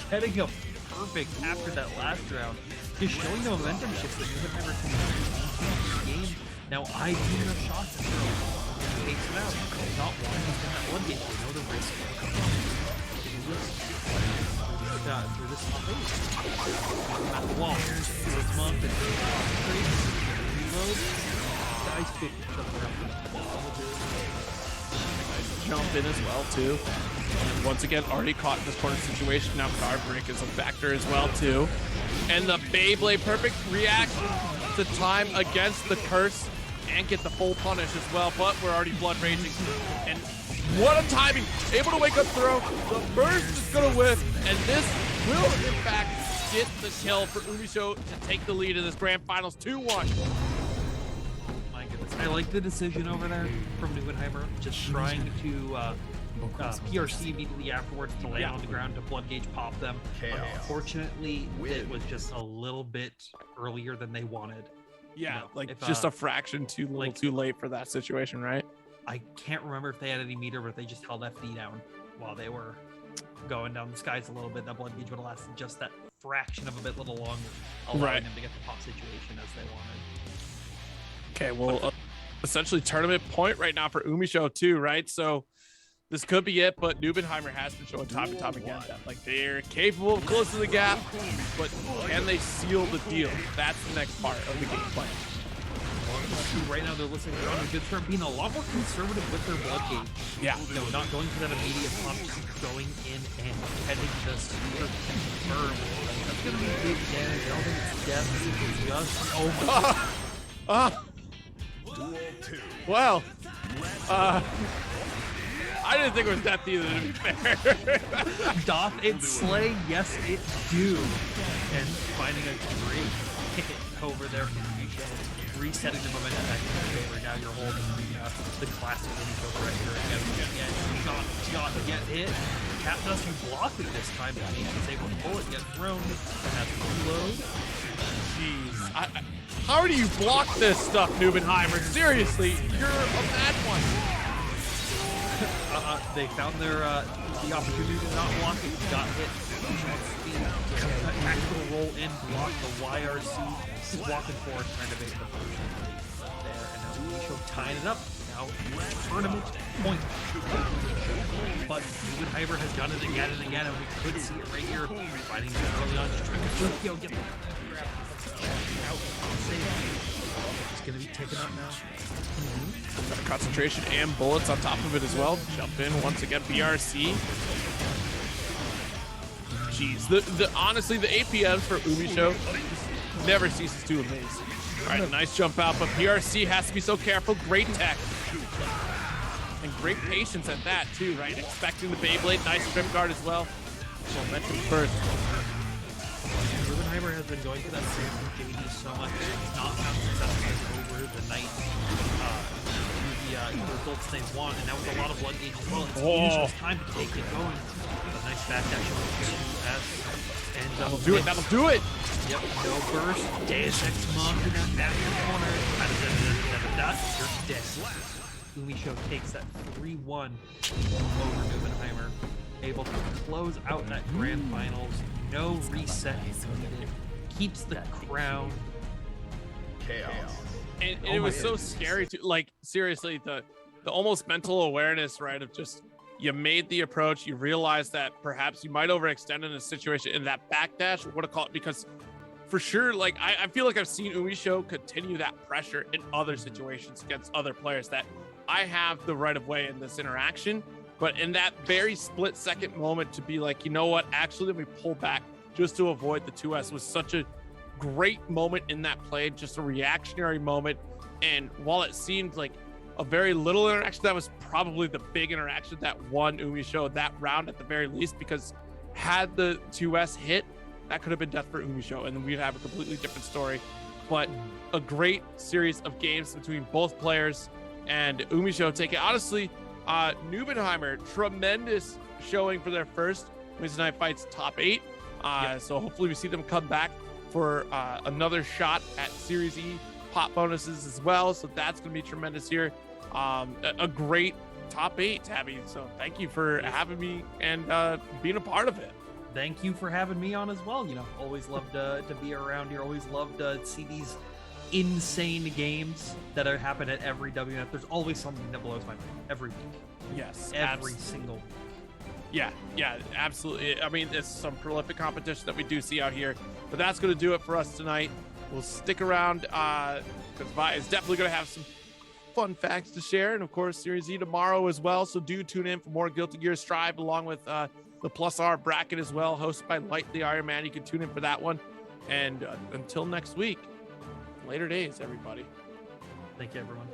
Getting a perfect after that last round, just showing the momentum shift that you have never seen in the game. Now I do enough shots to pace it out. Not wanting to spend that one game. You know the risk. Through this top eight. At the wall. This month and reload. Guys pick up around. Jump in as well too. And once again, already caught in this corner situation. Now guard break is a factor as well too. And the Beyblade perfect reaction to time against the curse and get the full punish as well. But we're already blood raging. And what a timing! Able to wake up throw. The burst is gonna whiff, and this will in fact get the kill for Umisho to take the lead in this grand finals 2-1. I like the decision over there from Nubenheimer, just trying to PRC immediately afterwards to land on the ground to blood gauge pop them. Unfortunately, it was just a little bit earlier than they wanted. Yeah, You know, like if, just a fraction too little like- too late for that situation, right? I can't remember if they had any meter, but they just held FD down while they were going down the skies a little bit. That blood gauge would have lasted just that fraction of a bit little longer, allowing Right. them to get the pop situation as they wanted. Okay, well, essentially tournament point right now for Umisho too, right? So this could be it, but Nubenheimer has been showing time and time again that like they're capable of closing the gap, but can they seal the deal? That's the next part of the game plan. Right now, they're listening to a good start, being a lot more conservative with their blood gauge. Yeah. You know, not going for that immediate pump, going in and heading the super confirm. That's going to be big damage. I don't think it's death. It's just Well, I didn't think it was death either, to be fair. doth it slay? Yes, it do. And finding a great hit over there from Umisho, resetting the momentum back in your favor. Now you're holding the classic Umisho right here again. Shot, get hit. Cap doesn't block it this time, but he's able to pull it, get thrown, and that's a reload. Jeez. How do you block this stuff, Nubenheimer? Seriously, you're a bad one. They found their the opportunity to not block it, got hit. Tactical roll in, block the YRC, just walking forward, trying to make the first there, and now Umisho tying it up. Now tournament point. But Nubenheimer has done it again and again, and we could see it right here. Fighting early on, just trying to get the grab out. It's gonna be taken up now. Got concentration and bullets on top of it as well. Jump in once again, BRC. Jeez, honestly, the APMs for Umisho never ceases to amaze. All right, nice jump out, but PRC has to be so careful. Great tech. And great patience at that, too, right? Expecting the Beyblade. Nice strip guard as well. Momentum first. Nubenheimer has been going for that same JD so much that he's not found success over the night. The results they want, and now with a lot of blood gauge as well, it's Umisho's time to take it going. A nice backdash on 2S. And That'll do it. That'll do it. Yep, no burst. Deus Ex Machina out of your corner. You're dead. Umisho takes that 3-1 over Nubenheimer. Able to close out that grand finals. No reset needed. Keeps the crown. Chaos. And it was so scary to, like, seriously, the almost mental awareness, right, of just, you made the approach, you realized that perhaps you might overextend in a situation, in that backdash, what to call it, because for sure, like, I feel like I've seen Umisho continue that pressure in other situations against other players, that I have the right of way in this interaction, but in that very split second moment to be like, you know what, actually let me pull back just to avoid the 2S was such a great moment in that play, just a reactionary moment. And while it seemed like a very little interaction, that was probably the big interaction that won Umisho that round at the very least, because had the 2S hit, that could have been death for Umisho, and then we'd have a completely different story. But a great series of games between both players, and Umisho taking, honestly, Nubenheimer, tremendous showing for their first Weds Night Fights top 8. So hopefully we see them come back for another shot at Series E pop bonuses as well. So that's going to be tremendous here. A great top 8, Tabby. So thank you for having me and being a part of it. Thank you for having me on as well. You know, always love to be around here. Always love to see these insane games that are happen at every WNF. There's always something that blows my mind every week. Yes, every single week. Yeah, absolutely. I mean, it's some prolific competition that we do see out here, but that's going to do it for us tonight. We'll stick around because Vi is definitely going to have some fun facts to share, and of course, Series E tomorrow as well. So do tune in for more Guilty Gear Strive, along with the Plus R bracket as well, hosted by Light the Iron Man. You can tune in for that one. And until next week, later days, everybody. Thank you, everyone.